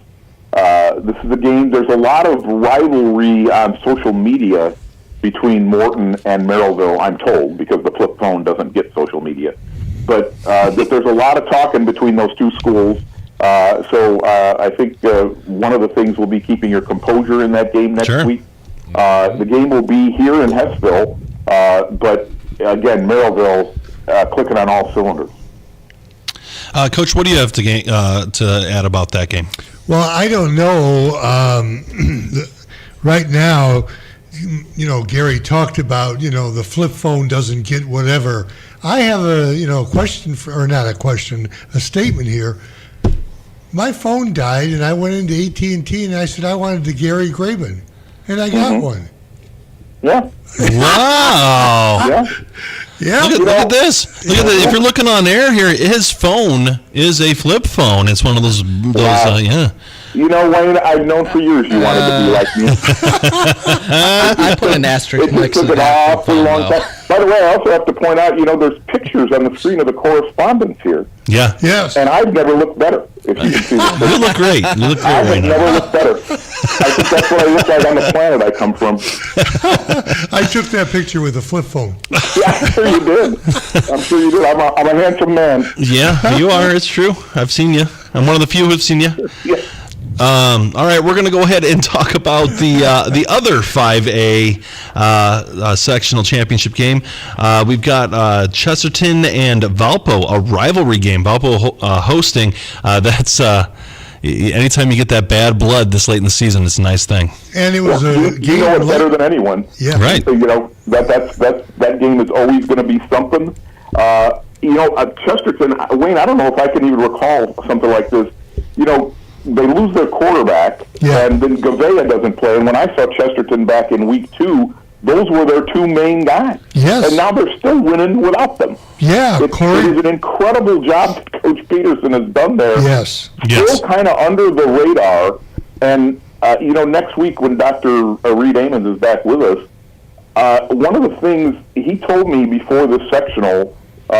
a game. There's a lot of rivalry on social media between Morton and Maryville, I'm told, because the flip phone doesn't get social media. But that there's a lot of talking between those two schools. So I think one of the things will be keeping your composure in that game next week. The game will be here in Hessville. But again, Maryville clicking on all cylinders. Coach, what do you have to add about that game? Well, I don't know. Right now, Gary talked about, the flip phone doesn't get whatever. I have a question, a statement here. My phone died, and I went into AT&T, and I said I wanted the Gary Graben, and I got one. Yeah. Wow. Yeah. Look at this. Look at that. If you're looking on air here, his phone is a flip phone. It's one of those. Wayne, I've known for years you wanted to be like me. I put an asterisk next to that. By the way, I also have to point out, there's pictures on the screen of the correspondents here. Yeah. Yes. And I've never looked better. If you can see this. You look great. You look great I have right now. never looked better. I think that's what I look like on the planet I come from. I took that picture with a flip phone. Yeah, I'm sure you did. I'm a handsome man. Yeah, you are. It's true. I've seen you. I'm one of the few who've seen you. Yeah. All right, we're going to go ahead and talk about the other 5A sectional championship game. We've got Chesterton and Valpo, a rivalry game. Valpo hosting. That's anytime you get that bad blood this late in the season, it's a nice thing. And it was a game. You know it better than anyone. Yeah, right. So, that game is always going to be something. Chesterton, Wayne, I don't know if I can even recall something like this. They lose their quarterback, and then Gavea doesn't play. And when I saw Chesterton back in week 2, those were their two main guys. Yes. And now they're still winning without them. Yeah, it is an incredible job that Coach Peterson has done there. Yes. Still kind of under the radar. And, next week when Dr. Reed Amons is back with us, one of the things he told me before the sectional,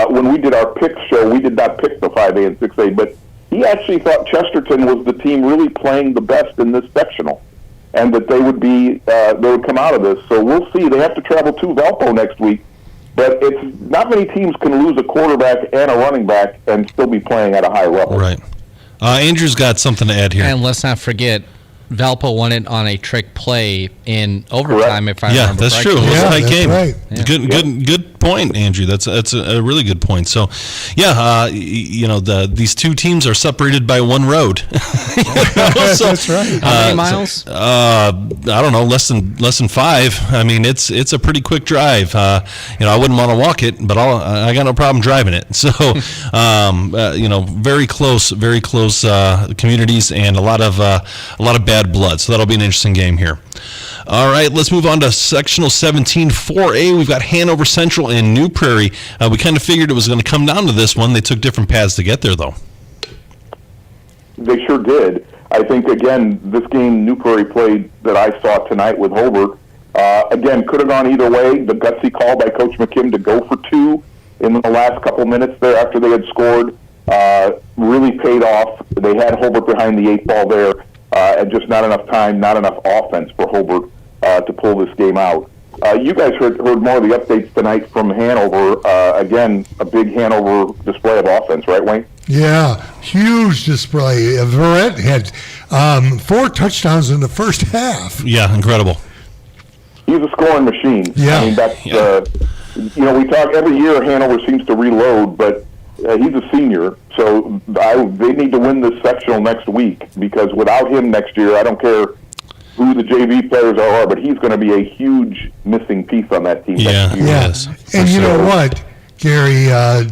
when we did our pick show, we did not pick the 5A and 6A, but he actually thought Chesterton was the team really playing the best in this sectional, and that they would come out of this. So we'll see. They have to travel to Valpo next week, but it's not many teams can lose a quarterback and a running back and still be playing at a high level. Right. Andrew's got something to add here. And let's not forget, Valpo won it on a trick play in overtime. If I remember that's correctly. true. It was a tight game. right. Yeah. Good point, Andrew. That's a really good point. So, these two teams are separated by one road. That's right. How many miles? I don't know, less than 5. I mean, it's a pretty quick drive. I wouldn't want to walk it, but I got no problem driving it. So, very close communities and a lot of bad blood. So that'll be an interesting game here. All right, let's move on to Sectional 17 4A. We've got Hanover Central and New Prairie. We kind of figured it was going to come down to this one. They took different paths to get there, though. They sure did. I think, again, this game New Prairie played that I saw tonight with Hobart, again, could have gone either way. The gutsy call by Coach McKim to go for 2 in the last couple minutes there after they had scored really paid off. They had Hobart behind the 8 ball there, and just not enough time, not enough offense for Hobart to pull this game out. You guys heard more of the updates tonight from Hanover. Again, a big Hanover display of offense, right, Wayne? Yeah, huge display. Verrett had 4 touchdowns in the first half. Yeah, incredible. He's a scoring machine. Yeah. I mean, that's, we talk every year Hanover seems to reload, but he's a senior, so they need to win this sectional next week, because without him next year, I don't care who the JV players are, but he's going to be a huge missing piece on that team next year. Yes. And you know what, Gary?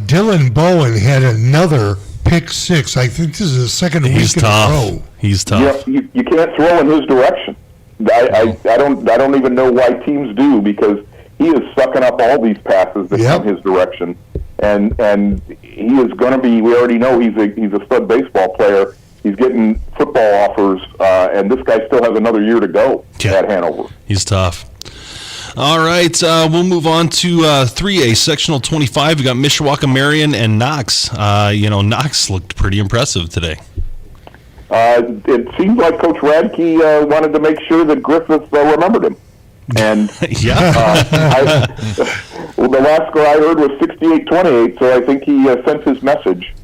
Dylan Bowen had another pick 6. I think this is the second week in a row. He's tough. Yeah, you can't throw in his direction. I don't even know why teams do, because he is sucking up all these passes that come his direction, and he is going to be. We already know he's a stud baseball player. He's getting football offers, and this guy still has another year to go at Hanover. He's tough. All right, we'll move on to 3A, Sectional 25. We got Mishawaka, Marion, and Knox. Knox looked pretty impressive today. It seems like Coach Radke wanted to make sure that Griffith remembered him. And the last score I heard was 68-28, so I think he sent his message.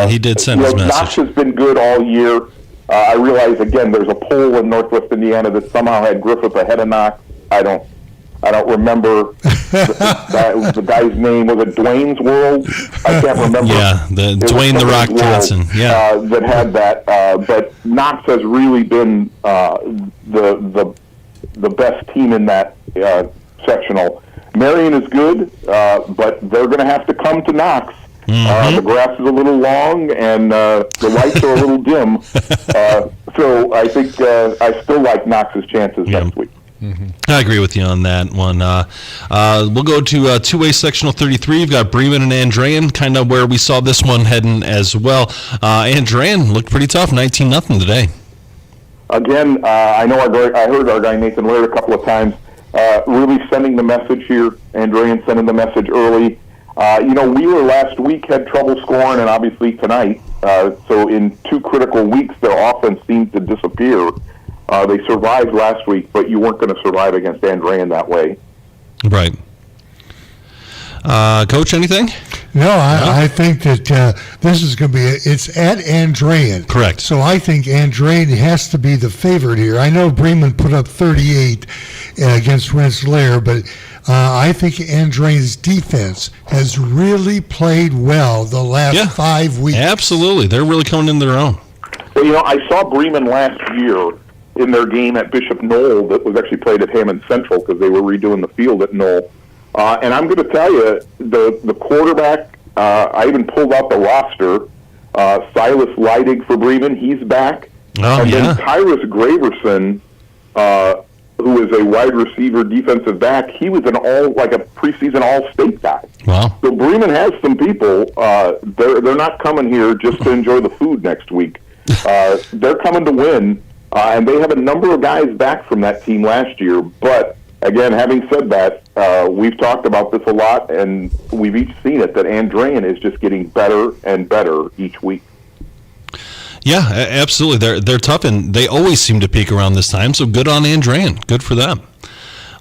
He did send his message. Knox has been good all year. I realize, again, there's a poll in Northwest Indiana that somehow had Griffith ahead of Knox. I don't remember the guy's name. Was it Dwayne's World? I can't remember. Yeah, Dwayne The Rock Johnson. Yeah, that had that. But Knox has really been the best team in that sectional. Marion is good, but they're going to have to come to Knox. The grass is a little long, and the lights are a little dim. So I think I still like Knox's chances next week. I agree with you on that one. We'll go to 2A Sectional 33. We've got Bremen and Andrean, kind of where we saw this one heading as well. Andrean looked pretty tough, 19-0 today. Again, I heard our guy Nathan Laird a couple of times, really sending the message here. Andrean sending the message early. Wheeler last week had trouble scoring, and obviously tonight. So in 2 critical weeks, their offense seemed to disappear. They survived last week, but you weren't going to survive against Andrean that way. Right. Coach, anything? No, I think that this is going to be, it's at Andrean. Correct. So I think Andrean has to be the favorite here. I know Bremen put up 38 against Rensselaer, but I think Andrean's defense has really played well the last 5 weeks. Absolutely. They're really coming in their own. Well, I saw Bremen last year in their game at Bishop Knoll that was actually played at Hammond Central because they were redoing the field at Knoll. And I'm going to tell you, the quarterback, I even pulled out the roster, Silas Leidig for Bremen, he's back. Then Tyrus Graverson, who is a wide receiver defensive back, he was a preseason all-state guy. Wow. So Bremen has some people. They're not coming here just to enjoy the food next week. They're coming to win, and they have a number of guys back from that team last year. But, again, having said that, we've talked about this a lot, and we've each seen it, that Andrean is just getting better and better each week. Yeah, absolutely. They're tough, and they always seem to peak around this time, so good on Andrean. Good for them.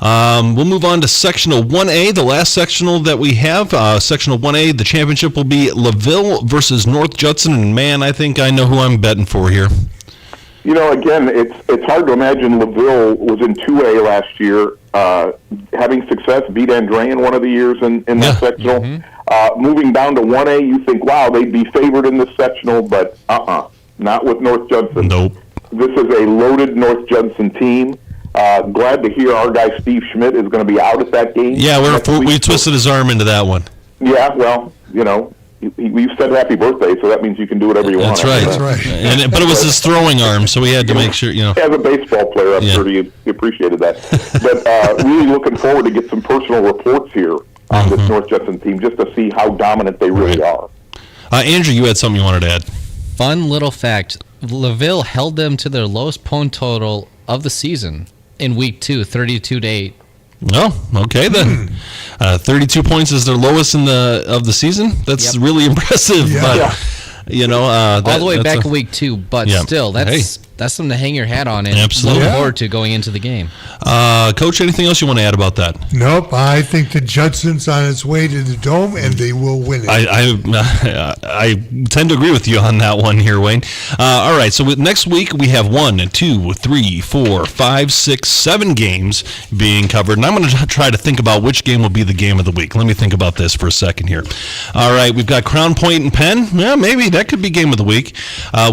We'll move on to Sectional 1A, the last sectional that we have. Sectional 1A, the championship will be LaVille versus North Judson. And, man, I think I know who I'm betting for here. You know, again, it's hard to imagine LaVille was in 2A last year, having success, beat Andrean one of the years in that sectional. Moving down to 1A, you think, wow, they'd be favored in this sectional, but not with North Judson. Nope. This is a loaded North Judson team. Glad to hear our guy Steve Schmidt is going to be out at that game. Yeah, we twisted his arm into that one. Yeah, well, you know, we've said happy birthday, so that means you can do whatever you want. That's right. But it was his throwing arm, so we had to make sure, you know. As a baseball player, I'm sure you appreciated that. But really looking forward to get some personal reports here on this North Judson team, just to see how dominant they really are. Andrew, you had something you wanted to add. Fun little fact. LaVille held them to their lowest point total of the season in week 2, 32-8. Well, okay then. 32 points is their lowest of the season. That's really impressive. But you know, all the way back in week 2, but still, that's something to hang your hat on and look forward to going into the game. Coach, anything else you want to add about that? Nope. I think the Judson's on its way to the Dome, and they will win it. I tend to agree with you on that one here, Wayne. All right, so next week we have 1, 2, 3, 4, 5, 6, 7 games being covered, and I'm going to try to think about which game will be the game of the week. Let me think about this for a second here. All right, we've got Crown Point and Penn. Yeah, maybe that could be game of the week.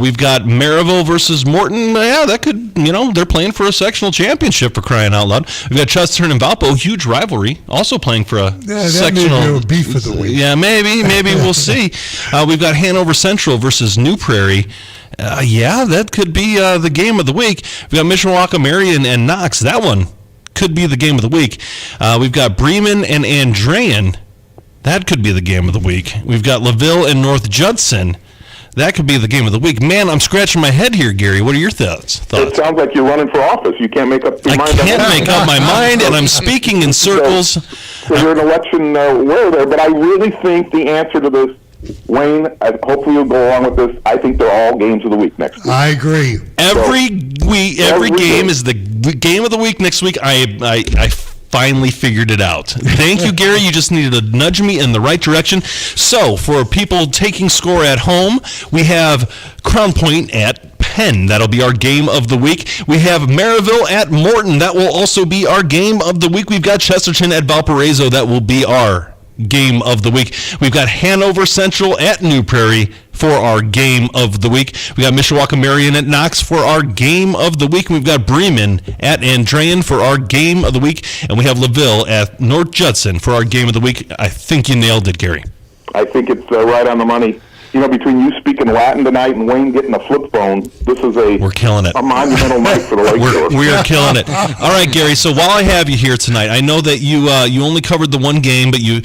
We've got Maryville versus Morton. Yeah, that could, you know, they're playing for a sectional championship, for crying out loud. We've got Chesterton and Valpo, huge rivalry, also playing for a sectional. Beef of the week. Yeah, maybe we'll see. We've got Hanover Central versus New Prairie. That could be the game of the week. We've got Mishawaka, Marion, and Knox. That one could be the game of the week. We've got Bremen and Andrean. That could be the game of the week. We've got LaVille and North Judson. That could be the game of the week. Man, I'm scratching my head here, Gary. What are your thoughts? It sounds like you're running for office. You can't make up your mind. I can't make up my mind, and I'm speaking in circles. So you're an election winner there, but I really think the answer to this, Wayne, hopefully you'll go along with this, I think they're all games of the week next week. I agree. Every game is the game of the week next week. I finally figured it out. Thank you, Gary. You just needed to nudge me in the right direction. So, for people taking score at home, we have Crown Point at Penn. That'll be our game of the week. We have Maryville at Morton. That will also be our game of the week. We've got Chesterton at Valparaiso. That will be our game of the week. We've got Hanover Central at New Prairie for our game of the week. We got Mishawaka Marion at Knox for our game of the week. We've got Bremen at Andrean for our game of the week. And we have LaVille at North Judson for our game of the week. I think you nailed it, Gary. I think it's right on the money. You know, between you speaking Latin tonight and Wayne getting a flip phone, this is we're killing it. A monumental night for the Lakeshore. We are killing it. All right, Gary. So while I have you here tonight, I know that you only covered the one game, but you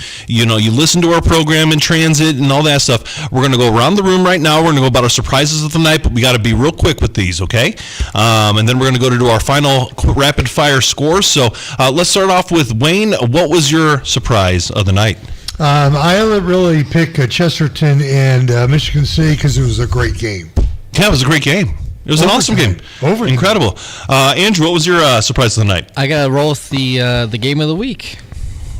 listened to our program in transit and all that stuff. We're going to go around the room right now. We're going to go about our surprises of the night, but we got to be real quick with these, okay? And then we're going to go to do our final rapid fire scores. So let's start off with Wayne. What was your surprise of the night? I would really pick Chesterton and Michigan City because it was a great game. Yeah, it was a great game. It was an awesome game. Incredible. Andrew, what was your surprise of the night? I got to roll with the game of the week.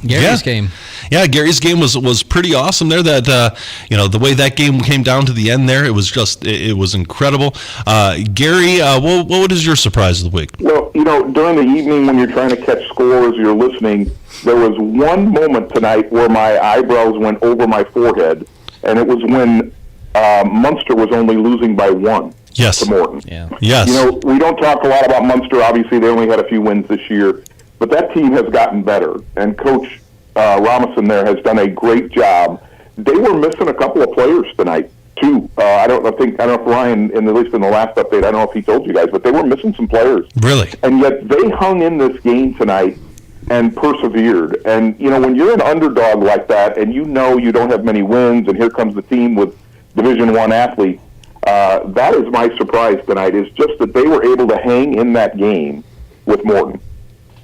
Gary's game. Yeah, Gary's game was pretty awesome there. That the way that game came down to the end there, it was just it was incredible. Gary, what is your surprise of the week? Well, during the evening when you're trying to catch scores, you're listening. There was one moment tonight where my eyebrows went over my forehead, and it was when Munster was only losing by 1 to Morton. Yeah. Yes. We don't talk a lot about Munster. Obviously, they only had a few wins this year, but that team has gotten better, and Coach Robinson there has done a great job. They were missing a couple of players tonight too. I don't know if Ryan, at least in the last update, I don't know if he told you guys, but they were missing some players. Really? And yet they hung in this game tonight and persevered. And when you're an underdog like that, and you don't have many wins, and here comes the team with Division I athletes, that is my surprise tonight. Is just that they were able to hang in that game with Morton.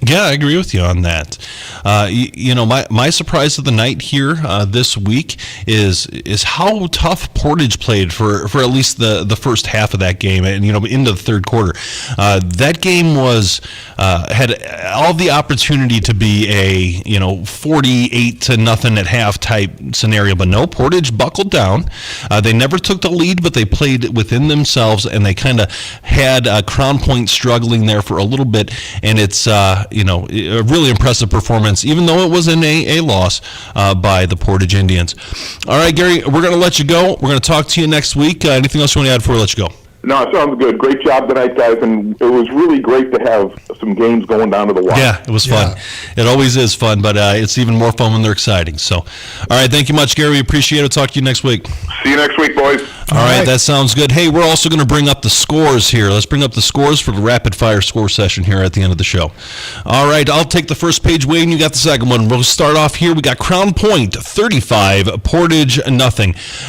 Yeah, I agree with you on that. My surprise of the night here this week is how tough Portage played for at least the first half of that game, and into the third quarter. That game had all the opportunity to be a 48-0 at half type scenario, but no, Portage buckled down. They never took the lead, but they played within themselves, and they kind of had Crown Point struggling there for a little bit, and it's a really impressive performance, even though it was a loss by the Portage Indians. All right, Gary, we're going to let you go. We're going to talk to you next week. Anything else you want to add before we let you go? No, it sounds good. Great job tonight, guys, and it was really great to have some games going down to the wire. Yeah, it was fun. It always is fun, but it's even more fun when they're exciting. So, all right, thank you much, Gary. We appreciate it. Talk to you next week. See you next week, boys. All right, that sounds good. Hey, we're also going to bring up the scores here. Let's bring up the scores for the rapid-fire score session here at the end of the show. All right, I'll take the first page, Wayne. You got the second one. We'll start off here. We got Crown Point, 35, Portage, 0.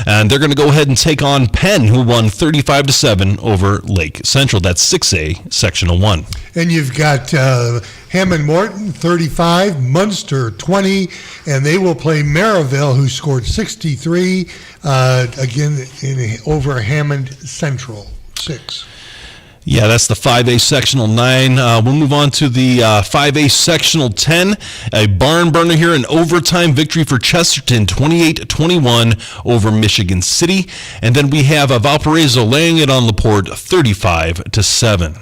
And they're going to go ahead and take on Penn, who won 35-7 over Lake Central. That's 6A, Sectional 1. And you've got Hammond Morton, 35, Munster, 20, and they will play Maryville, who scored 63, again over Hammond Central, 6. Yeah, that's the 5A Sectional 9. We'll move on to the 5A Sectional 10. A barn burner here, an overtime victory for Chesterton, 28-21 over Michigan City. And then we have Valparaiso laying it on LaPorte, 35-7.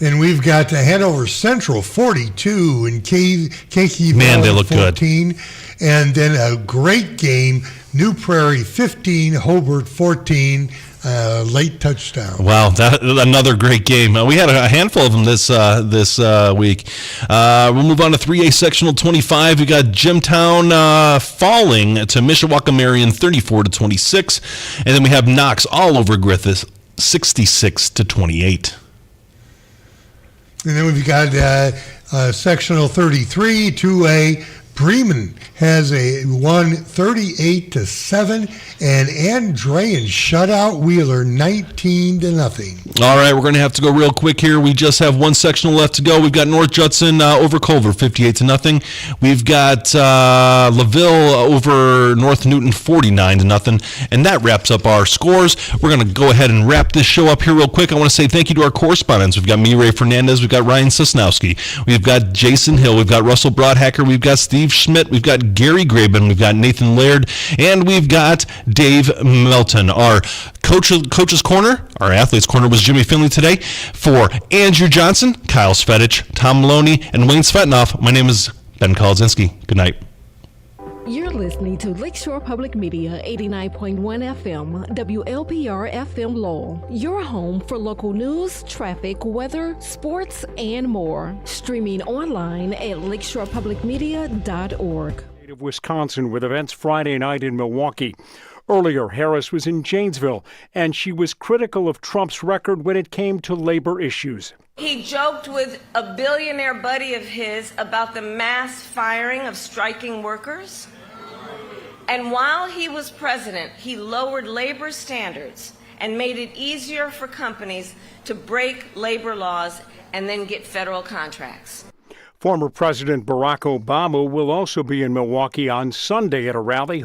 And we've got Hanover Central, 42, and Keiki Man, they look 14. Good. And then a great game, New Prairie, 15, Hobart, 14. Late touchdown. Wow, another great game. We had a handful of them this week. We'll move on to 3A Sectional 25. We got Jimtown falling to Mishawaka Marion 34-26, and then we have Knox all over Griffith 66-28. And then we've got Sectional 33, 2A. Bremen has won 38-7, and Andrean shut out Wheeler 19-0. All right, we're going to have to go real quick here. We just have one sectional left to go. We've got North Judson over Culver 58-0. We've got LaVille over North Newton 49-0, and that wraps up our scores. We're going to go ahead and wrap this show up here real quick. I want to say thank you to our correspondents. We've got Mireille Fernandez, we've got Ryan Sosnowski, we've got Jason Hill, we've got Russell Broadhacker, we've got Steve Schmidt, we've got Gary Graben, we've got Nathan Laird, and we've got Dave Melton. Our Coach's Corner, our Athletes Corner, was Jimmy Finley today. For Andrew Johnson, Kyle Svetich, Tom Maloney, and Wayne Svetanoff, my name is Ben Kolodzinski. Good night. You're listening to Lakeshore Public Media 89.1 FM, WLPR FM Lowell, your home for local news, traffic, weather, sports, and more. Streaming online at lakeshorepublicmedia.org. Of Wisconsin with events Friday night in Milwaukee. Earlier, Harris was in Janesville, and she was critical of Trump's record when it came to labor issues. He joked with a billionaire buddy of his about the mass firing of striking workers. And while he was president, he lowered labor standards and made it easier for companies to break labor laws and then get federal contracts. Former President Barack Obama will also be in Milwaukee on Sunday at a rally.